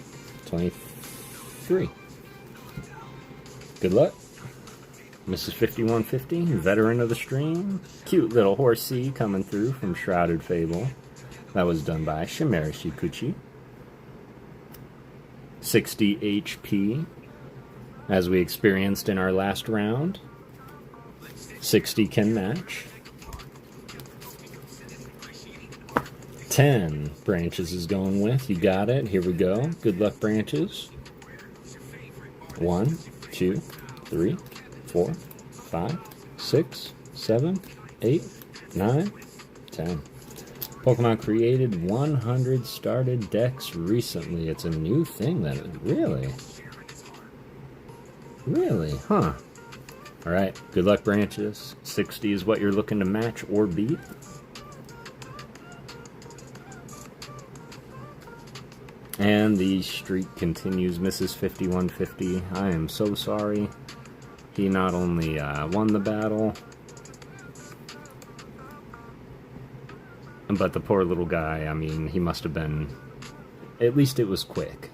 23. Good luck. Mrs. 5150, veteran of the stream. Cute little horsey coming through from Shrouded Fable. That was done by Shimera Shikuchi. 60 HP, as we experienced in our last round. 60 can match. 10 Branches is going with. You got it. Here we go. Good luck, Branches. 1, 2, 3, 4, 5, 6, 7, 8, 9, 10. Pokemon created 100 started decks recently. It's a new thing that really. Really? Huh. Alright, good luck, Branches. 60 is what you're looking to match or beat. And the streak continues. Mrs. 5150. I am so sorry. He not only won the battle, but the poor little guy, I mean, he must have been... At least it was quick.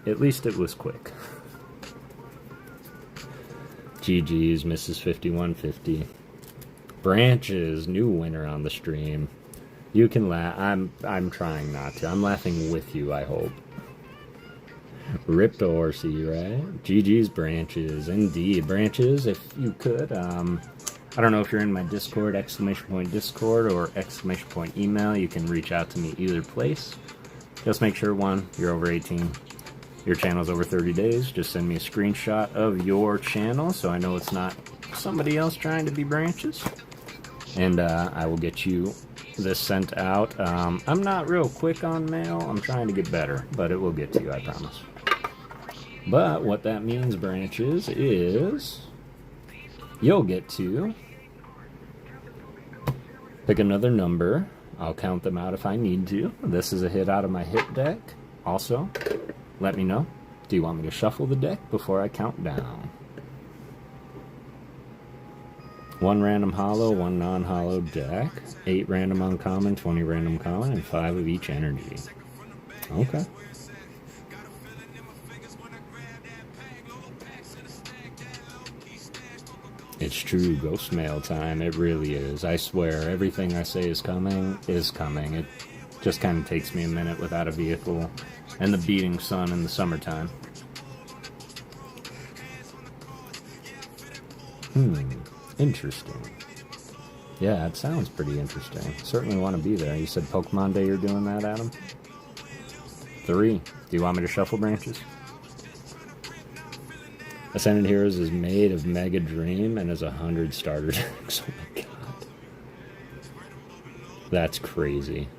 At least it was quick. GG's, Mrs. 5150. Branches, new winner on the stream. You can laugh. I'm trying not to. I'm laughing with you, I hope. Ripped Horsey, right? GG's, Branches. Indeed. Branches, if you could, I don't know if you're in my Discord, !Discord, or !email. You can reach out to me either place. Just make sure, one, you're over 18. Your channel's over 30 days. Just send me a screenshot of your channel so I know it's not somebody else trying to be Branches. And I will get you this sent out. I'm not real quick on mail. I'm trying to get better, but it will get to you, I promise. But what that means, Branches, is you'll get to pick another number. I'll count them out if I need to. This is a hit out of my hit deck. Also, let me know. Do you want me to shuffle the deck before I count down? 1 random hollow, 1 non-hollow deck, 8 random uncommon, 20 random common, and 5 of each energy. Okay. It's true, ghost mail time. It really is. I swear, everything I say is coming is coming. It just kind of takes me a minute without a vehicle and the beating sun in the summertime. Interesting. Yeah, it sounds pretty interesting. Certainly want to be there. You said Pokemon Day you're doing that, Adam? 3. Do you want me to shuffle, Branches? Ascended Heroes is made of Mega Dream and has 100 starter decks. Oh my god. That's crazy.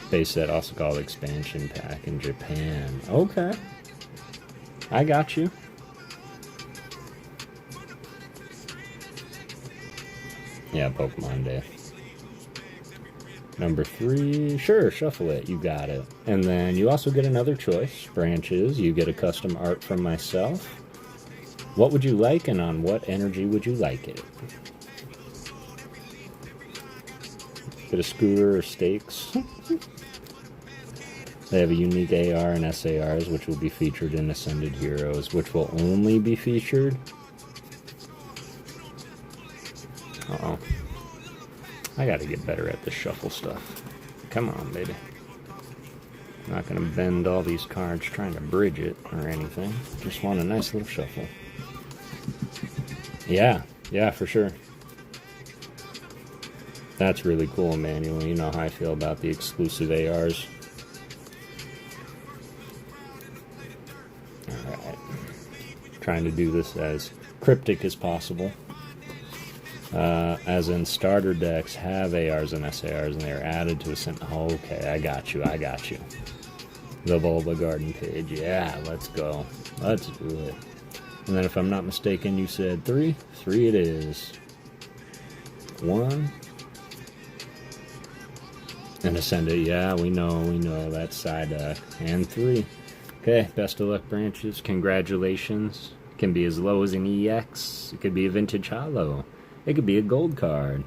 Base set, also called Expansion Pack in Japan. Okay. I got you. Yeah, Pokemon Day. Number 3, sure, shuffle it, you got it. And then you also get another choice, Branches. You get a custom art from myself. What would you like, and on what energy would you like it? Get a scooter or stakes. They have a unique AR and SARs, which will be featured in Ascended Heroes, which will only be featured. Uh-oh. I gotta get better at the shuffle stuff. Come on, baby. I'm not gonna bend all these cards trying to bridge it or anything. Just want a nice little shuffle. Yeah, for sure. That's really cool, Emmanuel. You know how I feel about the exclusive ARs. Alright. Trying to do this as cryptic as possible. As in starter decks have ARs and SARs and they are added to a okay, I got you. The Bulba Garden page. Yeah, let's go. Let's do it. And then if I'm not mistaken, you said 3? 3 it is. 1. And Ascended, yeah, we know. That's side deck. And 3. Okay, best of luck, Branches. Congratulations. It can be as low as an EX. It could be a vintage hollow. It could be a gold card.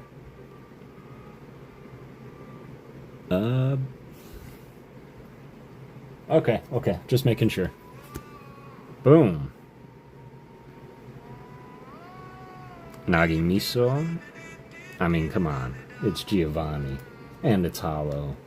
Okay. Just making sure. Boom. Nagimiso. I mean, come on. It's Giovanni. And it's hollow.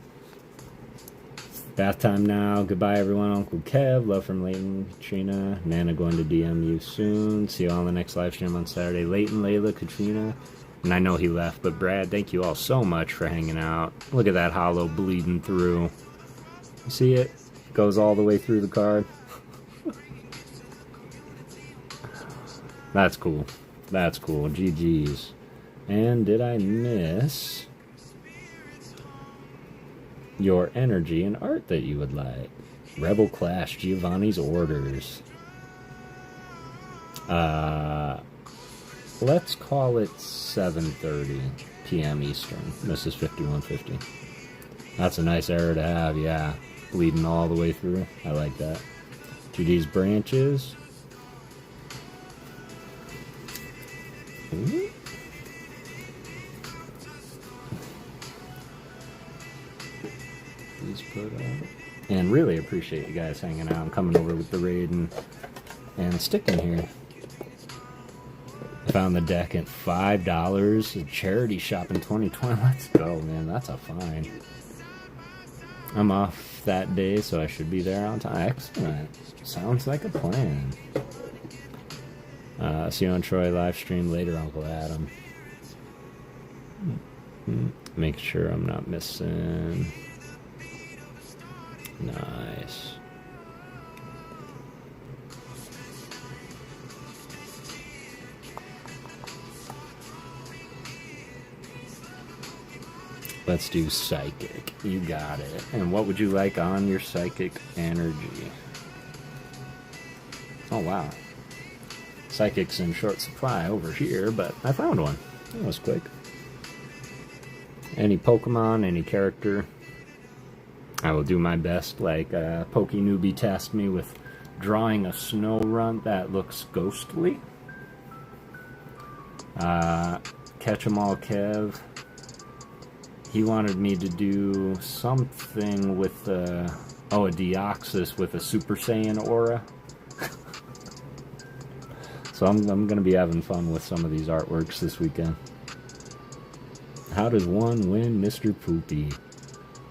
Bath time now. Goodbye, everyone. Uncle Kev. Love from Leighton, Katrina. Nana going to DM you soon. See you all in the next live stream on Saturday. Leighton, Layla, Katrina. And I know he left, but Brad, thank you all so much for hanging out. Look at that hollow bleeding through. You see it? Goes all the way through the card. That's cool. GG's. And did I miss your energy and art that you would like? Rebel Clash, Giovanni's Orders. Let's call it 7:30 p.m. Eastern. This is 5150. That's a nice error to have, yeah. Bleeding all the way through. I like that. To these branches. Ooh. Please put out. And really appreciate you guys hanging out and coming over with the raid and sticking here. Found the deck at $5. A charity shop in 2020. Let's go, man. That's a find. I'm off that day, so I should be there on time. Excellent. Sounds like a plan. See you on Troy live stream later, Uncle Adam. Make sure I'm not missing. Nice. Let's do psychic. You got it. And what would you like on your psychic energy? Oh, wow. Psychic's in short supply over here, but I found one. That was quick. Any Pokemon, any character. I will do my best, like Poke Newbie tasked me with drawing a snow runt that looks ghostly. Catch 'em all Kev. He wanted me to do something with a Deoxys with a Super Saiyan aura. So I'm going to be having fun with some of these artworks this weekend. How does one win Mr. Poopy?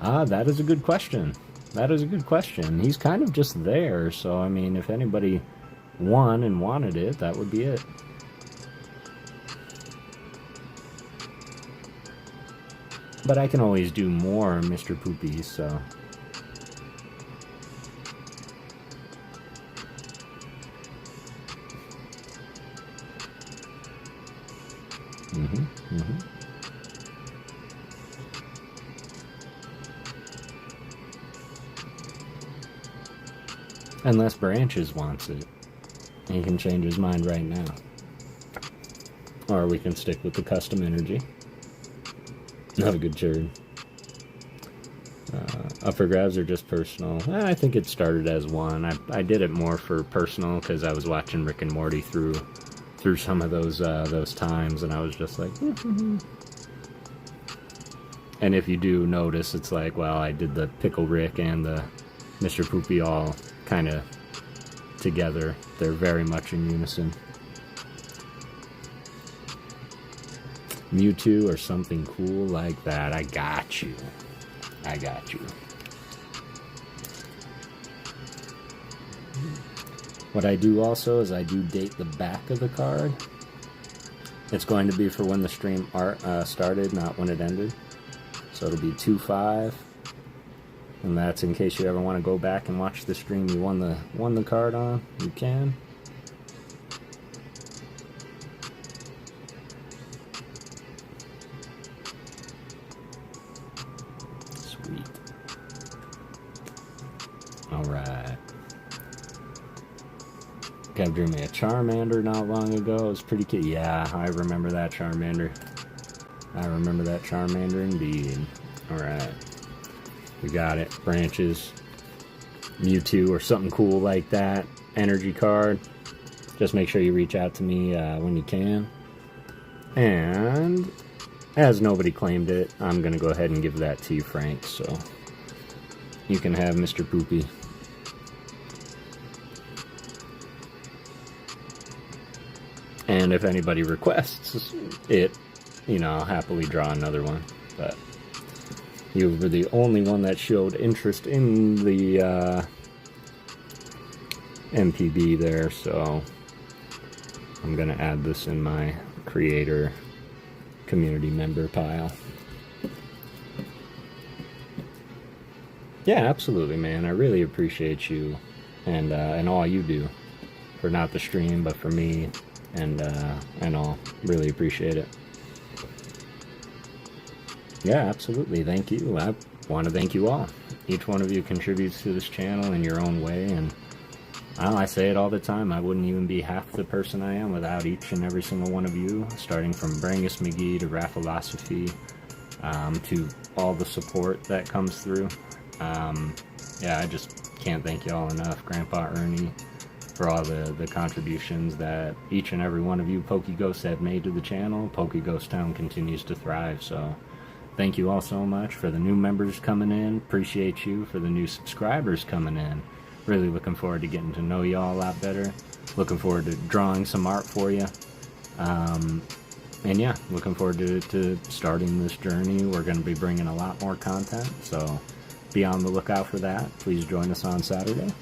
That is a good question. That is a good question. He's kind of just there, so I mean, if anybody won and wanted it, that would be it. But I can always do more Mr. Poopy, so... Unless Branches wants it. He can change his mind right now. Or we can stick with the custom energy. Not a good turn. Up for grabs or just personal? I think it started as one. I did it more for personal because I was watching Rick and Morty through some of those times, and I was just like, And if you do notice, it's like, well, I did the Pickle Rick and the Mr. Poopy all kind of together. They're very much in unison. Mewtwo or something cool like that. I got you. I got you. What I do also is I do date the back of the card. It's going to be for when the stream started, not when it ended. So it'll be 2/5. And that's in case you ever want to go back and watch the stream you won the card on. You can. Sweet. Alright. Kev drew me a Charmander not long ago. It was pretty cute. Yeah, I remember that Charmander. I remember that Charmander indeed. Alright. We got it. Branches. Mewtwo or something cool like that. Energy card. Just make sure you reach out to me when you can. And as nobody claimed it, I'm going to go ahead and give that to you, Frank. So you can have Mr. Poopy. And if anybody requests it, you know, I'll happily draw another one. But you were the only one that showed interest in the MPB there, so I'm going to add this in my creator community member pile. Yeah, absolutely, man. I really appreciate you and all you do for not the stream, but for me and all. Really appreciate it. Yeah, absolutely. Thank you. I want to thank you all. Each one of you contributes to this channel in your own way, and I say it all the time, I wouldn't even be half the person I am without each and every single one of you, starting from Brangus McGee to Raphilosophy, to all the support that comes through. Yeah, I just can't thank y'all enough. Grandpa Ernie, for all the contributions that each and every one of you PokéGhosts have made to the channel. PokéGhost Town continues to thrive, so thank you all so much. For the new members coming in, appreciate you. For the new subscribers coming in, really looking forward to getting to know y'all a lot better. Looking forward to drawing some art for you. And yeah, looking forward to starting this journey. We're going to be bringing a lot more content, so be on the lookout for that. Please join us on Saturday.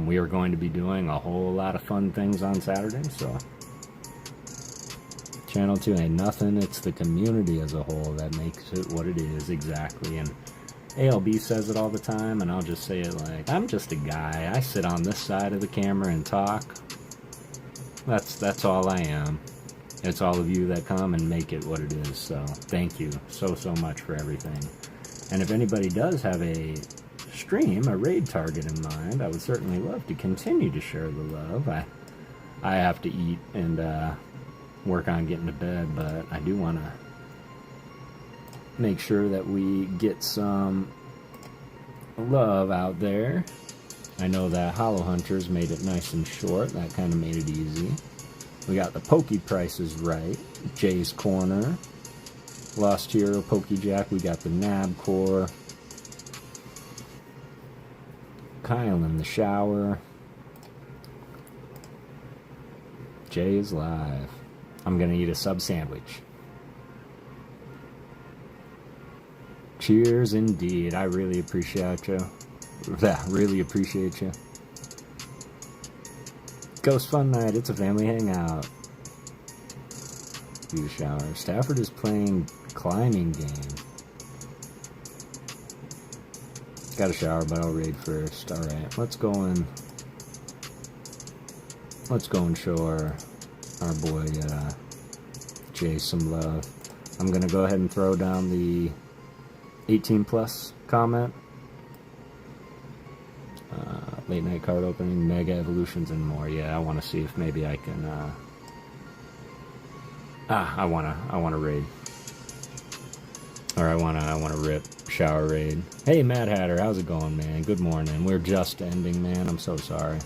We are going to be doing a whole lot of fun things on Saturday, so Channel 2 ain't nothing. It's the community as a whole that makes it what it is, exactly. And ALB says it all the time, and I'll just say it like, I'm just a guy. I sit on this side of the camera and talk. That's all I am. It's all of you that come and make it what it is, so thank you so much for everything. And if anybody does have a stream, a raid target in mind, I would certainly love to continue to share the love. I have to eat and work on getting to bed, but I do want to make sure that we get some love out there. I know that Hollow Hunters made it nice and short. That kind of made it easy. We got the Poke prices right. Jay's Corner. Lost Hero, PokeJack. We got the Nab Core. Kyle in the shower. Jay is live. I'm gonna eat a sub sandwich. Cheers indeed. I really appreciate you. Yeah, really appreciate you. Ghost Fun Night. It's a family hangout. Do the shower. Stafford is playing climbing game. Got a shower, but I'll raid first. Alright, let's go and show our boy Jay some love. I'm gonna go ahead and throw down the 18 plus comment. Late night card opening, mega evolutions, and more. Yeah, I want to see if maybe I can. I wanna raid, or I wanna rip shower raid. Hey, Mad Hatter, how's it going, man? Good morning. We're just ending, man. I'm so sorry.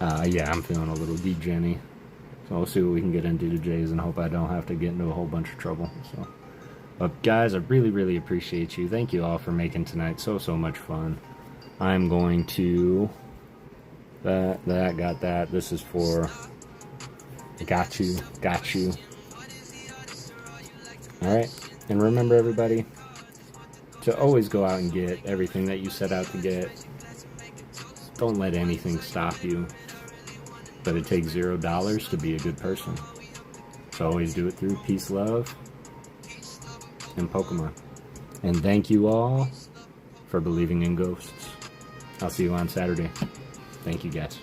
Yeah, I'm feeling a little degenny. So we'll see what we can get into Jays and hope I don't have to get into a whole bunch of trouble. So, but guys, I really appreciate you. Thank you all for making tonight so much fun. I'm going to got that. This is for got you. All right, and remember, everybody, to always go out and get everything that you set out to get. Don't let anything stop you. But it takes $0 to be a good person. So always do it through peace, love, and Pokemon. And thank you all for believing in ghosts. I'll see you on Saturday. Thank you, guys.